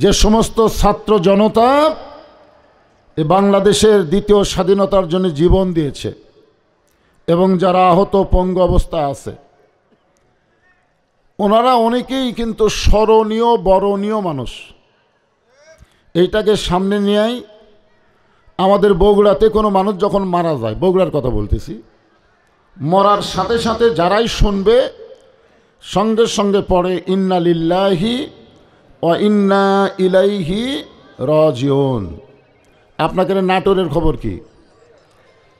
যে সমস্ত ছাত্র জনতা এ বাংলাদেশের দ্বিতীয় স্বাধীনতার জন্য জীবন দিয়েছে এবং যারা আহত পঙ্গু অবস্থায় আছে, ওনারা অনেকেই কিন্তু স্মরণীয় বরণীয় মানুষ। এইটাকে সামনে নিয়েই আমাদের বগুড়াতে কোনো মানুষ যখন মারা যায়, বগুড়ার কথা বলতেছি, মরার সাথে সাথে যারাই শুনবে সঙ্গে সঙ্গে পড়ে ইন্না লিল্লাহি ওয়া ইন্না ইলাইহি রাজিউন। আপনাদের নাটোরের খবর কি?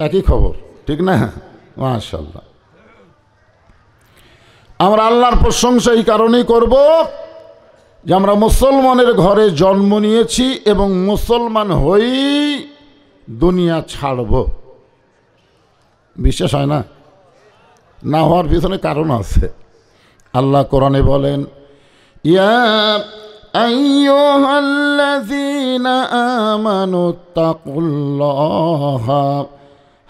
একই খবর, ঠিক না? মাশাআল্লাহ। আমরা আল্লাহর প্রশংসা এই কারণেই করব যে আমরা মুসলমানের ঘরে জন্ম নিয়েছি এবং মুসলমান হয়েই দুনিয়া ছাড়ব। বিশ্বাস হয় না? না হওয়ার পিছনে কারণ আছে। আল্লাহ কোরআনে বলেন, ইয়া আইয়ুহাল্লাযীনা আমানুত্তাকুল্লাহা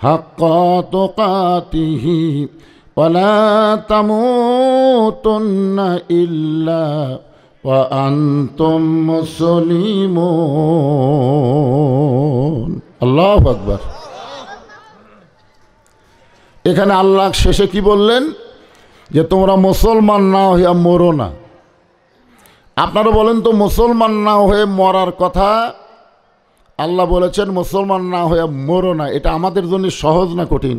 হাক্কা তুকাতিহি ওয়া লা তামুতুন্না ইল্লা ওয়া আনতুম মুসলিমুন। আল্লাহু আকবার। এখানে আল্লাহ শেষে কি বললেন? যে তোমরা মুসলমান না হইয়া মরো না। আপনারা বলেন তো, মুসলমান না হয়ে মরার কথা আল্লাহ বলেছেন, মুসলমান না হয়ে মরো না। এটা আমাদের জন্য সহজ না কঠিন?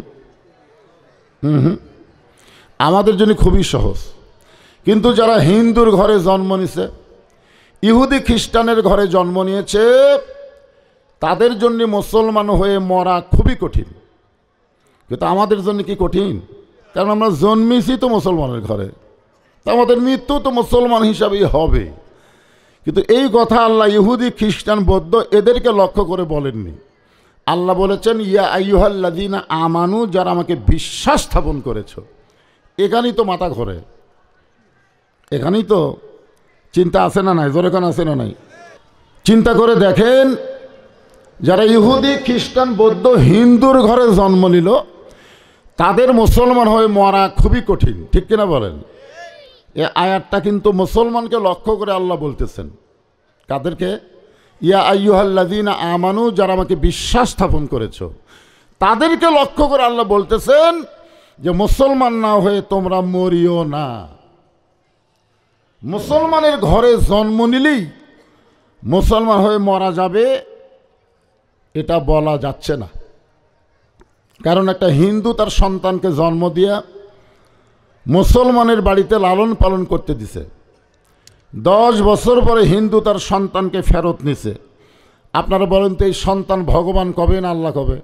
আমাদের জন্য খুবই সহজ। কিন্তু যারা হিন্দুর ঘরে জন্ম নিয়েছে, ইহুদি খ্রিস্টানের ঘরে জন্ম নিয়েছে, তাদের জন্য মুসলমান হয়ে মরা খুবই কঠিন। কিন্তু আমাদের জন্য কি কঠিন? কারণ আমরা জন্মেছি তো মুসলমানের ঘরে, তা আমাদের মৃত্যু তো মুসলমান হিসাবেই হবে। কিন্তু এই কথা আল্লাহ ইহুদি খ্রিস্টান বৌদ্ধ এদেরকে লক্ষ্য করে বলেননি। আল্লাহ বলেছেন, ইয়া আইয়ুহাল্লাযীনা আমানু, যারা আমাকে বিশ্বাস স্থাপন করেছ। এখানেই তো মাথা ঘরে, এখানেই তো চিন্তা আছে না নাই? জোরে কান আছে না নাই? চিন্তা করে দেখেন, যারা ইহুদি খ্রিস্টান বৌদ্ধ হিন্দুর ঘরে জন্ম নিল, তাদের মুসলমান হয়ে মরা খুবই কঠিন, ঠিক কিনা বলেন? এ আয়াতটা কিন্তু মুসলমানকে লক্ষ্য করে আল্লাহ বলতেছেন। কাদেরকে? ইয়া আইয়ুহাল্লাযীনা আমানু, যারা আমাকে বিশ্বাস স্থাপন করেছ, তাদেরকে লক্ষ্য করে আল্লাহ বলতেছেন যে মুসলমান না হয়ে তোমরা মরিও না। মুসলমানের ঘরে জন্ম নিলেই মুসলমান হয়ে মরা যাবে, এটা বলা যাচ্ছে না। কারণ একটা হিন্দু তার সন্তানকে জন্ম দিয়া মুসলমানের বাড়িতে লালন পালন করতে দিছে, 10 বছর পরে হিন্দু তার সন্তানকে ফেরত নিছে। আপনারা বলেন তো, এই সন্তান ভগবান কবে না আল্লাহ কবে?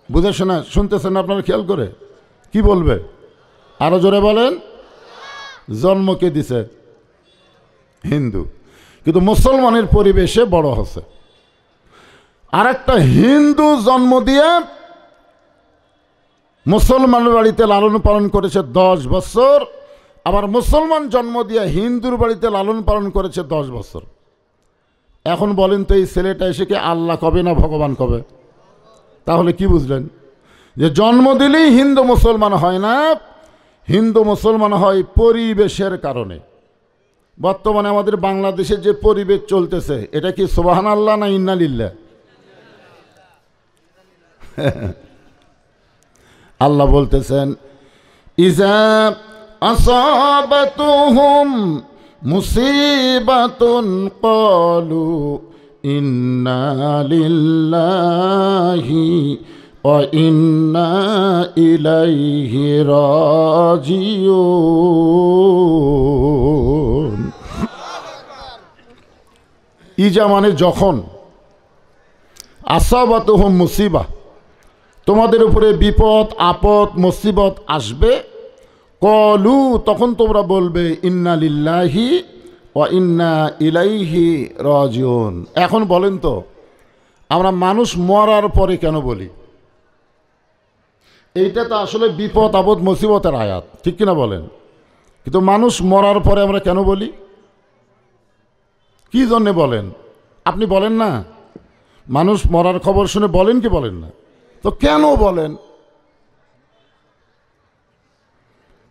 বুঝে শোনা শুনতেছেন না? আপনারা খেয়াল করে কি বলবে? আরো জোরে বলেন। জন্ম কে দিছে? হিন্দু। কিন্তু মুসলমানের পরিবেশে বড় হচ্ছে। আর একটা হিন্দু জন্ম দিয়ে মুসলমানের বাড়িতে লালন পালন করেছে 10 বছর, আবার মুসলমান জন্ম দিয়ে হিন্দুর বাড়িতে লালন পালন করেছে 10 বছর। এখন বলেন তো, এই ছেলেটা এসে কি আল্লাহ কবে না ভগবান কবে? তাহলে কি বুঝলেন? যে জন্ম দিলেই হিন্দু মুসলমান হয় না, হিন্দু মুসলমান হয় পরিবেশের কারণে। বর্তমানে আমাদের বাংলাদেশের যে পরিবেশ চলতেছে, এটা কি সুবহানাল্লাহ না ইন্না লিল্লাহ? আল্লাহ বলতেছেন, ইজা আসাবাতুহুম মুসিবাতুন ক্বালু ইন্না লিল্লাহি ওয়া ইন্না ইলাইহি রাজিউন। ইজা মানে যখন, আসাবাতুহুম মুসিবা, তোমাদের উপরে বিপদ আপদ মুসিবত আসবে, কলু, তখন তোমরা বলবে ইন্না লিল্লাহি ওয়া ইন্না ইলাইহি রাজিউন। এখন বলেন তো, আমরা মানুষ মরার পরে কেন বলি? এইটা তো আসলে বিপদ আপদ মুসিবতের আয়াত, ঠিক কিনা বলেন? কিন্তু মানুষ মরার পরে আমরা কেন বলি? কি জন্যে বলেন? আপনি বলেন না? মানুষ মরার খবর শুনে বলেন কি বলেন না? তো কেন বলেন?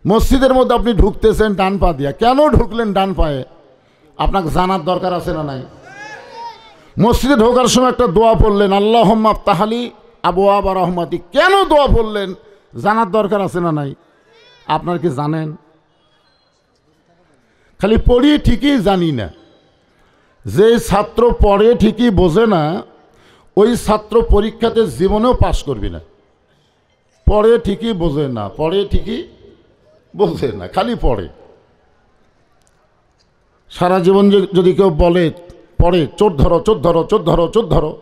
মসজিদের মধ্যে আপনি ঢুকতেছেন ডান পা দিয়া, কেন ঢুকলেন ডান পায়ে? আপনাকে জানার দরকার আছে না নাই? মসজিদে ঢোকার সময় একটা দোয়া পড়লেন, আল্লাহুম্মা আফতাহলি আবওয়াবা রাহমাতিক। কেন দোয়া পড়লেন জানার দরকার আছে না নাই? আপনার কি জানেন? খালি পড়ি ঠিকই জানি না। যে ছাত্র পড়ে ঠিকই বোঝে না, ওই ছাত্র পরীক্ষাতে জীবনেও পাশ করবি না। পড়ে ঠিকই বোঝে না, পড়ে ঠিকই বোঝে না, খালি পড়ে। সারা জীবন যদি কেউ বলে পড়ে চোর ধরো চোর ধরো চোর ধরো চোর ধরো,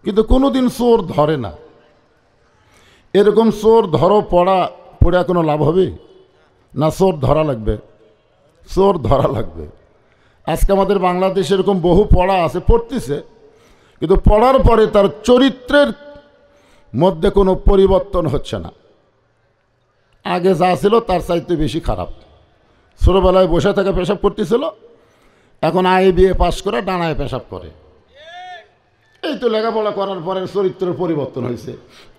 কিন্তু কোনোদিন চোর ধরে না। এরকম চোর ধরো পড়া কোনো লাভ হবে না? চোর ধরা লাগবে, চোর ধরা লাগবে। আজকে আমাদের বাংলাদেশে এরকম বহু পড়া আছে, পড়তেছে, কিন্তু পড়ার পরে তার চরিত্রের মধ্যে কোনো পরিবর্তন হচ্ছে না। আগে যা ছিল তার চাইতে বেশি খারাপ। ছোটোবেলায় বসে থেকে পেশাব করতেছিল, এখন IBA পাস করে ডানায় পেশাব করে। এই তো লেখাপড়া করার পরে চরিত্রের পরিবর্তন হয়েছে।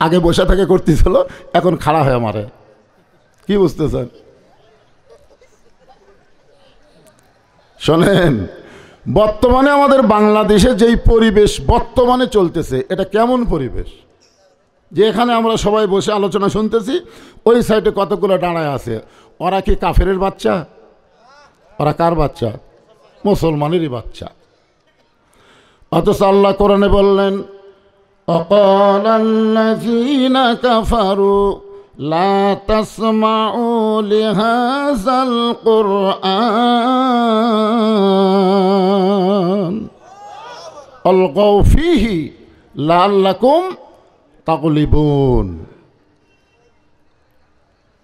আগে বসে থেকে করতেছিল, এখন খাড়া হয়ে মারে। কি বুঝতেছেন? শোনেন, বর্তমানে আমাদের বাংলাদেশে যেই পরিবেশ বর্তমানে চলতেছে, এটা কেমন পরিবেশ? যে এখানে আমরা সবাই বসে আলোচনা শুনতেছি, ওই সাইডে কতগুলো দাঁড়ায় আছে। ওরা কি কাফেরের বাচ্চা? ওরা কার বাচ্চা? মুসলমানেরই বাচ্চা। অথচ আল্লাহ কোরআনে বললেন, অকালাল্লাযীনা কাফারু লা তাসমাউ লিহাযাল কুরআন আলগাউ ফীহি লাআল্লাকুম তাগলিবুন।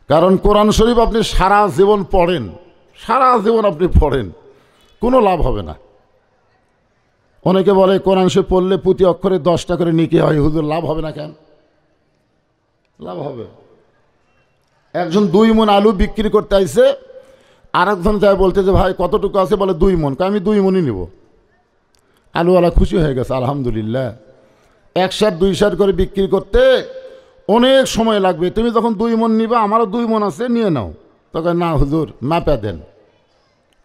কারণ কোরআন শরীফ আপনি সারা জীবন পড়েন, সারা জীবন আপনি পড়েন, কোনো লাভ হবে না। অনেকে বলে কোরআন শরীফ পড়লে প্রতি অক্ষরে 10টা করে নেকি হয়। হুজুর লাভ হবে না কেন? লাভ হবে। একজন 2 মণ আলু বিক্রি করতে আইছে, আর একজন যায় বলতে যে ভাই কতটুকু আছে? বলে 2 মণ। আমি 2 মণই নিব। আলুওয়ালা খুশি হয়ে গেছে, আলহামদুলিল্লাহ। 1 সার 2 সার করে বিক্রি করতে অনেক সময় লাগবে। তুমি যখন 2 মণ নিবা, আমারও 2 মণ আছে, নিয়ে নাও। তখন না হুজুর মাপা দেন।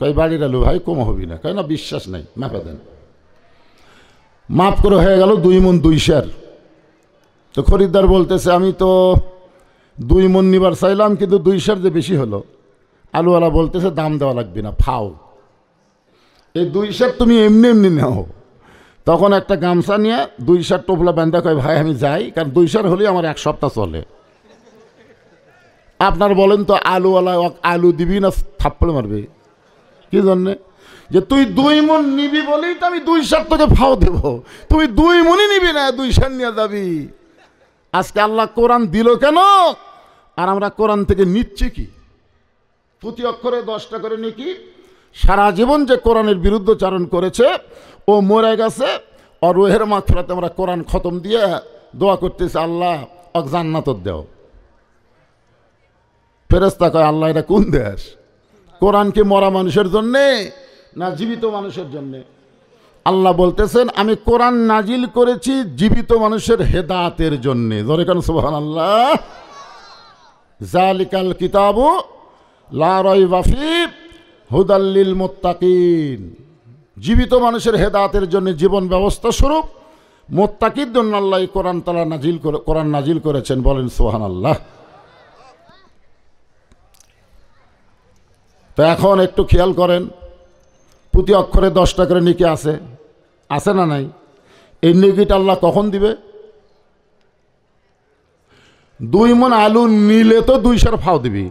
কই বাড়ির আলু ভাই, কম হবি না। কই না, বিশ্বাস নাই, মাপা দেন। মাপ করে হয়ে গেল 2 মণ 2 সার। তো খরিদ্দার বলতেছে আমি তো 2 মণ নিবার চাইলাম, কিন্তু 2 সার যে বেশি হলো। আলুওয়ালা বলতেছে দাম দেওয়া লাগবে না, ফাও। এই 2 সার তুমি এমনি এমনি নাও। তখন একটা গামছা নিয়ে 2 সার টোপলা বান্ধা কয় ভাই আমি যাই, কারণ 2 সার হলেই আমার 1 সপ্তাহ চলে। আপনার বলেন তো আলুওয়ালা আলু দিবি না থাপ্পড় মারবে? কি জন্যে? যে তুই 2 মণ নিবি বলেই তো আমি 2 সার তোকে ফাও দেব। তুই 2 মণই নিবি না, 2 সার নিয়ে যাবি। আজকে আল্লাহ কোরআন দিল কেন? আর আমরা কোরআন থেকে নিচ্ছি কি? প্রতি অক্ষরে 10টা করে নেকি। সারা জীবন যে কোরআনের বিরুদ্ধচারণ করেছে ও মরে গেছে। আর রুহের মাগফিরাতে আমরা কোরআন খতম দিয়ে দোয়া করতেছি, আল্লাহ অক জান্নাত দাও। ফেরেশতা কয় আল্লাহ এটা কোন দেশ? কোরআন কি মরা মানুষের জন্যে না জীবিত মানুষের জন্যে? আল্লাহ বলতেছেন আমি কোরআন নাজিল করেছি জীবিত মানুষের হেদায়েতের জন্যে। জোরে কান সুবহানাল্লাহ। যালিকাল কিতাবু লা রাইবা ফীহি হুদাল লিল মুত্তাকিন। জীবিত মানুষের হেদায়েতের জন্য জীবন ব্যবস্থা স্বরূপ মুত্তাকির জন্য আল্লাহ কোরআন তাআলা কোরআন নাজিল করেছেন। বলেন সুবহানাল্লাহ। তো এখন একটু খেয়াল করেন, প্রতি অক্ষরে 10টা করে নেকি আছে, আছে না নাই? এই নেকিটা আল্লাহ কখন দিবে? 2 মণ আলু নিলে তো 2 সার ফাও দিবি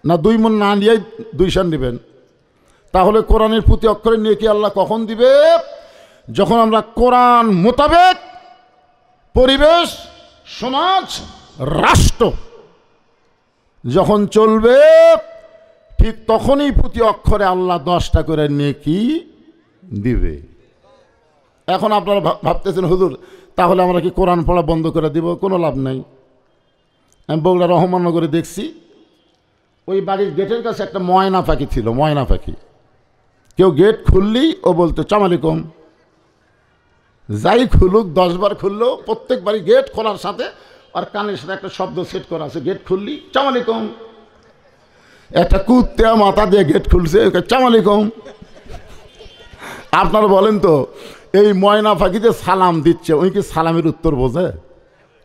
না, 2 মণ না নিয়েই 2 সার নেবেন। তাহলে কোরআনের প্রতি অক্ষরে নেকি আল্লাহ কখন দিবে? যখন আমরা কোরআন মোতাবেক পরিবেশ, সমাজ, রাষ্ট্র যখন চলবে, ঠিক তখনই প্রতি অক্ষরে আল্লাহ 10টা করে নেকি দিবে। এখন আপনারা ভাবতেছেন হুজুর তাহলে আমরা কি কোরআন পড়া বন্ধ করে দিব? কোনো লাভ নাই। আমি বগুড়া রহমাননগরে দেখছি, ওই বাড়ির গেটের কাছে একটা ময়না পাখি ছিল। ময়না পাখি কেউ গেট খুললেই ও বলতো সালাম আলাইকুম। যাই খুলুক, 10 বার খুললেও প্রত্যেকবারই গেট খোলার সাথে আর কানের সাথে একটা শব্দ সেট করা আছে, গেট খুললি সালাম আলাইকুম। একটা কুত্তা মাথা দিয়ে গেট খুলছে, সালাম আলাইকুম। আপনারা বলেন তো, এই ময়না পাখি যে সালাম দিচ্ছে, ওই কি সালামের উত্তর বোঝে?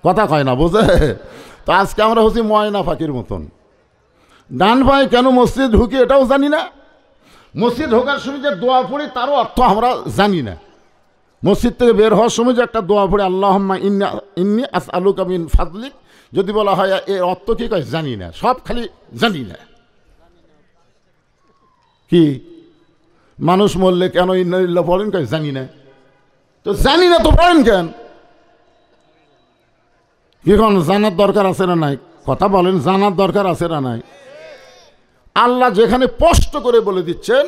কথা কয় না, বোঝে? তো আজকে আমরা হচ্ছি ময়না পাখির মতন। ডান পায়ে কেন মসজিদ ঢুকি এটাও জানি না, মসজিদ ঢোকার সময় যে দোয়া পড়ি তারও অর্থ আমরা জানি না। মসজিদ থেকে বের হওয়ার সময় যে একটা দোয়া পড়ি, আল্লাহুম্মা ইন্নী আসআলুকা মিন ফাদলিক, যদি বলা হয় এর অর্থ কী কয় জানি না, সব খালি জানি না। কি মানুষ মরলে কেন ইন্না লিল্লাহ পড়েন? কয় জানি না। তো জানি না তো পড়েন কেন? কি কোন জানার দরকার আছে না নাই? কথা বলেন, জানার দরকার আছে না নাই? আল্লাহ যেখানে স্পষ্ট করে বলে দিচ্ছেন,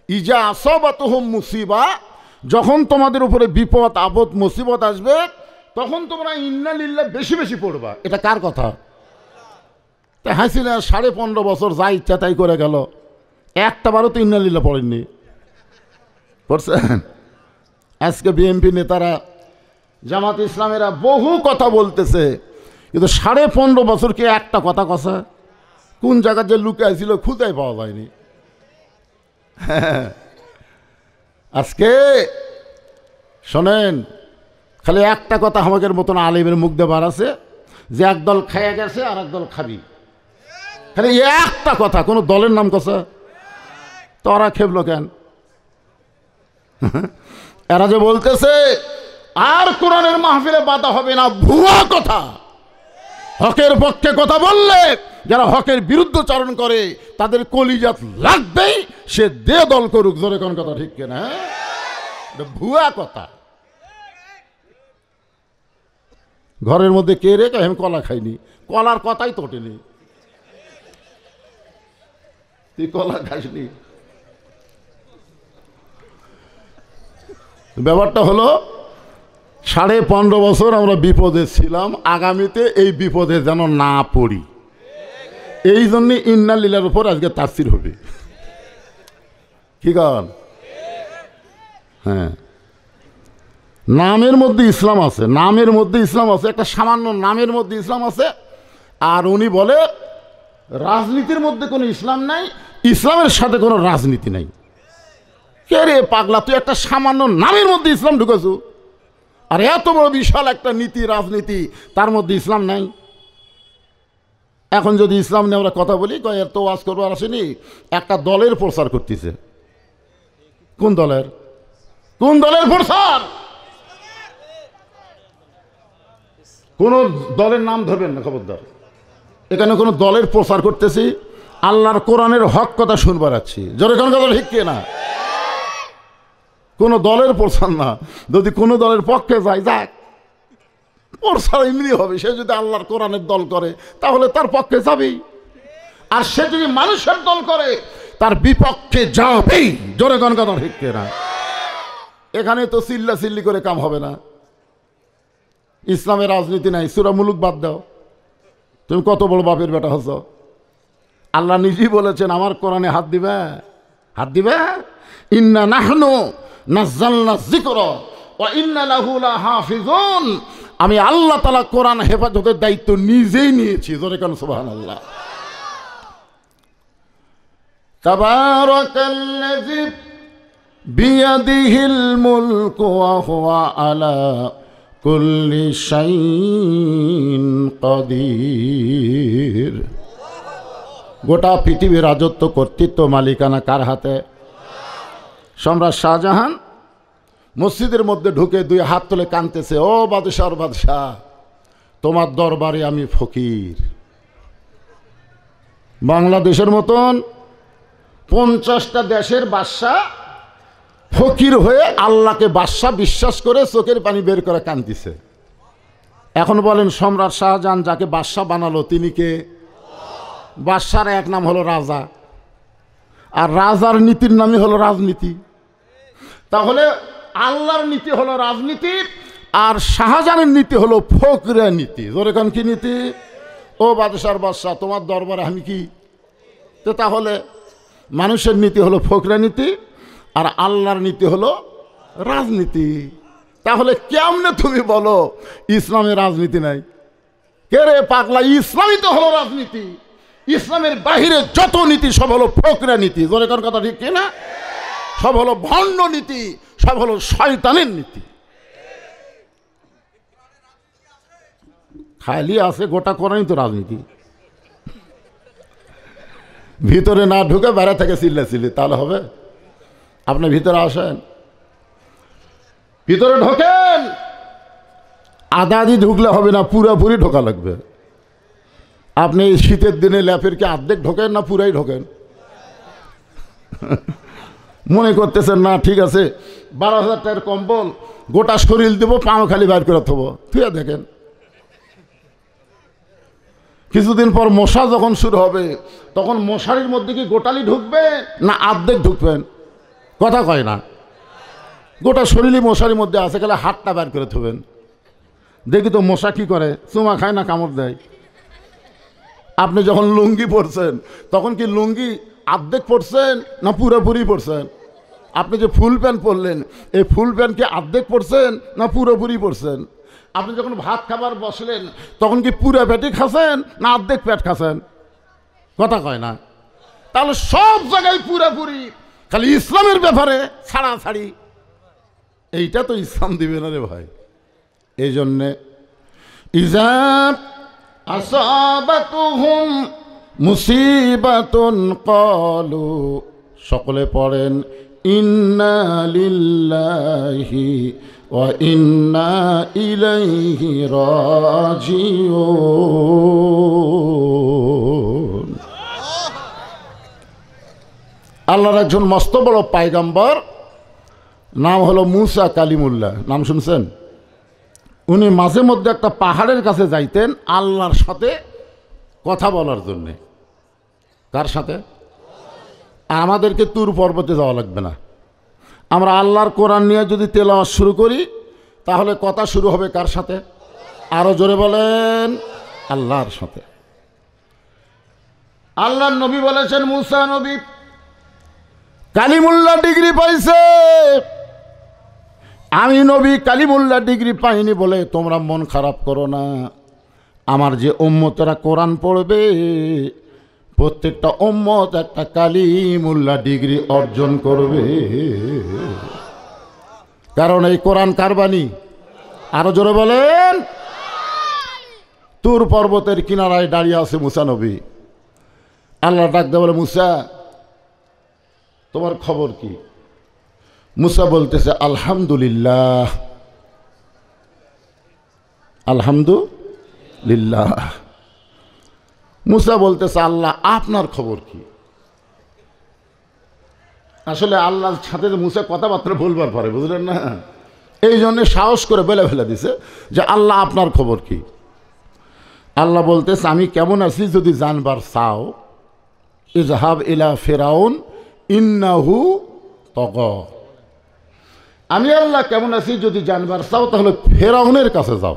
ইজা আসাবাতুহুম মুসিবা, যখন তোমাদের উপরে বিপদ আপদ মুসিবত আসবে তখন তোমরা ইন্না লিল্লাহ বেশি বেশি পড়বা। এটা কার কথা? তা হাসিনা 15.5 বছর যা ইচ্ছা তাই করে গেল, একটা বারও তো ইন্না লিল্লাহ পড়েননি। পড়ছেন? আজকে বিএনপি নেতারা, জামাত ইসলামেরা বহু কথা বলতেছে, কিন্তু 15.5 বছর কি একটা কথা কষা? কোন জায়গা যে লুকায় ছিল খুঁজেই পাওয়া যায়নি। আজকে শোনেন, খালি একটা কথা আমাদের মতন আলিমের মুখ দেবার আছে যে একদল খাইয়া গেছে আর একদল খাবি, খালি একটা কথা, কোনো দলের নাম কষা। তোরা খেপল কেন? এরা যে বলতেছে আর কোরআনের মাহফিলে বাধা হবে না, ভুয়া কথা। হকের পক্ষে কথা বললে যারা হকের বিরুদ্ধচারণ করে তাদের কলিজাত লাগবেই, সে দে দল করুক। জোরে কোন কথা ঠিক কিনা? ভুয়া কথা। ঘরের মধ্যে কে রে? আমি কলা খাইনি। কলার কথাই তোটেনি। তুই কলা খাসনি। ব্যাপারটা হলো 15.5 বছর আমরা বিপদে ছিলাম, আগামীতে এই বিপদে যেন না পড়ি, এই জন্যে ইন্না লিল্লাহর উপর আজকে তাফসীর হবে। কি কারণ? হ্যাঁ, নামের মধ্যে ইসলাম আছে, নামের মধ্যে ইসলাম আছে, একটা সামান্য নামের মধ্যে ইসলাম আছে। আর উনি বলে রাজনীতির মধ্যে কোনো ইসলাম নাই, ইসলামের সাথে কোনো রাজনীতি নাই। কে রে পাগলা, তুই একটা সামান্য নামের মধ্যে ইসলাম ঢুকেছো, আর এত বড় বিশাল একটা নীতি রাজনীতি, তার মধ্যে ইসলাম নাই। এখন যদি ইসলাম নিয়ে আমরা কথা বলি, এর তো ওয়াজ করবার আসেনি, একটা দলের প্রচার করতেছে। কোন দলের? কোন দলের প্রচার? কোন দলের নাম ধরবেন না, খবরদার। এখানে কোনো দলের প্রচার করতেছি, আল্লাহর কোরআনের হক কথা শুনবার আছি। জোরে কোন কথা ঠিক না? কোনো দলের প্রচার না। যদি কোনো দলের পক্ষে যায়, যাক, প্রচার এমনি হবে। সে যদি আল্লাহর কোরআনের দল করে তাহলে তার পক্ষে যাবেই, আর সে যদি মানুষের দল করে তার বিপক্ষে যাবেই। জোরে কোন কথা ঠিক না? এখানে তো চিল্লা চিল্লি করে কাম হবে না। ইসলামের রাজনীতি নাই। সূরা মুলুক বাদ দাও, তুমি কত বড় বাপের বেটা হচ্ছ। আল্লাহ নিজেই বলেছেন আমার কোরআনে হাত দিবে, হাত দিবে। ইন্না নাহনু নাযালনা যিকরা ওয়া ইন্না লাহু লাহাফিজুন। আমি আল্লাহ তাআলা কোরআন হেফাজতের দায়িত্ব নিজেই নিয়েছি। জোরে কান সুবহানাল্লাহ। তাবারাকাল্লাযী বিয়াদিহিল মুলকু ওয়া হুয়া আলা কুল্লি শাইইন কাদির। গোটা পৃথিবীর রাজত্ব, কর্তৃত্ব, মালিকানা কার হাতে? সম্রাট শাহজাহান মসজিদের মধ্যে ঢুকে 2 হাত তুলে কাঁদতেছে, ও বাদশাহ বাদশাহ, তোমার দরবারে আমি ফকির। বাংলাদেশের মতন 50টা দেশের বাদশাহ ফকির হয়ে আল্লাহকে বাদশাহ বিশ্বাস করে চোখের পানি বের করে কাঁদতেছে। এখন বলেন, সম্রাট শাহজাহান যাকে বাদশাহ বানালো তিনি কে? বাদশার এক নাম হলো রাজা, আর রাজার নীতির নামই হলো রাজনীতি। তাহলে আল্লাহর নীতি হলো রাজনীতি, আর শাহজাহানের নীতি হলো ফকরা নীতি। জোরে কান কি নীতি? ও বাদশার বাদশাহ, তোমার দরবারে আমি কি? তো তাহলে মানুষের নীতি হলো ফকরা নীতি, আর আল্লাহর নীতি হলো রাজনীতি। তাহলে কেমনে তুমি বলো ইসলামের রাজনীতি নাই? কে রে পাগলা, ইসলামই তো হলো রাজনীতি। ইসলামের বাহিরে যত নীতি সব হলো ফকরা নীতি। জোরে কোন কথা ঠিক কিনা? সব হলো ভণ্ড নীতি, সব হলো শয়তানের নীতি। খালি আছে গোটা করাই তো রাজনীতি। ভিতরে না ঢুকে বাইরে থেকে চিল্লাচিল্লি তাহলে হবে? আপনি ভিতরে আসেন, ভিতরে ঢোকেন। আধা আধি ঢুকলে হবে না, পুরোপুরি ঢোকা লাগবে। আপনি এই শীতের দিনে ল্যাপের কি অর্ধেক ঢোকেন না পুরাই ঢোকেন? মনে করতেছেন না ঠিক আছে 12,000 টাকার কম্বল গোটা শরীর দেবো, পাও খালি বাইর করে থবো, থুয়ে দেখেন। কিছুদিন পর মশা যখন শুরু হবে তখন মশারির মধ্যে কি গোটালি ঢুকবে না অর্ধেক ঢুকবেন? কথা কয় না। গোটা শরীরই মশারির মধ্যে আছে, খালি হাতটা বের করে থবেন। দেখি তো মশা কি করে, চুমা খায় না কামড় দেয়? আপনি যখন লুঙ্গি পরছেন তখন কি লুঙ্গি অর্ধেক পরছেন না পুরোপুরি পরছেন? আপনি যে ফুল প্যান্ট পরলেন, এই ফুল প্যান্ট কি অর্ধেক পরছেন না পুরোপুরি পরছেন? আপনি যখন ভাত খাবার বসলেন তখন কি পুরো পেটই খাচ্ছেন না অর্ধেক পেট খাচ্ছেন? কথা কয় না। তাহলে সব জায়গায় পুরোপুরি, খালি ইসলামের ব্যাপারে ছাড়াছাড়ি। এইটা তো ইসলাম দিবে না রে ভাই। এই জন্যে ইজা আসাবাতুহুম মুসিবাতুন ক্বালু, সকলে পড়েন ইন্না লিল্লাহি ওয়া ইন্না ইলাইহি রাজিউন। আল্লাহর একজন মস্ত বড় পায়গাম্বর, নাম হলো মুসা কালিমুল্লাহ, নাম শুনছেন? উনি মাঝে মধ্যে একটা পাহাড়ের কাছে যাইতেন আল্লাহর সাথে কথা বলার জন্যে। কার সাথে? আমাদেরকে তুর পর্বতে যাওয়া লাগবে না। আমরা আল্লাহর কোরআন নিয়ে যদি তেলাওয়াত শুরু করি তাহলে কথা শুরু হবে কার সাথে? আরো জোরে বলেন, আল্লাহর সাথে। আল্লাহর নবী বলেছেন মুসা নবী কালিমুল্লাহ ডিগ্রি পাইছে, আমি নবী কালিমুল্লাহ ডিগ্রি পাইনি বলে তোমরা মন খারাপ করো না। আমার যে উম্মতেরা কোরআন পড়বে প্রত্যেকটা উম্মত একটা কালিমুল্লাহ ডিগ্রি অর্জন করবে। কারণ এই কোরআন কার বাণী? আরো জোরে বলেন। তুর পর্বতের কিনারায় দাঁড়িয়ে আছে মুসা নবী। আল্লাহ ডাক দিয়ে বলে, মুসা তোমার খবর কি? মুসা বলতেছে আলহামদুলিল্লাহ, আলহামদুলিল্লাহ। মুসা বলতেছে আল্লাহ আপনার খবর কি? আসলে আল্লাহর সাথে মুসা কথাবার্তা বলবার পারে, বুঝলেন না? এই জন্য সাহস করে বেলে ফেলে দিছে যে আল্লাহ আপনার খবর কি? আল্লাহ বলতেছে আমি কেমন আছি যদি জানবার চাও, ইজহাব ইলা ফিরাউন ইন্নাহু তাগা। আমি আল্লাহ কেমন আছি যদি জানবার চাও তাহলে ফেরাউনের কাছে যাও।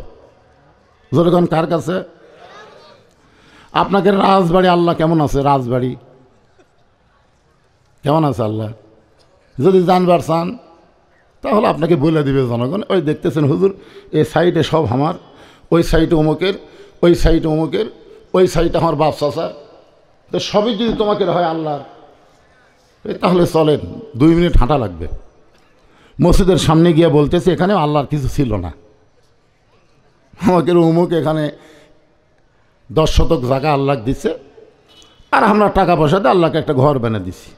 যখন কার কাছে? আপনাকে রাজবাড়ি আল্লাহ কেমন আছে? রাজবাড়ি কেমন আছে আল্লাহ যদি জানবার চান তাহলে আপনাকে বলে দিবে জনগণ। ওই দেখতেছেন হুজুর এই সাইডে সব আমার, ওই সাইডে অমুকের, ওই সাইডে অমুকের, ওই সাইডে আমার বাপ চাচার, তো সবই যদি তোমাকে হয় আল্লাহর, তাহলে চলেন 2 মিনিট হাঁটা লাগবে। মসজিদের সামনে গিয়ে বলতেছে এখানে আল্লাহর কিছু ছিল না, আমাকে অমুক এখানে 10 শতক জায়গা আল্লাহ দিচ্ছে, আর আমরা টাকা পয়সা দিয়ে আল্লাহকে একটা ঘর বানিয়ে দিছি।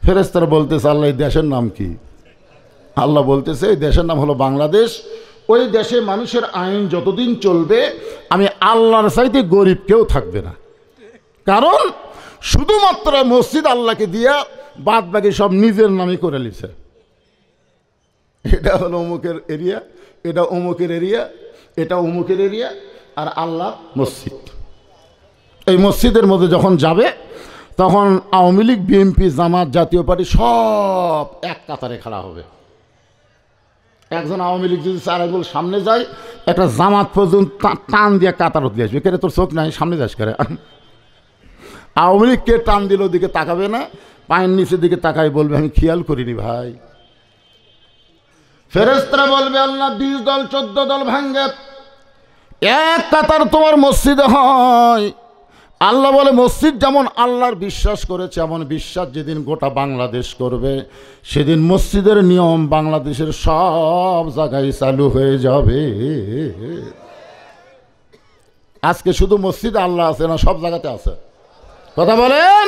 ফেরেশতারা বলতেছে আল্লাহ এই দেশের নাম কি? আল্লাহ বলতেছে এই দেশের নাম হলো বাংলাদেশ। ওই দেশে মানুষের আইন যতদিন চলবে আমি আল্লাহর চাইতে গরিব কেউ থাকবে না। কারণ শুধুমাত্র মসজিদ আল্লাহকে দিয়া বাদ বাকি সব নিজের নামই করে নিছে। এটা হলো অমুকের এরিয়া, এটা অমুকের এরিয়া, এটা অমুকের এরিয়া, আর আল্লাহ মসজিদ। এই মসজিদের মধ্যে যখন যাবে তখন আওয়ামী লীগ, বিএনপি, জামাত, জাতীয় পার্টি সব এক কাতারে খাড়া হবে। একজন আওয়ামী লীগ যদি 4 আঙ্গুল সামনে যায়, একটা জামাত পর্যন্ত টান দিয়ে কাতার দিয়ে আসবে। কেরে তোর চোখ নাই, সামনে যাস করে। আওয়ামী লীগকে টান দিল দিকে তাকাবে না, পায়ের নিচের দিকে তাকাই বলবে আমি খেয়াল করিনি ভাই। ফেরেশতারা বলবে আল্লাহ 20 দল 14 দল ভাঙ্গে এক কাতার তোমার মসজিদে হয়, আল্লাহ বলে মসজিদ যেমন আল্লাহর বিশ্বাস করেছে, এমন বিশ্বাস যেদিন গোটা বাংলাদেশ করবে সেদিন মসজিদের নিয়ম বাংলাদেশের সব জায়গায় চালু হয়ে যাবে। আজকে শুধু মসজিদে আল্লাহ আছে না, সব জায়গাতে আছে? কথা বলেন।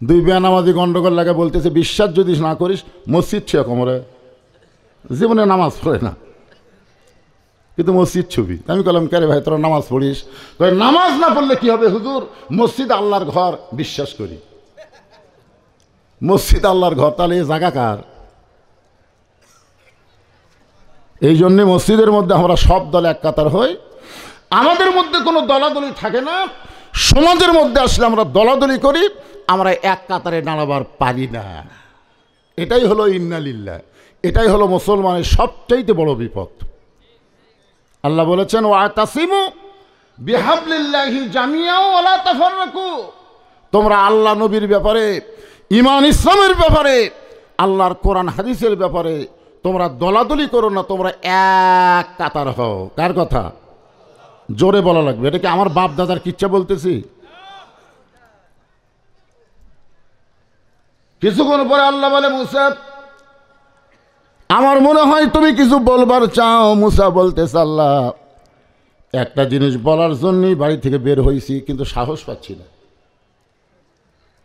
দুই বেনামাজি গন্ডগোল লাগে বলতেছে বিশ্বাস যদি না করিস মসজিদ ছুঁয়ে কোমরে, জীবনে নামাজ পড়ে না কিন্তু মসজিদ ছবি। আমি বললাম কে রে ভাই তোরা নামাজ পড়িস? নামাজ না পড়লে কি হবে হুজুর, মসজিদ আল্লাহর ঘর বিশ্বাস করি। মসজিদ আল্লাহর ঘর, তাহলে এই জায়গা কার? এই জন্যে মসজিদের মধ্যে আমরা সব দল এক কাতার হই, আমাদের মধ্যে কোনো দলাদলি থাকে না। সমাজের মধ্যে আসলে আমরা দলাদলি করি, আমরা এক কাতারে দাঁড়াবার পারি না। এটাই হলো ইন্নালিল্লাহ, এটাই হলো মুসলমানের সবচাইতে বড় বিপদ। আল্লাহ বলেছেন ওয়াতাসিমু বিহাবলিল্লাহি জামিআ ওয়া লা তাফাররাকু, তোমরা আল্লাহ নবীর ব্যাপারে, ঈমান ইসলামের ব্যাপারে, আল্লাহর কোরআন হাদিসের ব্যাপারে তোমরা দলাদলি করো না, তোমরা এক কাতার হও। কার কথা? জোরে বলা লাগবে। এটা কি আমার বাপ দাদার কিচ্ছা বলতেছি? কিছুক্ষণ পরে আল্লাহ বলে মুসা, আমার মনে হয় তুমি কিছু বলবার চাও। মুসা বলতেছে আল্লাহ একটা জিনিস বলার জন্যই বাড়ি থেকে বের হয়েছি কিন্তু সাহস পাচ্ছি না।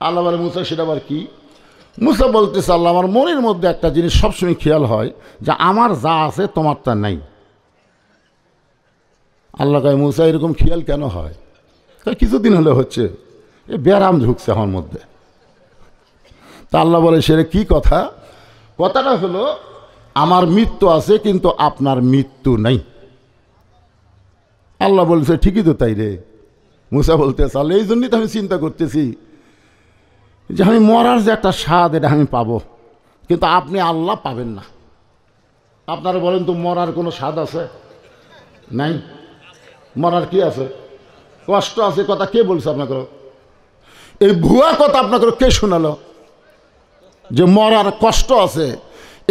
আল্লাহ বলে মুসা সেটা আবার কি? মুসা বলতেছে আল্লাহ আমার মনের মধ্যে একটা জিনিস সবসময় খেয়াল হয় যে আমার যা আছে তোমার তা নাই। আল্লাহ কয় মুসা এরকম খেয়াল কেন হয়? কিছুদিন হলে হচ্ছে, এ ব্যারাম ঝুঁকছে আমার মধ্যে। তা আল্লাহ বলে সেটা কি কথা? কথাটা হলো আমার মৃত্যু আছে কিন্তু আপনার মৃত্যু নাই। আল্লাহ বলছে ঠিকই তো তাই রে। মুসা বলতেছে আল্লাহ এই জন্যই তো আমি চিন্তা করতেছি যে আমি মরার যে একটা স্বাদ এটা আমি পাবো, কিন্তু আপনি আল্লাহ পাবেন না। আপনারা বলেন তো মরার কোনো স্বাদ আছে? নাই। মরার কি আছে? কষ্ট আছে। কথা কে বলছে আপনাকে? এই ভুয়া কথা আপনাকে কে শোনালো যে মরার কষ্ট আছে?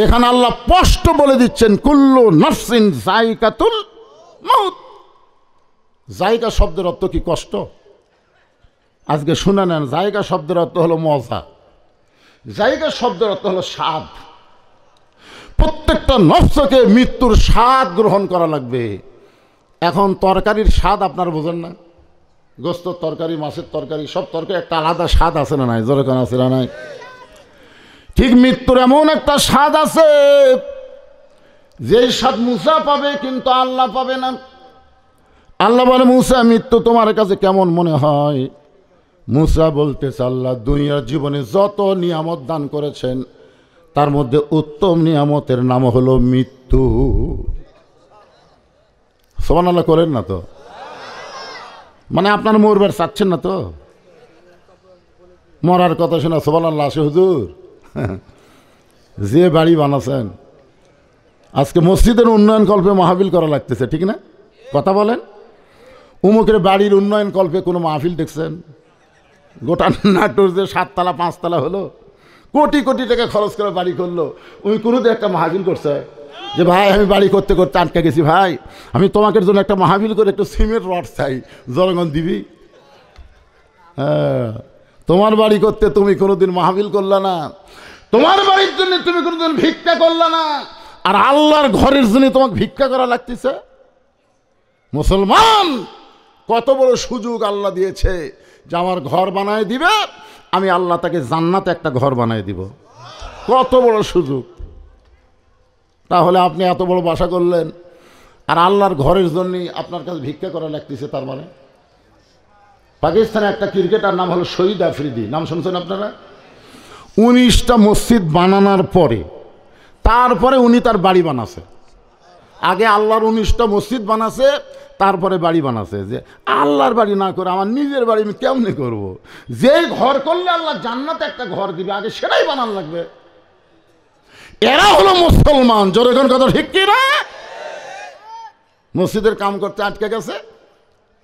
এখানে আল্লাহ স্পষ্ট বলে দিচ্ছেন কুল্লু নাফসিন যায়কাতুল মাউত। জায়গা শব্দের অর্থ কি? কষ্ট। আজকে শুনে নেন, জায়গা শব্দের অর্থ হলো মজা, জায়গা শব্দের অর্থ হলো স্বাদ। প্রত্যেকটা নফসকে মৃত্যুর স্বাদ গ্রহণ করা লাগবে। এখন তরকারির স্বাদ আপনারা বোঝেন না? গোস্তর তরকারি, মাছের তরকারি, সব তরকারি একটা আলাদা স্বাদ আছে না নাই? যেরকম আছে না নাই? ঠিক মৃত্যুর এমন একটা স্বাদ আছে যেই স্বাদ মুসা পাবে কিন্তু আল্লাহ পাবে না। আল্লাহ বলে মুসা মৃত্যু তোমার কাছে কেমন মনে হয়? মুসা বলতেছে আল্লাহ দুনিয়ার জীবনে যত নিয়ামত দান করেছেন তার মধ্যে উত্তম নিয়ামতের নাম হলো মৃত্যু। সুবহানাল্লাহ করেন না তো? মানে আপনার মরবার চাচ্ছেন না তো? মরার কথা শোনা সুবহানাল্লাহ আসে হুজুর। যে বাড়ি বানাচ্ছেন, আজকে মসজিদের উন্নয়ন কল্পে মাহফিল করা লাগতেছে, ঠিক না? কথা বলেন। উমুকের বাড়ির উন্নয়ন কল্পে কোনো মাহফিল দেখছেন? গোটা নাটোর যে 7 তলা 5 তলা হলো, কোটি কোটি টাকা খরচ করে বাড়ি করলো, উনি কোনোদিন একটা মাহফিল করছে যে ভাই আমি বাড়ি করতে করতে আটকে গেছি, ভাই আমি তোমাকে জন্য একটা মাহফিল করে একটু সিমেন্ট রড চাই, জনগণ দিবি? হ্যাঁ, তোমার বাড়ি করতে তুমি কোনোদিন মাহফিল করলা না, তোমার বাড়ির জন্য তুমি কোনোদিন ভিক্ষা করলা না, আর আল্লাহর ঘরের জন্য তোমাকে ভিক্ষা করা লাগতেছে। মুসলমান, কত বড় সুযোগ আল্লাহ দিয়েছে যে আমার ঘর বানায় দিবে, আমি আল্লাহ তাকে জান্নাতে একটা ঘর বানায় দিব। কত বড় সুযোগ! তাহলে আপনি এত বড় বাসা করলেন আর আল্লাহর ঘরের জন্যই আপনার কাছে ভিক্ষা করা লাগতেছে। তার মানে পাকিস্তানে একটা ক্রিকেটার নাম হলো শহীদ আফ্রিদি, নাম শুনছেন আপনারা? 19টা মসজিদ বানানোর পরে তারপরে উনি তার বাড়ি বানাছে। আগে আল্লাহর 19টা মসজিদ বানাছে, তারপরে বাড়ি বানাছে। যে আল্লাহর বাড়ি না করে আমার নিজের বাড়ি আমি কেমনে করব? যেই ঘর করলে আল্লাহ জান্নাতে একটা ঘর দিবে, আগে সেটাই বানান লাগবে। এরা হলো মুসলমান। জোরে কোন কথা ঠিক কি না? মসজিদের কাম করতে আটকে গেছে,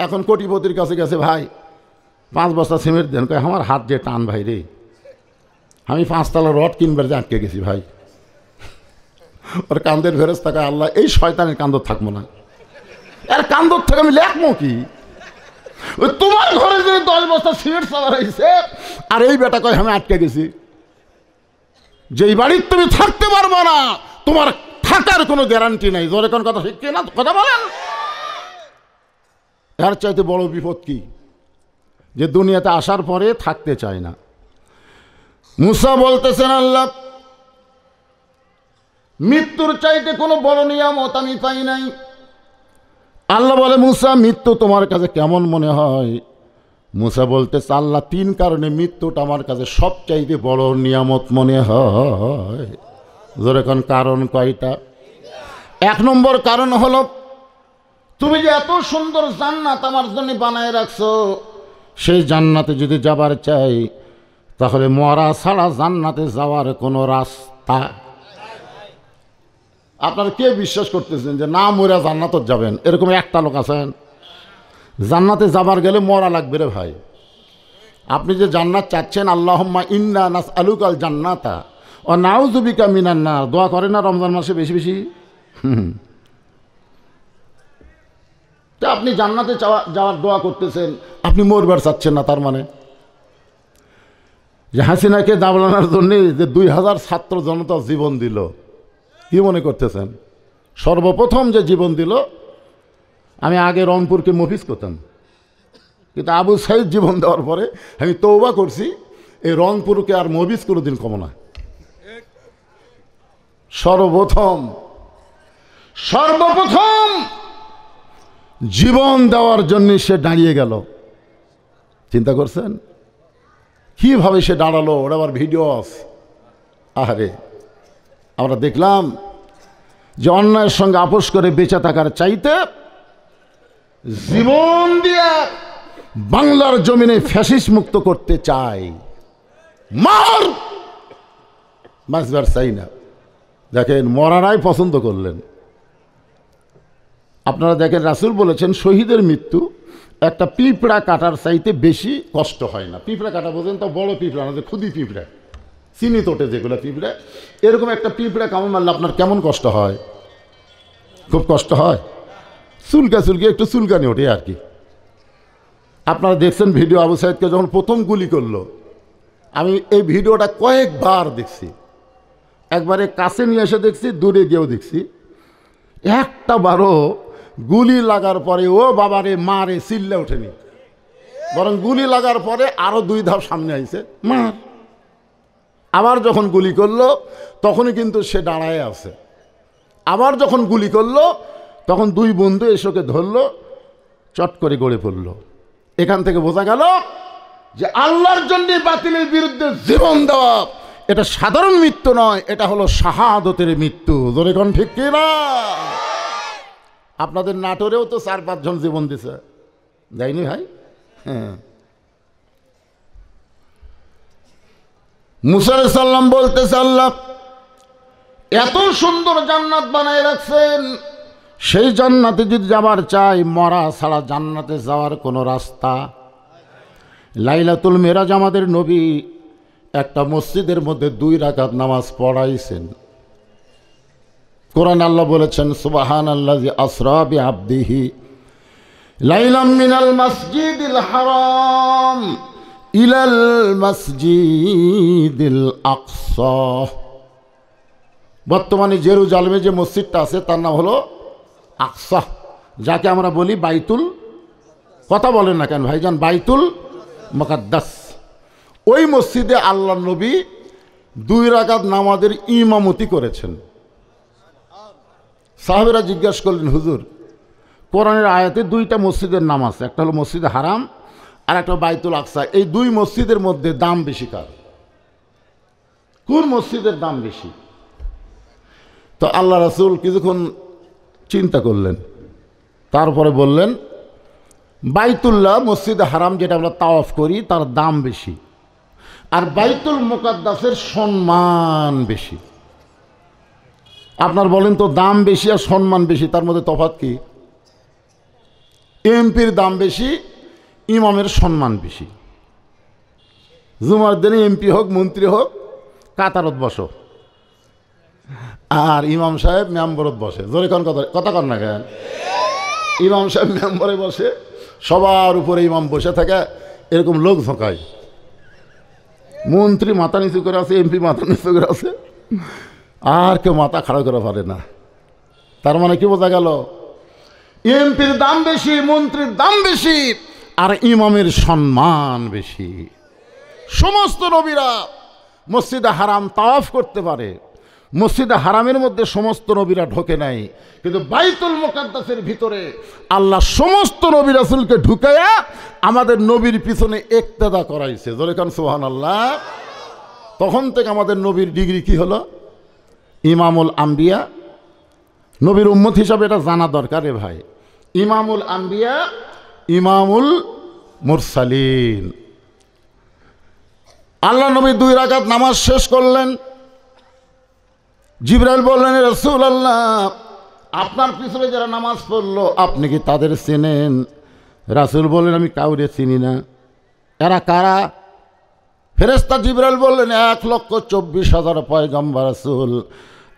এখন কোটিপতির কাছে গেছে, ভাই 5 বস্তা সিমেন্ট দেন। কয় আমার হাত যে টান ভাই রে, আমি 5 তলা রড কিনবার যে আটকে গেছি ভাই। ওর কান্দের ফেরেশতা কয় আল্লাহ এই শয়তানের কান্দ থাকবো না, আর কান্দর থেকে আমি লেখবো কি? ওই তোমার ঘরে যদি 10 বস্তা সিমেন্ট চালা রয়েছে আর এই বেটা কয় আমি আটকে গেছি। যেই বাড়ির তুমি থাকতে পারবো না, তোমার থাকার কোনো গ্যারান্টি নাই। জোরে কোন কথা ঠিক না? কথা বলেন। এর চাইতে বড় বিপদ কি? যে দুনিয়াতে আসার পরে থাকতে চায় না। মুসা বলতেছেন, আল্লাহ, মৃত্যুর চাইতে কোনো বড় নিয়ামত আমি পাই নাই। আল্লাহ বলে, মুসা, মৃত্যু তোমার কাছে কেমন মনে হয়? মুসা বলতেছে, আল্লাহ, 3 কারণে মৃত্যুটা আমার কাছে সবচাইতে বড় নিয়ামত মনে হয়। যেরকম কারণ কয়টা? 1 নম্বর কারণ হলো, তুমি যে এত সুন্দর জান্নাত আমার জন্য বানায় রাখছো, সেই জান্নাতে যদি যাবার চাই তাহলে মরা ছাড়া জান্নাতে যাওয়ার কোনো রাস্তা। আপনারা কে বিশ্বাস করতেছেন যে না মরা জান্নাত যাবেন? এরকম একটা লোক আছেন? জান্নাতে যাবার গেলে মরা লাগবে রে ভাই। আপনি যে জান্নাত চাচ্ছেন, আল্লাহুম্মা ইন্না নাসআলুকাল জান্নাতা ওয়া নাউযু বিকা মিনান নার, দোয়া করেন না রমজান মাসে বেশি বেশি? তা আপনি জান্নাতে যাওয়ার দোয়া করতেছেন, আপনি মরবার চাচ্ছেন না। তার মানে যে হাসিনাকে দাবলানোর জন্য যে 2000 ছাত্র জনতা জীবন দিল, কি মনে করতেছেন? সর্বপ্রথম যে জীবন দিল, আমি আগে রংপুরকে মফিজ করতাম, কিন্তু আবু সাইদ জীবন দেওয়ার পরে আমি তওবা করছি, এই রংপুরকে আর মফিজ কোনোদিন কমো না। সর্বপ্রথম জীবন দেওয়ার জন্য সে দাঁড়িয়ে গেল। চিন্তা করছেন কিভাবে সে দাঁড়ালো? ওরা আবার ভিডিও আছে। আরে আমরা দেখলাম যে অন্যায়ের সঙ্গে আপোষ করে বেঁচে থাকার চাইতে জীবন দিয়ে বাংলার জমিনে ফ্যাসিস্ট মুক্ত করতে চায়। বাঁচবার চাই না। দেখেন, মরারাই পছন্দ করলেন। আপনারা দেখেন, রাসূল বলেছেন শহীদের মৃত্যু একটা পিঁপড়া কাটার চাইতে বেশি কষ্ট হয় না। পিঁপড়া কাটা বোঝেন তো? বড় পিঁপড়া না, যে ক্ষুদি পিঁপড়া, চিনি তোটে যেগুলো পিঁপড়া, এরকম একটা পিঁপড়া কামড় মারলে আপনার কেমন কষ্ট হয়? খুব কষ্ট হয়। চুলকে একটু চুলকানি ওঠে আর কি। আপনারা দেখছেন ভিডিও, আবু সাইদকে যখন প্রথম গুলি করলো, আমি এই ভিডিওটা কয়েকবার দেখছি। একবারে কাছে নিয়ে এসে দেখছি, দূরে গিয়েও দেখছি। একটা বারও গুলি লাগার পরে ও বাবারে মারে চিল্লে ওঠেনি, বরং গুলি লাগার পরে আরো 2 ধাপ সামনে আইছে, মার। আবার যখন গুলি করলো তখনই কিন্তু সে দাঁড়ায় আছে। আবার যখন গুলি করলো তখন 2 বন্ধু এসে ওকে ধরলো, চট করে গড়ে পড়লো। এখান থেকে বোঝা গেল যে আল্লাহর জন্য বাতিলের বিরুদ্ধে জীবন দেওয়া এটা সাধারণ মৃত্যু নয়, এটা হলো শাহাদতের মৃত্যু। জোরে কোন ঠিক কি না? আপনাদের নাটোরেও তো 4-5 জন জীবন দিছে, যায়নি ভাই? হ্যাঁ। মুসা আলাইহিস সালাম বলতেছে, আল্লাহ এত সুন্দর জান্নাত বানায় রাখছেন, সেই জান্নাতে যদি যাবার চাই, মরা ছাড়া জান্নাতে যাওয়ার কোনো রাস্তা। লাইলাতুল মেরাজ আমাদের নবী একটা মসজিদের মধ্যে 2 রাকাত নামাজ পড়াইছেন। কোরআন আল্লাহ বলেছেন, সুবহানাল্লাযী আসরা বিআবদিহি লাইলাম মিনাল মাসজিদিল হারাম ইলাল মাসজিদিল আকসা। বর্তমানে জেরুজালেমে যে মসজিদটা আছে তার নাম হলো আকসা, যাকে আমরা বলি বাইতুল, কথা বলেন না কেন ভাইজান, বাইতুল মুকাদ্দাস। ওই মসজিদে আল্লাহ নবী 2 রাকাত নামাজের ইমামতি করেছেন। সাহাবেরা জিজ্ঞাসা করলেন, হুজুর, কোরআনের আয়াতে 2টা মসজিদের নাম আছে, একটা হলো মসজিদে হারাম আর একটা বাইতুল আকসা। এই 2 মসজিদের মধ্যে দাম বেশি কার? কোন মসজিদের দাম বেশি? তো আল্লাহ রাসূল কিছুক্ষণ চিন্তা করলেন, তারপরে বললেন, বাইতুল্লাহ মসজিদে হারাম যেটা আমরা তাওয়াফ করি তার দাম বেশি, আর বাইতুল মুকাদ্দাসের সম্মান বেশি। আপনার বলেন তো, দাম বেশি আর সম্মান বেশি, তার মধ্যে তফাৎ কি? এমপির দাম বেশি, ইমামের সম্মান বেশি। জুমার দিনে এমপি হোক মন্ত্রী হোক কাতারত বসো, আর ইমাম সাহেব মেম্বরত বসে। জোরে কোন কথা কর না কেন? ইমাম সাহেব মেম্বারে বসে, সবার উপরে ইমাম বসে থাকে, এরকম লোক ঝোঁকায়। মন্ত্রী মাথা নিচু করে আছে, এমপি মাথা নিচু করে আছে, আর কেউ মাথা খাড়া করে পারে না। তার মানে কি বোঝা গেল? এমপির দাম বেশি, মন্ত্রীর দাম বেশি, আর ইমামের সম্মান বেশি। সমস্ত নবীরা মসজিদে হারাম তাওয়াফ করতে পারে, মসজিদে হারামের মধ্যে সমস্ত নবীরা ঢোকে নাই, কিন্তু বাইতুল মুকাদ্দাসের ভিতরে আল্লাহ সমস্ত নবী রাসূলকে ঢুকাইয়া আমাদের নবীর পিছনে ইক্তেদা করাইছে। জোরে কান সুবহানাল্লাহ। তখন থেকে আমাদের নবীর ডিগ্রি কি হলো? ইমামুল আম্বিয়া। নবীর উম্মত হিসাবে এটা জানা দরকার রে ভাই। ইমামুল আম্বিয়া, ইমামুল মুরসালিন। আল্লাহ নবী 2 রাকাত নামাজ শেষ করলেন। জিবরাইল বললেন, রাসূলুল্লাহ, আপনার পিছনে যারা নামাজ পড়লো আপনি কি তাদের চেনেন? রাসূল বললেন, আমি কাউরে চিনি না। এরা কারা? ফেরেশতা জিবরাইল বললেন, 1,24,000 পয়গম্বর রাসূল,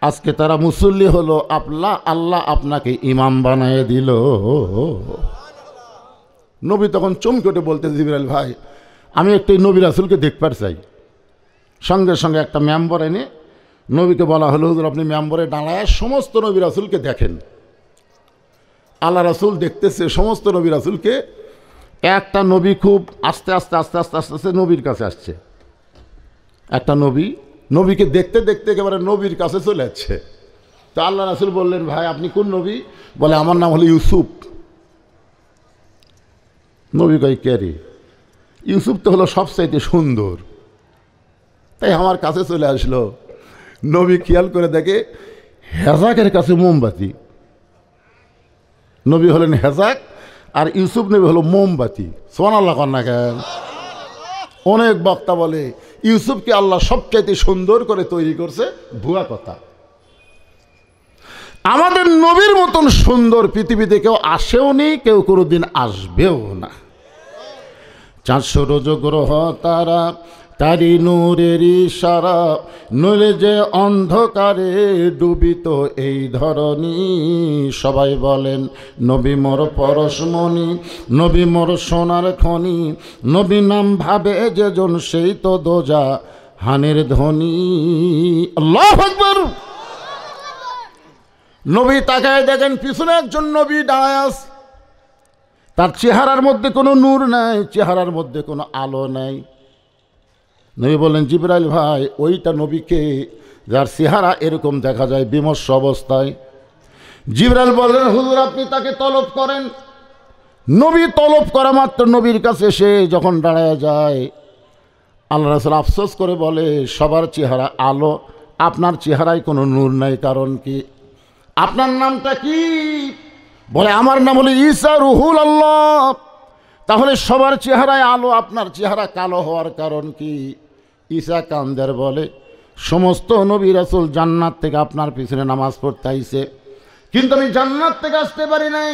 আজকে তারা মুসল্লি হলো, আল্লাহ আপনাকে ইমাম বানায় দিল। নবী তখন চমকে উঠে বলতে, জিবরাইল ভাই, আমি একটা নবী রাসূলকে দেখবার চাই। সঙ্গে সঙ্গে একটা মেম্বার এনে নবীকে বলা হলো, হুজুর আপনি মেম্বরে দাঁড়ায় সমস্ত নবী রাসূলকে দেখেন। আল্লাহ রাসূল দেখতেছে সমস্ত নবী রাসূলকে। একটা নবী খুব আস্তে আস্তে আস্তে আস্তে আস্তে আস্তে নবীর কাছে আসছে। একটা নবীকে দেখতে দেখতে একেবারে নবীর কাছে চলে যাচ্ছে। তো আল্লাহ রাসূল বললেন, ভাই আপনি কোন নবী? বলে, আমার নাম হলো ইউসুফ। নবী কয়, কে রে? ইউসুফ তো হলো সবচাইতে সুন্দর। তাই আমার কাছে চলে আসলো। নবী খেয়াল করে দেখে হেজাকের কাছে মোমবাতি। নবী হলেন হেজাক আর ইউসুফ নবী হলো মোমবাতি। সুবহানাল্লাহ কন্যা কেন? অনেক বক্তা বলে ইউসুফকে আল্লাহ সবচাইতে সুন্দর করে তৈরি করছে, ভুয়া কথা। আমাদের নবীর মতন সুন্দর পৃথিবীতে কেউ আসেও নি, কেউ কোনোদিন আসবেও না। 400 রোজ গ্রহ তারা, তারি নূরের ইশারা, নইলে যে অন্ধকারে ডুবিত এই ধরনী। সবাই বলেন নবী মোর পরশমণি, নবী মোর সোনার খনি, নবী নাম ভাবে যেজন সেই তো দোজা হানের ধ্বনি। আল্লাহু আকবার। নবী তাকায় দেখেন পিছনে একজন নবী দাঁড়ায় আছে। তার চেহারার মধ্যে কোনো নূর নাই, চেহারার মধ্যে কোনো আলো নাই। নবী বললেন, জিবরাইল ভাই, ওইটা নবীকে যার চেহারা এরকম দেখা যায় বিমর্ষ অবস্থায়। জিবরাইল বললেন, হুজুর আপনি তাকে তলব করেন। নবী তলব করা মাত্র নবীর কাছে সে যখন দাঁড়ায় যায়, আল্লাহ রাসূল আফসোস করে বলে, সবার চেহারা আলো, আপনার চেহারায় কোনো নূর নাই, কারণ কি? আপনার নামটা কি? বলে, আমার নাম হলো ঈসা রুহুল আল্লাহ। তাহলে সবার চেহারায় আলো, আপনার চেহারা কালো হওয়ার কারণ কি? ঈসা কান্দের বলে, সমস্ত নবী রাসূল জান্নাত থেকে আপনার পিছনে নামাজ পড়তে আইছে, কিন্তু আমি জান্নাত থেকে আসতে পারি নাই,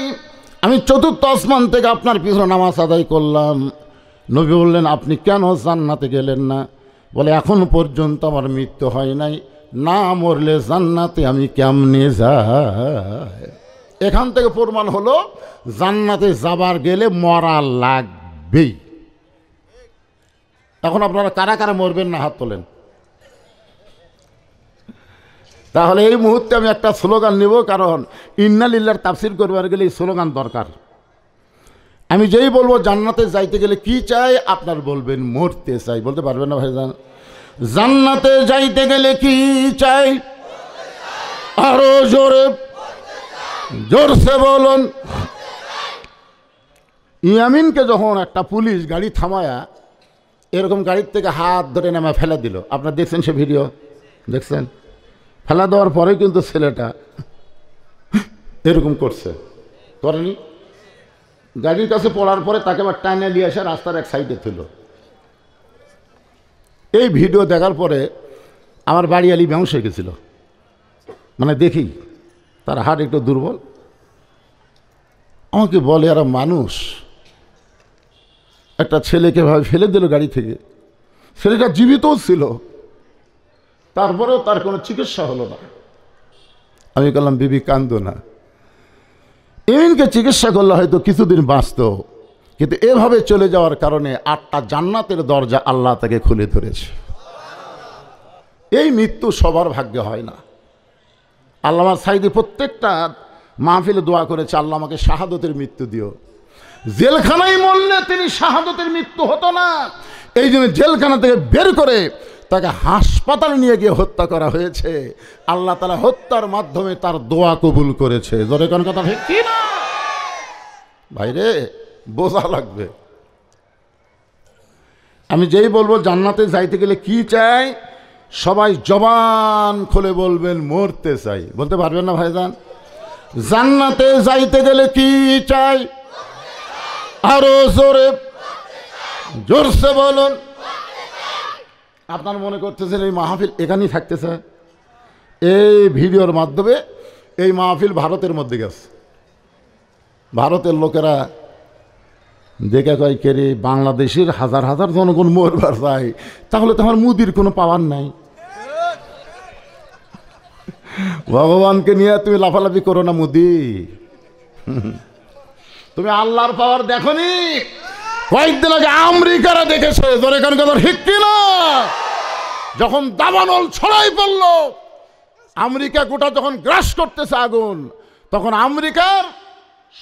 আমি 4র্থ আসমান থেকে আপনার পিছনে নামাজ আদায় করলাম। নবী বললেন, আপনি কেন জান্নাতে গেলেন না? বলে, এখন পর্যন্ত আমার মৃত্যু হয় নাই, না মরলে জান্নাতে আমি কেমনে যাই? এখান থেকে প্রমাণ হলো জান্নাতে যাবার গেলে মরা লাগবেই। এখন আপনারা কারা কারা মরবেন না হাত তোলেন। তাহলে এই মুহূর্তে আমি একটা স্লোগান নেব, কারণ ইন্না লিল্লাহর তাফসীর করবার গেলে এই স্লোগান দরকার। আমি যেই বলবো জান্নাতে যাইতে গেলে কি চাই, আপনার বলবেন মরতে চাই। বলতে পারবেন না ভাইজান? জান্নাতে যাইতে গেলে কি চাই? আরো জোরে জোরসে বলুন। ইয়ামিনকে যখন একটা পুলিশ গাড়ি থামায়া এরকম গাড়ির থেকে হাত ধরে নামা ফেলে দিল, আপনারা দেখছেন সে ভিডিও? দেখছেন? ফেলা দেওয়ার পরে কিন্তু ছেলেটা এরকম করছে, করেনি? গাড়ির কাছে পড়ার পরে তাকে আবার টাইনে নিয়ে এসে রাস্তার এক সাইডে তুলল। এই ভিডিও দেখার পরে আমার বাড়ি আলি বেউস হয়ে গেছিল। মানে দেখি তার হার্ট একটু দুর্বল। আমাকে বলে, আর মানুষ একটা ছেলেকে ভাবে ফেলে দিল গাড়ি থেকে, ছেলেটা জীবিতও ছিল, তারপরেও তার কোনো চিকিৎসা হলো না। আমি বললাম, বিবি কান্দো না, এমিনকে চিকিৎসা করলে হয়তো কিছুদিন বাঁচত, কিন্তু এভাবে চলে যাওয়ার কারণে 8টা জান্নাতের দরজা আল্লাহ তাকে খুলে ধরেছে। এই মৃত্যু সবার ভাগ্যে হয় না। আল্লামা সাইদি প্রত্যেকটা মাহফিলে দোয়া করেছে, আল্লাহ আমাকে শাহাদতের মৃত্যু দিও। জেলখানায় মরলে তিনি শাহাদতের মৃত্যু হতো না, এই জন্য জেলখানা থেকে বের করে তাকে হাসপাতালে নিয়ে গিয়ে হত্যা করা হয়েছে। আল্লাহ তাআলা হত্যার মাধ্যমে তার দোয়া কবুল করেছে। জোরে কোন কথা ঠিক কি না ভাইরে, বোঝা লাগবে। আমি যেই বলবো জান্নাতে যাইতে গেলে কি চাই, সবাই জবান খুলে বলবেন মরতে চাই। বলতে পারবেন না ভাইজান? জান্নাতে যাইতে গেলে কি চাই? আরো জোরে জোরসে বলুন। আপনার মনে করতেছেন এই মাহফিল এখানেই থাকতেছে? এই ভিডিওর মাধ্যমে এই মাহফিল ভারতের মধ্যে গেছে। ভারতের লোকেরা দেখে কয় কেরে বাংলাদেশের হাজার হাজার জনগণ মরবার চায়, তাহলে তো আমার মুদির কোনো পাওয়ার নাই। ভগবানকে নিয়ে তুমি লাফালাফি করো না মুদি, তুমি আল্লাহর পাওয়ার দেখনি? কয়েকদিন আগে আমেরিকারা দেখেছে। ধরে কেন কথা ঠিক কিনা? যখন দাবানল ছড়াই পড়ল, আমেরিকা গোটা যখন গ্রাস করতেছে আগুন, তখন আমেরিকার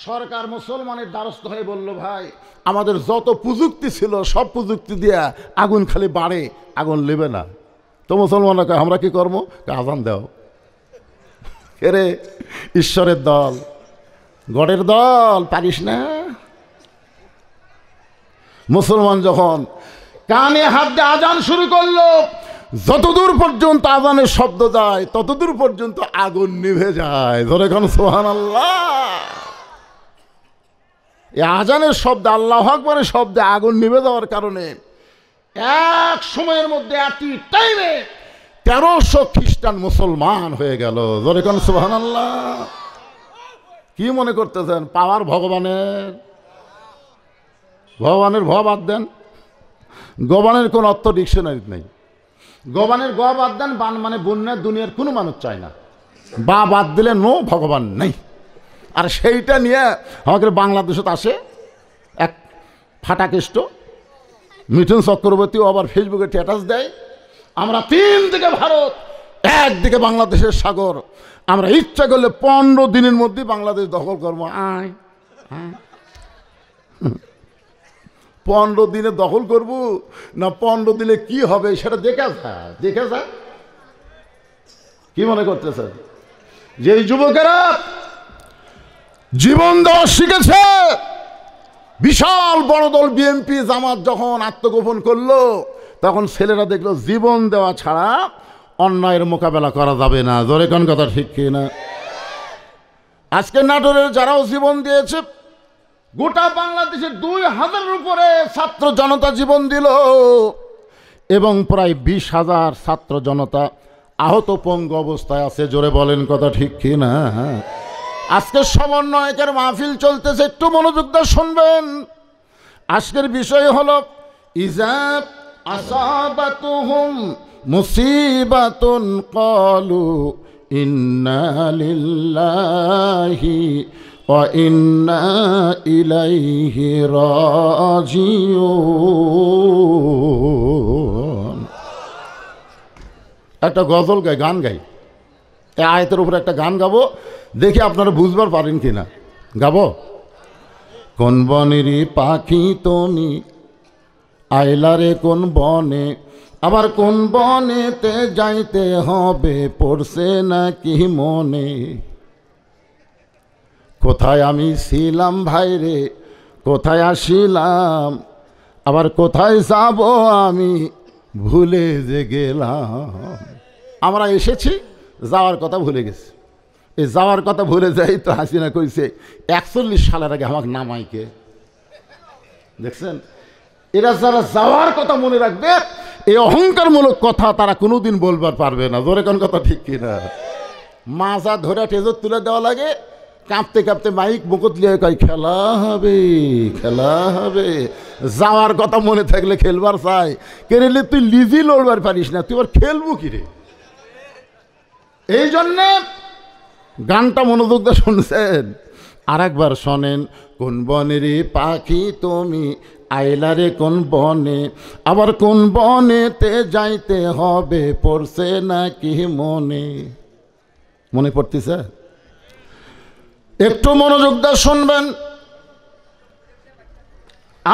সরকার মুসলমানের দ্বারস্থ হয়ে বলল, ভাই আমাদের যত প্রযুক্তি ছিল সব প্রযুক্তি দিয়া আগুন খালি বাড়ে, আগুন নেবে না। তো মুসলমানরা কয় আমরা কি করবো? আজান দাও। এরে ঈশ্বরের দল, গডের দল, পারিস না? মুসলমান যখন কানে হাত দিয়ে আজান শুরু করলো, যতদূর পর্যন্ত আজানের শব্দ যায় ততদূর পর্যন্ত আগুন নিভে যায়। ধরে এখন সুবহানাল্লাহ। এই আজানের শব্দ, আল্লাহু আকবারের শব্দে আগুন নিভে যাওয়ার কারণে এক সময়ের মধ্যে একই টাইমে 1300 খ্রিস্টান মুসলমান হয়ে গেল। ধরে এখন সুবহানাল্লাহ। কি মনে করতেছেন পাওয়ার ভগবানের? ভগবানের ভ বাদ দেন, গবানের কোন অর্থ ডিকশনারি নেই। গবানের গ বাদ দেন, বান মানে বন্যা, দুনিয়ার কোনো মানুষ চায় না। বা বাদ দিলে নো, ভগবান নেই। আর সেইটা নিয়ে আমাদের বাংলাদেশত আসে এক ফাটাকেষ্ট মিঠুন চক্রবর্তীও আবার ফেসবুকে স্ট্যাটাস দেয়, আমরা 3 দিকে ভারত, একদিকে বাংলাদেশের সাগর, আমরা ইচ্ছা করলে 15 দিনের মধ্যে বাংলাদেশ দখল করবো। 15 দিনে দখল করবো না 15 দিনে কি হবে সেটা দেখে যা। কি মনে করতেছে যে যুবকেরা জীবন দেওয়া শিখেছে? বিশাল বড় দল বিএনপি জামাত যখন আত্মগোপন করলো, তখন ছেলেরা দেখলো জীবন দেওয়া ছাড়া অন্যায়ের মোকাবেলা করা যাবে না। জোরে কোন কথা ঠিক কি না? আজকে নাটোরের যারাও জীবন দিয়েছে, গোটা বাংলাদেশের 2000-এর উপরে ছাত্র জনতা জীবন দিল এবং প্রায় 20,000 ছাত্র জনতা আহত পঙ্গু অবস্থায় আছে। জোরে বলেন কথা ঠিক কি না? আজকে সমন্বয়কের মাহফিল চলতেছে, একটু মনোযোগ দিয়ে শুনবেন। আজকের বিষয় হলো ইজাব আসাবাতুহুম মুসিবাতুন ক্বালু ইন্না লিল্লাহি ওয়া ইন্না ইলাইহি রাজিউন। একটা গজল গাই, গান গাই, এই আয়াতের উপরে একটা গান গাবো, দেখি আপনারা বুঝবার পারেন কিনা। গাবো? কোন বনেরই পাখি তুমি আইলারে কোন বনে, আবার কোন বনেতে যাইতে হবে পড়ছে নাকি মনে। কোথায় আমি ছিলাম ভাইরে, কোথায় আসিলাম, আবার কোথায় যাব আমি ভুলে যে গেলাম। আমরা এসেছি, যাওয়ার কথা ভুলে গেছি। এই যাওয়ার কথা ভুলে যাই তো হাসিনা কইছে 41 সালের আগে আমাকে নামাইকে। দেখছেন, এরা যারা যাওয়ার কথা মনে রাখবে, এই অহংকারমূলক কথা তারা কোনোদিন বলবার পারবে না। জোরে কোন কথা ঠিক কিনা? মাজা ধরে টেজর তুলে দেওয়া লাগে, কাঁপতে কাঁপতে মাইক মুকুট লিয়ে কয় খেলা হবে, খেলা হবে। যাওয়ার কথা মনে থাকলে খেলবার চাই, কেরেলে তুই লিজি লড়বার পারিস না, তুই আবার খেলবো কিরে? এই জন্যে গানটা মনোযোগ দিয়ে শুনছেন, আর একবার শোনেন, কোন বনেরই পাখি তুমি আইলারে কোন বনে, আবার কোন বনেতে যাইতে হবে পড়ছে নাকি মনে? মনে পড়তেছে? একটু মনোযোগ দিয়ে শুনবেন।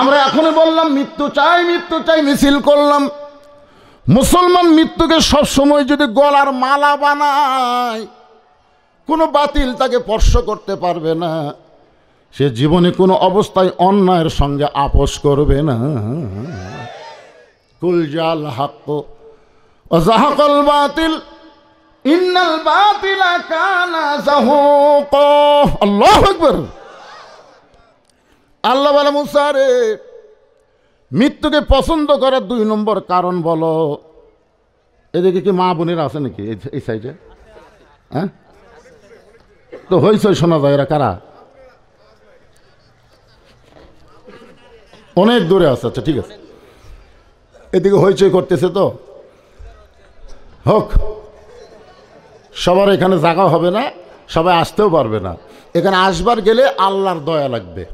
আমরা এখনই বললাম মৃত্যু চাই, মৃত্যু চাই, মিছিল করলাম। মুসলমান মৃত্যুকে সবসময় যদি গলার মালা বানায়, কোনো বাতিল তাকে স্পর্শ করতে পারবে না। সে জীবনে কোনো অবস্থায় অন্যায়ের সঙ্গে আপোষ করবে না। কুল জাল হক ওয়া যাহাকাল বাতিল ইন্নাল বাতিলা কানা যাহুকা। আল্লাহু আকবার। আল্লাহ বলে, মুসা রে, মৃত্যুকে পছন্দ করার 2 নম্বর কারণ বলো। এদিকে কি মা বোনেরা আছে নাকি এই সাইডে? হ্যাঁ, তো হইচই শোনা যায়। এরা কারা? অনেক দূরে আছে। আচ্ছা ঠিক আছে, এদিকে হইচই করতেছে তো হোক। সবার এখানে জায়গা হবে না, সবাই আসতেও পারবে না। এখানে আসবার গেলে আল্লাহর দয়া লাগবে।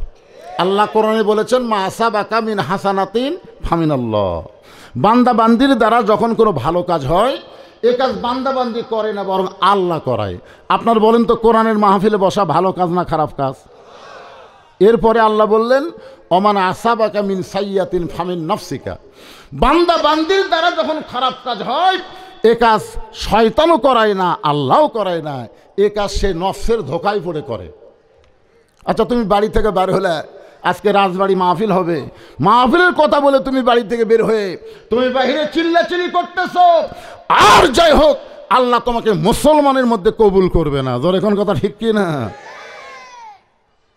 আল্লাহ কোরআনে বলেছেন, মা আসাবাকা মিন হাসানাতিন ফামিনাল্লাহ। বান্দা বান্দির দ্বারা যখন কোনো ভালো কাজ হয়, এ কাজ বান্দা বান্দি করে না, বরং আল্লাহ করায়। আপনার বলেন তো, কোরআনের মাহফিলে বসা ভালো কাজ না খারাপ কাজ? এরপরে আল্লাহ বললেন, ওমান আসাবাকা মিন সাইয়াতিন ফামিন নফসিকা। বান্দা বান্দির দ্বারা যখন খারাপ কাজ হয়, এ কাজ শয়তানও করায় না, আল্লাহও করায় না, এ কাজ সে নফসের ধোকায় পড়ে করে। আচ্ছা, তুমি বাড়ি থেকে বের হলে, আজকে রাজবাড়ি মাহফিল হবে, মাহফিলের কথা বলে তুমি বাড়ি থেকে বের হয়ে তুমি বাহিরে চিল্লাচিল্লি করতেছ, আর যাই হোক, আল্লাহ তোমাকে মুসলমানের মধ্যে কবুল করবে না। জোরে কোন কথা ঠিক কি না?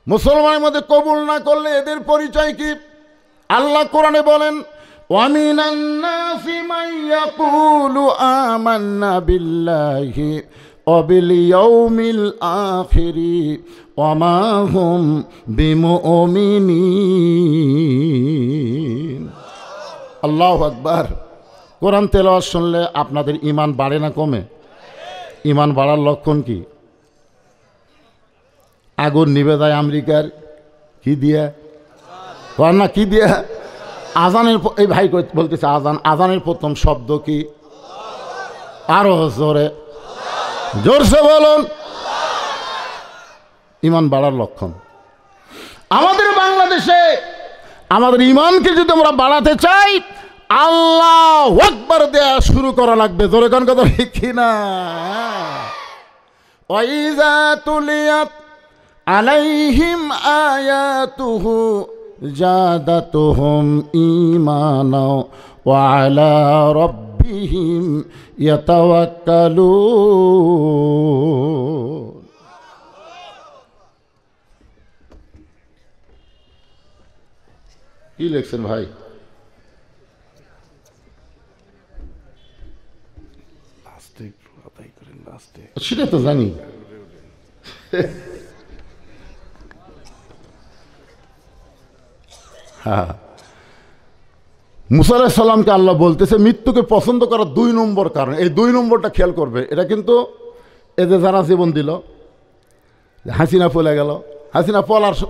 মুসলমানের মধ্যে কবুল না করলে এদের পরিচয় কি? আল্লাহ কোরআনে বলেন, ওয়ামিনান নাসি মান ইয়াকুলু আমান্না বিল্লাহি ওয়া বিল ইয়াউমিল আখিরি ওয়া মা হুম বিমুমিনিন। আল্লাহু আকবার। কোরআন তেলাওয়াত শুনলে আপনাদের ঈমান বাড়ে না কমে? ঈমান বাড়ার লক্ষণ কি? আগুন নিভে যায় আমেরিকার কি দিয়ে? না কি দিয়ে? আজানের। এই ভাই বলতেছে আজান। আজানের প্রথম শব্দ কি? আরো জোরে, জোরসে বলুন। ঈমান বাড়ার লক্ষণ। আমাদের বাংলাদেশে আমাদের ঈমানকে যদি আমরা বাড়াতে চাই, আল্লাহু আকবার দেয়া শুরু করা লাগবে। জোরে কোন কথা ঠিক কিনা? ওয়াইযা তুলিয়াত আলাইহিম আয়াতুহু জাদাতুহুম ঈমানা ওয়া আলা রাব্বিহিম ইয়াতাওয়াক্কালুন। কি লিখছেন ভাই? সেটা তো জানি। হ্যাঁ, মুসা আলাইহিস সালামকে আল্লাহ বলতেছে মৃত্যুকে পছন্দ করার 2 নম্বর কারণ। এই 2 নম্বরটা খেয়াল করবে। এটা কিন্তু এদের যারা জীবন দিল, হাসিনা পলে গেল, হাসিনা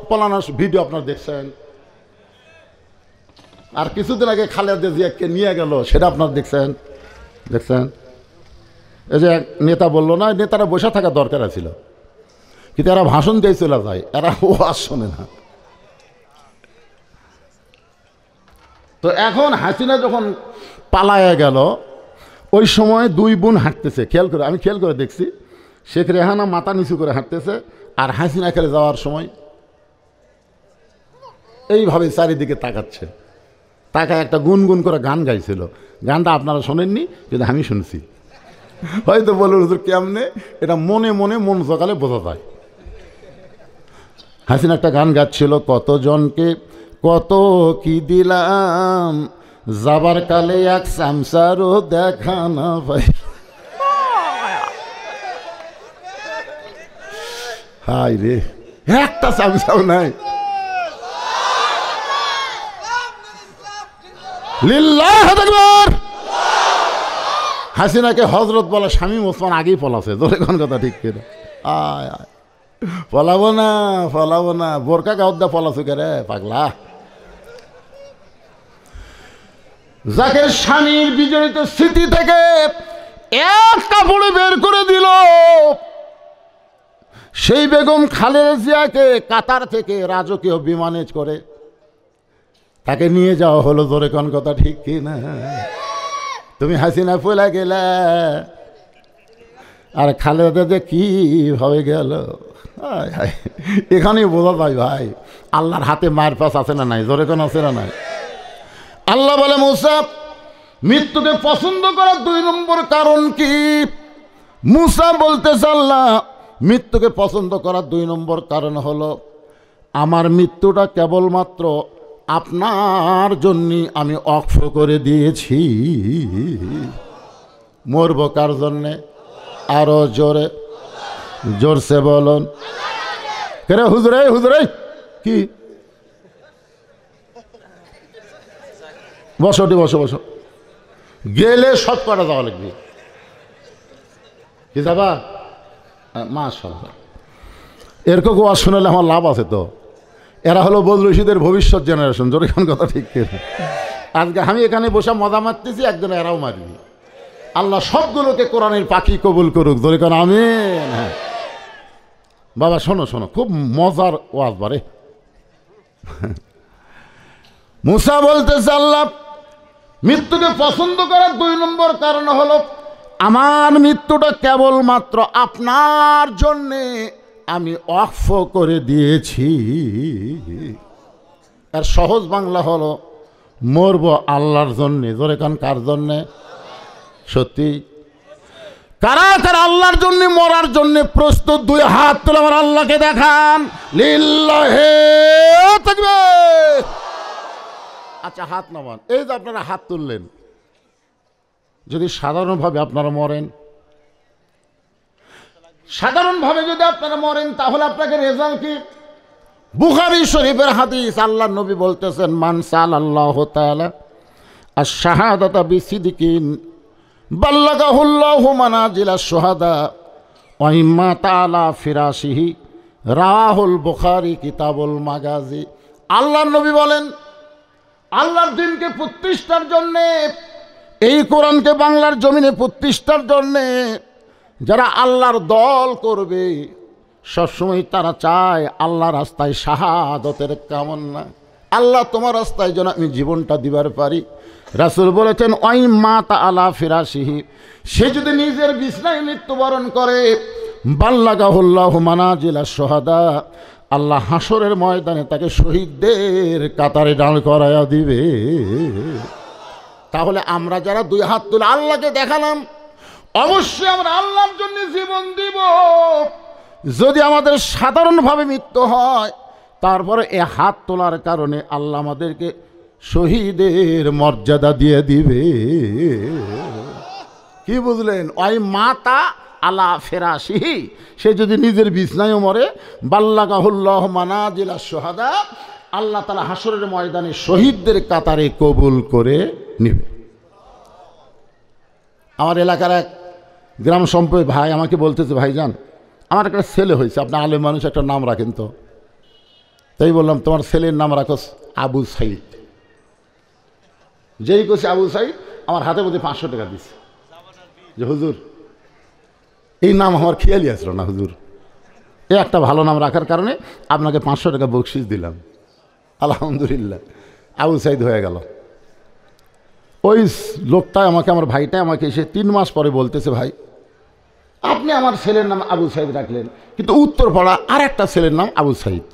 পলানোর ভিডিও আপনারা দেখছেন, আর কিছুদিন আগে খালেদা জিয়াকে নিয়ে গেল, সেটা আপনারা দেখছেন। এই যে এক নেতা বললো না, নেতারা বসে থাকা দরকার ছিল, কিন্তু এরা ভাষণ দিয়ে চলে যায়, এরা ওয়াজ শোনে না। তো এখন হাসিনা যখন পালায়া গেল, ওই সময় 2 বোন হাঁটতেছে। আমি খেয়াল করে দেখছি, শেখ রেহানা মাথা নিচু করে হাঁটতেছে, আর হাসিনা খেলে যাওয়ার সময় এইভাবে চারিদিকে তাকাচ্ছে। তাকায় একটা গুনগুন করে গান গাইছিল। গানটা আপনারা শোনেননি, কিন্তু আমি শুনছি। হয়তো বলুন হুজুর কেমনে? এটা মনে মনে মন সকালে বোঝা যায়। হাসিনা একটা গান গাচ্ছিল, কতজনকে কত কি দিলাম, যাবার কালে এক সামসারও দেখা না ভাই। হাই রে, একটা সামসাও নাই। লিল্লাহু আকবার। হাসিনাকে হজরত বলা শামীম ওসমান আগেই পলাছে। জোরে কোন কথা ঠিক কিনা? আয় আয়। পলাবো না, বোরকা গাউদ্দা পলাছো কে রে পাগলা। যাকে স্বামীর বিজড়িত স্মৃতি থেকে এক কাপড়ে বের করে দিল, সেই বেগম খালেদা জিয়াকে কাতার থেকে রাজকীয় বিমানে করে তাকে নিয়ে যাওয়া হলো। জোরে কোন কথা ঠিক কি না? তুমি হাসিনা পয়লা গেলা, আর খালেদা যে কি ভাবে গেল। এখানেই বোঝা যায় ভাই আল্লাহর হাতে মায়ের পাশ আছে না নাই? জোরে কোন আছে না নাই? আল্লাহ বলে মুসা মৃত্যুকে পছন্দ করার 2 নম্বর কারণ কি? মুসা বলতেছে আল্লাহ মৃত্যুকে পছন্দ করার 2 নম্বর কারণ হলো আমার মৃত্যুটা কেবলমাত্র আপনার জন্যই আমি অক্ষ করে দিয়েছি। মরব কার জন্যে? আরো জোরে জোরসে বলুন। কেরে হুজুরে কি? বসো গেলে সব করা যাওয়া লাগবে। কি যাবা? মাশাআল্লাহ, এরকম ওয়াজ শোনালে আমার লাভ আছে তো। এরা হলো বদরশিদের ভবিষ্যৎ জেনারেশন। জোরে কোন কথা ঠিক কিনা? আজকে আমি এখানে বসে মজা মারতেছি, একজন এরাও মারবি। আল্লাহ সবগুলোকে কোরআনের পাখি কবুল করুক। জোরে কোন আমিন। হ্যাঁ বাবা শোনো, খুব মজার ওয়াজ বারে। মুসা বলতেছে আল্লাহ মৃত্যুকে পছন্দ করার 2 নম্বর কারণ হলো আমার মৃত্যুটা কেবলমাত্র আপনার জন্যে আমি ওয়াকফ করে দিয়েছি। আর সহজ বাংলা হলো মরব আল্লাহর জন্যে। জোরে কান কার জন্যে? সত্যি কারা কারা আল্লাহর জন্য মরার জন্য প্রস্তুত? 2 হাত তুলে আমার আল্লাহকে দেখান। লিল্লাহি তাকবীর। আচ্ছা হাত নামান। এই যে আপনারা হাত তুললেন, যদি সাধারণভাবে আপনারা মরেন, তাহলে আপনাকে রেজাল্ট কি? বুখারী শরীফের হাদিস, আল্লাহর নবী বলতেছেন মান সাল্লাল্লাহু তাআলা আশ-শাহাদাতা বিসিদকিন বাল্লাগাহুল্লাহু মানাজিলাশ শুহাদা ওয়া ইম্মা তাআলা ফিরাশিহি রাহুল বুখারী কিতাবুল মাগাজি। আল্লাহর নবী বলেন আল্লাহর দিনকে প্রতিষ্ঠার জন্যে, এই কোরআনকে বাংলার জমিনে প্রতিষ্ঠার জন্যে যারা আল্লাহর দল করবে সবসময় তারা চায় আল্লাহ রাস্তায় শাহাদতের কামনা। আল্লাহ তোমার রাস্তায় যেন আমি জীবনটা দিবার পারি। রাসূল বলেছেন ওয়াই মা তাআলা ফিরাশিহি, সে যদি নিজের বিছনায় মৃত্যুবরণ করে বাল্লাগাহুল্লাহু মানাজিলাশ শুহাদা, আল্লাহ হাসরের ময়দানে তাকে শহীদদের কাতারে দাঁড় করায়া দিবে। তাহলে আমরা যারা 2 হাত তুলে আল্লাহকে দেখালাম, অবশ্যই আমরা আল্লাহর জন্য জীবন দিব। যদি আমাদের সাধারণভাবে মৃত্যু হয়, তারপরে এ হাত তোলার কারণে আল্লাহ আমাদেরকে শহীদের মর্যাদা দিয়ে দিবে। কি বুঝলেন? ওই মাতা আলা ফেরাশিহি, সে যদি নিজের বিছনায়ও মরে বাল্লাগাহুল্লাহু মানাজিলাশ শুহাদা, আল্লাহ তাআলা হাসরের ময়দানে শহীদদের কাতারে কবুল করে নেবে। আমার এলাকার এক গ্রাম সম্পদ ভাই আমাকে বলতেছে, ভাইজান আমার একটা ছেলে হয়েছে, আপনি আলেম মানুষ একটা নাম রাখেন তো। তাই বললাম তোমার ছেলের নাম রাখো আবু সাইদ। যেই করছে আবু সাইদ, আমার হাতে মধ্যে 500 টাকা দিচ্ছে যে হুজুর এই নাম আমার খেয়ালই আসলো না হুজুর, এই একটা ভালো নাম রাখার কারণে আপনাকে 500 টাকা বকশিস দিলাম। আলহামদুলিল্লাহ আবু সাইদ হয়ে গেল। ওই লোকটা আমাকে, আমার ভাইটা আমাকে এসে 3 মাস পরে বলতেছে, ভাই আপনি আমার ছেলের নাম আবু সাইদ রাখলেন, কিন্তু উত্তরপাড়া আর একটা ছেলের নাম আবু সাইদ,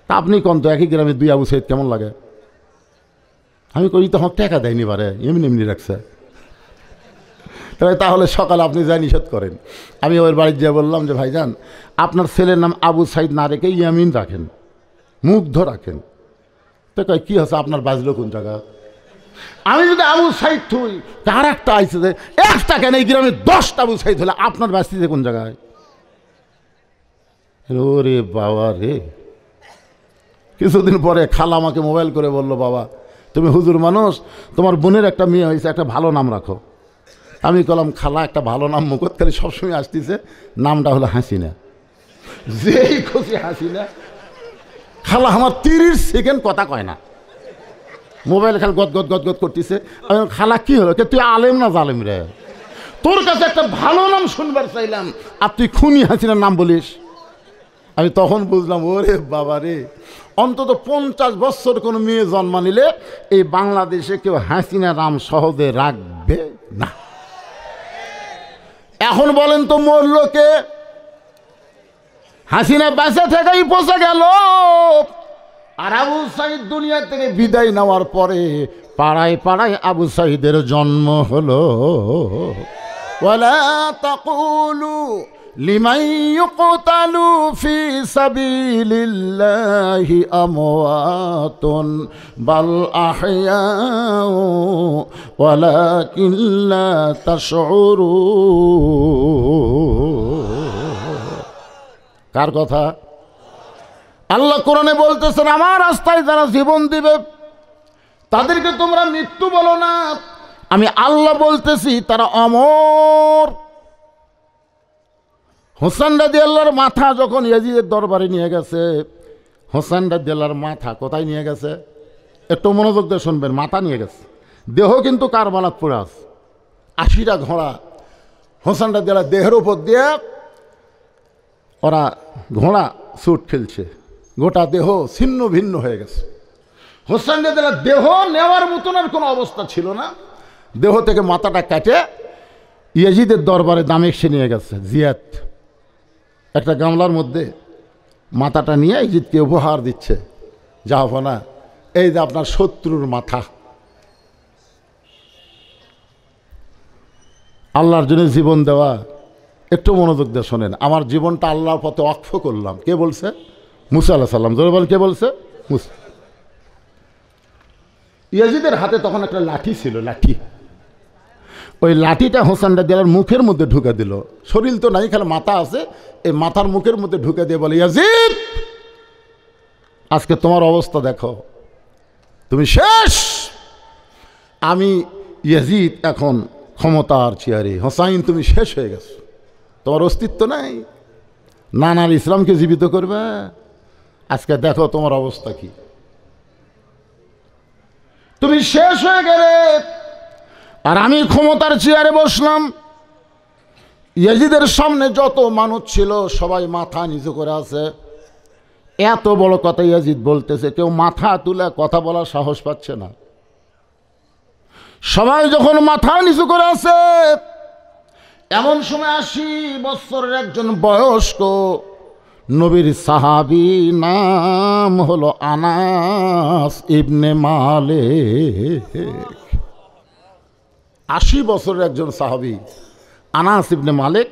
তা আপনি কোন তো একই গ্রামে 2 আবু সাইদ কেমন লাগে? আমি কই তো আমাকে টাকা দেয়নি বারে, এমনি রাখছে। তাহলে সকালে আপনি যা নিষেধ করেন। আমি ওর বাড়িতে যেয়ে বললাম যে ভাইজান আপনার ছেলের নাম আবু সাইদ না রেখে ইয়ামিন রাখেন, মুগ্ধ রাখেন। তো কয় কী হচ্ছে আপনার বাজলো কোন জায়গা? আমি যদি আবু সাইদ থুই, তার একটা আইসে যে একটা কেন এই গ্রামে 10টা আবু সাইদ হলে আপনার বাঁচতেছে কোন জায়গায়? ওরে বাবা রে। কিছুদিন পরে খালা আমাকে মোবাইল করে বললো, বাবা তুমি হুজুর মানুষ, তোমার বোনের একটা মেয়ে হয়েছে, একটা ভালো নাম রাখো। আমি বললাম খালা একটা ভালো নাম মুখত খালি সবসময় আসতেছে, নামটা হলো হাসিনা। যেই খুশি হাসিনা, খালা আমার 30 সেকেন্ড কথা কয় না, মোবাইল খালি গদ গদ গদ গদ করতেছে। আমি খালা কি হলো, তুই আলেম না জালেম রে, তোর কাছে একটা ভালো নাম শুনবার চাইলাম আর তুই খুনি হাসিনার নাম বলিস। আমি তখন বুঝলাম, ওরে বাবা রে, অন্তত 50 বছর কোনো মেয়ে জন্ম নিলে এই বাংলাদেশে কেউ হাসিনা নাম সহজে রাখবে না। এখন বলেন তো মরল কে? হাসিনা বেঁচে থেকেই পচে গেল। আর আবু সাইদ দুনিয়া থেকে বিদায় নেওয়ার পরে পাড়ায় পাড়ায় আবু সাইদের জন্ম হলো। ওয়ালা তাকুলু লিমান ইউকতালু ফি সাবিলিল্লাহি আমওয়াতুন বাল আহইয়াউ ওয়ালাকিন লা তাশউরুন। কার কথা? আল্লাহ কোরআনে বলতেছেন, আমার রাস্তায় যারা জীবন দিবে তাদেরকে তোমরা মৃত্যু বলো না, আমি আল্লাহ বলতেছি তারা অমর। হোসেন রাদিয়াল্লাহর মাথা যখন ইয়াজিদের দরবারে নিয়ে গেছে, হোসেন রাদিয়াল্লাহর মাথা কোথায় নিয়ে গেছে? একটু মনোযোগ দিয়ে শুনবেন। মাথা নিয়ে গেছে, দেহ কিন্তু কারবালাত পড়ে আছে। 80টা ঘোড়া হোসেন রাদিয়াল্লাহর দেহের উপর দিয়ে ওরা ঘোড়া ছুট খেলছে, গোটা দেহ ছিন্ন ভিন্ন হয়ে গেছে। হোসেন রাদিয়াল্লাহর দেহ নেওয়ার মতন আর কোনো অবস্থা ছিল না। দেহ থেকে মাথাটা কাটে ইয়াজিদের দরবারে দামেস্কে নিয়ে গেছে। জিয়াদ একটা গামলার মধ্যে মাথাটা নিয়ে ইয়াজিদকে উপহার দিচ্ছে, জাহাপনা, এই যে আপনার শত্রুর মাথা। আল্লাহর জন্য জীবন দেওয়া, একটু মনোযোগ দিয়ে শোনেন। আমার জীবনটা আল্লাহর পথে ওয়াকফ করলাম। কে বলছে? মুসা আলাইহিস সালাম। জোরে বল, কে বলছে? মুসা। ইয়াজিদের হাতে তখন একটা লাঠি ছিল, লাঠি। ওই লাঠিটা হোসেন রাদিয়াল্লাহর মুখের মধ্যে ঢুকে দিল। শরীর তো নাই, খালি মাথা আছে। এই মাথার মুখের মধ্যে ঢুকে দিয়ে বলে, ইয়াজিদ, আজকে তোমার অবস্থা দেখো, তুমি শেষ। আমি ইয়াজিদ এখন ক্ষমতার চেয়ারে। হোসাইন, তুমি শেষ হয়ে গেছো, তোমার অস্তিত্ব নাই। নানার ইসলামকে জীবিত করবে। আজকে দেখো তোমার অবস্থা কি, তুমি শেষ হয়ে গেলে। আর আমি ক্ষমতার চেয়ারে বসলাম। ইয়াজিদের সামনে যত মানুষ ছিল সবাই মাথা নিচু করে আছে। এত বড় কথা ইয়াজিদ বলতেছে, কেউ মাথা তুলে কথা বলার সাহস পাচ্ছে না। সবাই যখন মাথা নিচু করে আছে, এমন সময় 80 বছরের একজন বয়স্ক নবীর সাহাবী, নাম হলো আনাস ইবনে মালিক। 80 বছরের একজন সাহাবী আনাস ইবনে মালিক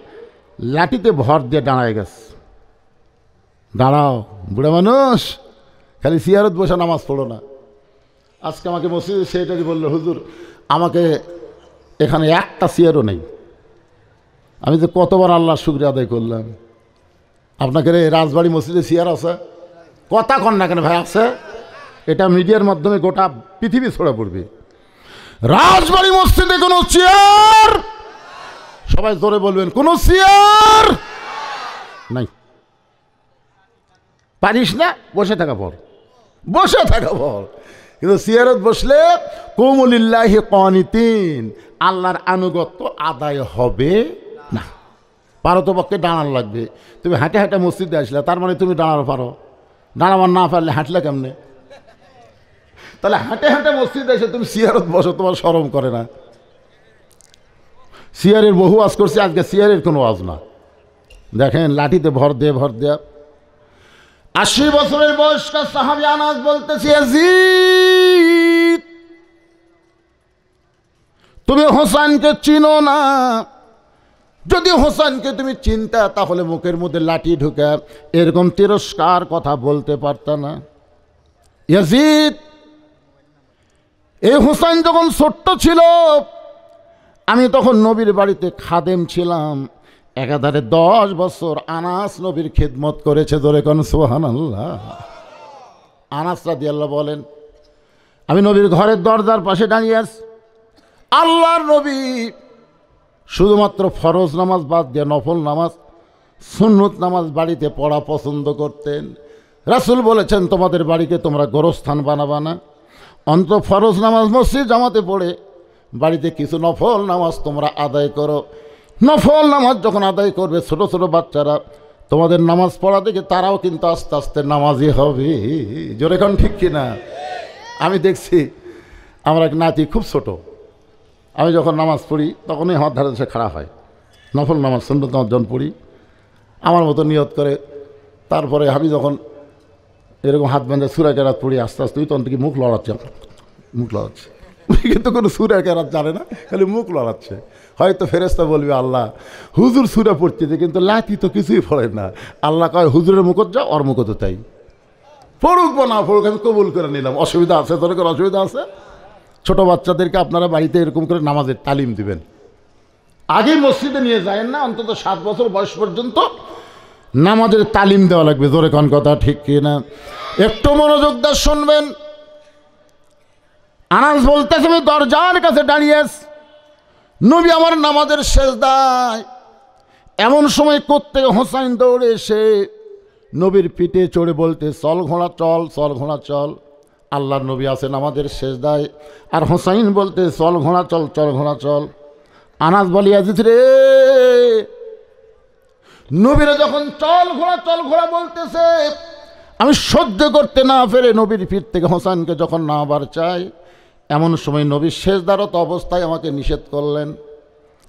লাঠিতে ভর দিয়ে দাঁড়ায় গেছে। দাঁড়াও, বুড়া মানুষ, খালি সিয়ারত বসে নামাজ পড়ো না। আজকে আমাকে মসজিদে সেটাই বললো, হুজুর আমাকে এখানে একটা চেয়ারও নেই। আমি যে কতবার আল্লাহর শুকরিয়া আদায় করলাম। আপনাকে রাজবাড়ি মসজিদে চেয়ার আছে? কথা কন না কেন ভাই? আছে। এটা মিডিয়ার মাধ্যমে গোটা পৃথিবী ছড়া পড়বে। রাজবাড়ি মসজিদে কোনো চেয়ার, সবাই জোরে বলবেন, কোনো চেয়ার নাই। পারিস না, বসে থাকা পর, বসে থাকা পর। কিন্তু চেয়ারত বসলে কুমুলিল্লাহি কানিতিন, আল্লাহর আনুগত্য আদায় হবে না। পারো তো পক্ষে দাঁড়ানো লাগবে। তুমি হাঁটে হাঁটে মসজিদে আসলে, তার মানে তুমি দাঁড়ানো পারো। দাঁড়াবার না পারলে হাঁটলে কেমনে? তাহলে হাঁটে হাঁটে মসজিদে এসে তুমি চেয়ারত বসো, তোমার শরম করে না? চেয়ারের বহু ওয়াজ করছে, আজকে চেয়ারের কোনো ওয়াজ না। দেখেন লাঠিতে ভর দিয়ে ভর দেয়া। 80 বছরের বয়স্ক সাহাবী আনাস বলতেছে, ইয়াজিদ, তুমি হোসেনকে চিনো না। যদি হোসেনকে তুমি চিনতা তাহলে মুখের মধ্যে লাঠি ঢুকে এরকম তিরস্কার কথা বলতে পারত না। ইয়াজিদ, এই হোসেন যখন ছোট্ট ছিল, আমি তখন নবীর বাড়িতে খাদেম ছিলাম। একাধারে 10 বছর আনাস নবীর খিদমত করেছে। ধরে কোন সুবহানাল্লাহ। আনাস রাদিয়াল্লাহু বলেন, আমি নবীর ঘরের দরজার পাশে দাঁড়িয়ে আছি। আল্লাহর নবী শুধুমাত্র ফরজ নামাজ বাদ দিয়ে নফল নামাজ সুন্নত নামাজ বাড়িতে পড়া পছন্দ করতেন। রাসূল বলেছেন তোমাদের বাড়িকে তোমরা গোরস্থান বানাবা না, অন্তত ফরজ নামাজ মসজিদ জামাতে পড়ে বাড়িতে কিছু নফল নামাজ তোমরা আদায় করো। নফল নামাজ যখন আদায় করবে ছোট ছোট বাচ্চারা তোমাদের নামাজ পড়া দেখে তারাও কিন্তু আস্তে আস্তে নামাজি হবে। জোরে কোন ঠিক কিনা? আমি দেখছি আমার এক নাতি খুব ছোট, আমি যখন নামাজ পড়ি তখনই আমার ধারে সে খাড়া হয়, নফল নামাজ সুন্নত নামাজ যখন পড়ি আমার মতো নিয়ত করে, তারপরে আমি যখন এরকম হাত বেঁধে সূরা কেরাত পড়ি আস্তে আস্তে তখন থেকে মুখ লড়াচ্ছে, কিন্তু কোনো সূরা কেরাত জানে না, খালি মুখ লড়াচ্ছে। হয়তো ফেরেশতা বলবে আল্লাহ হুজুর সূরা পড়তেছে কিন্তু লাতি তো কিছুই পড়ে না। আল্লাহ কয় হুজুরের মুখত যা, ওর মুখত তাই, পড়ুক বা না পড়ুক আমি কবুল করে নিলাম। অসুবিধা আছে? তোর কোনো অসুবিধা আছে? ছোট বাচ্চাদেরকে আপনারা বাড়িতে এরকম করে নামাজের তালিম দিবেন। আগে মসজিদে নিয়ে যায় না, অন্তত 7 বছর বয়স পর্যন্ত নামাজের তালিম দেওয়া লাগবে। জোরে কোন কথা ঠিক কিনা? একটু মনোযোগ দিয়ে শুনবেন। আনাস বলতেছে আমি দরজার কাছে দাঁড়িয়ে নবী আমার নামাজের সেজদায়, এমন সময় কোত্থেকে হোসাইন দৌড়ে এসে নবীর পিঠে চড়ে বলতে চল ঘোড়া চল, চল ঘোড়া চল। আল্লাহর নবী আছেন আমাদের সেজদায় আর হোসাইন বলতে চল ঘোড়া চল, চল ঘোড়া চল। আনাস বলিয়া দিচ্ছে রে, নবীরা যখন চল ঘোড়া বলতেছে আমি সহ্য করতে না পেরে নবীর পিঠ থেকে হোসাইনকে যখন নামাবার চাই, এমন সময় নবীর সেজদারত অবস্থায় আমাকে নিষেধ করলেন।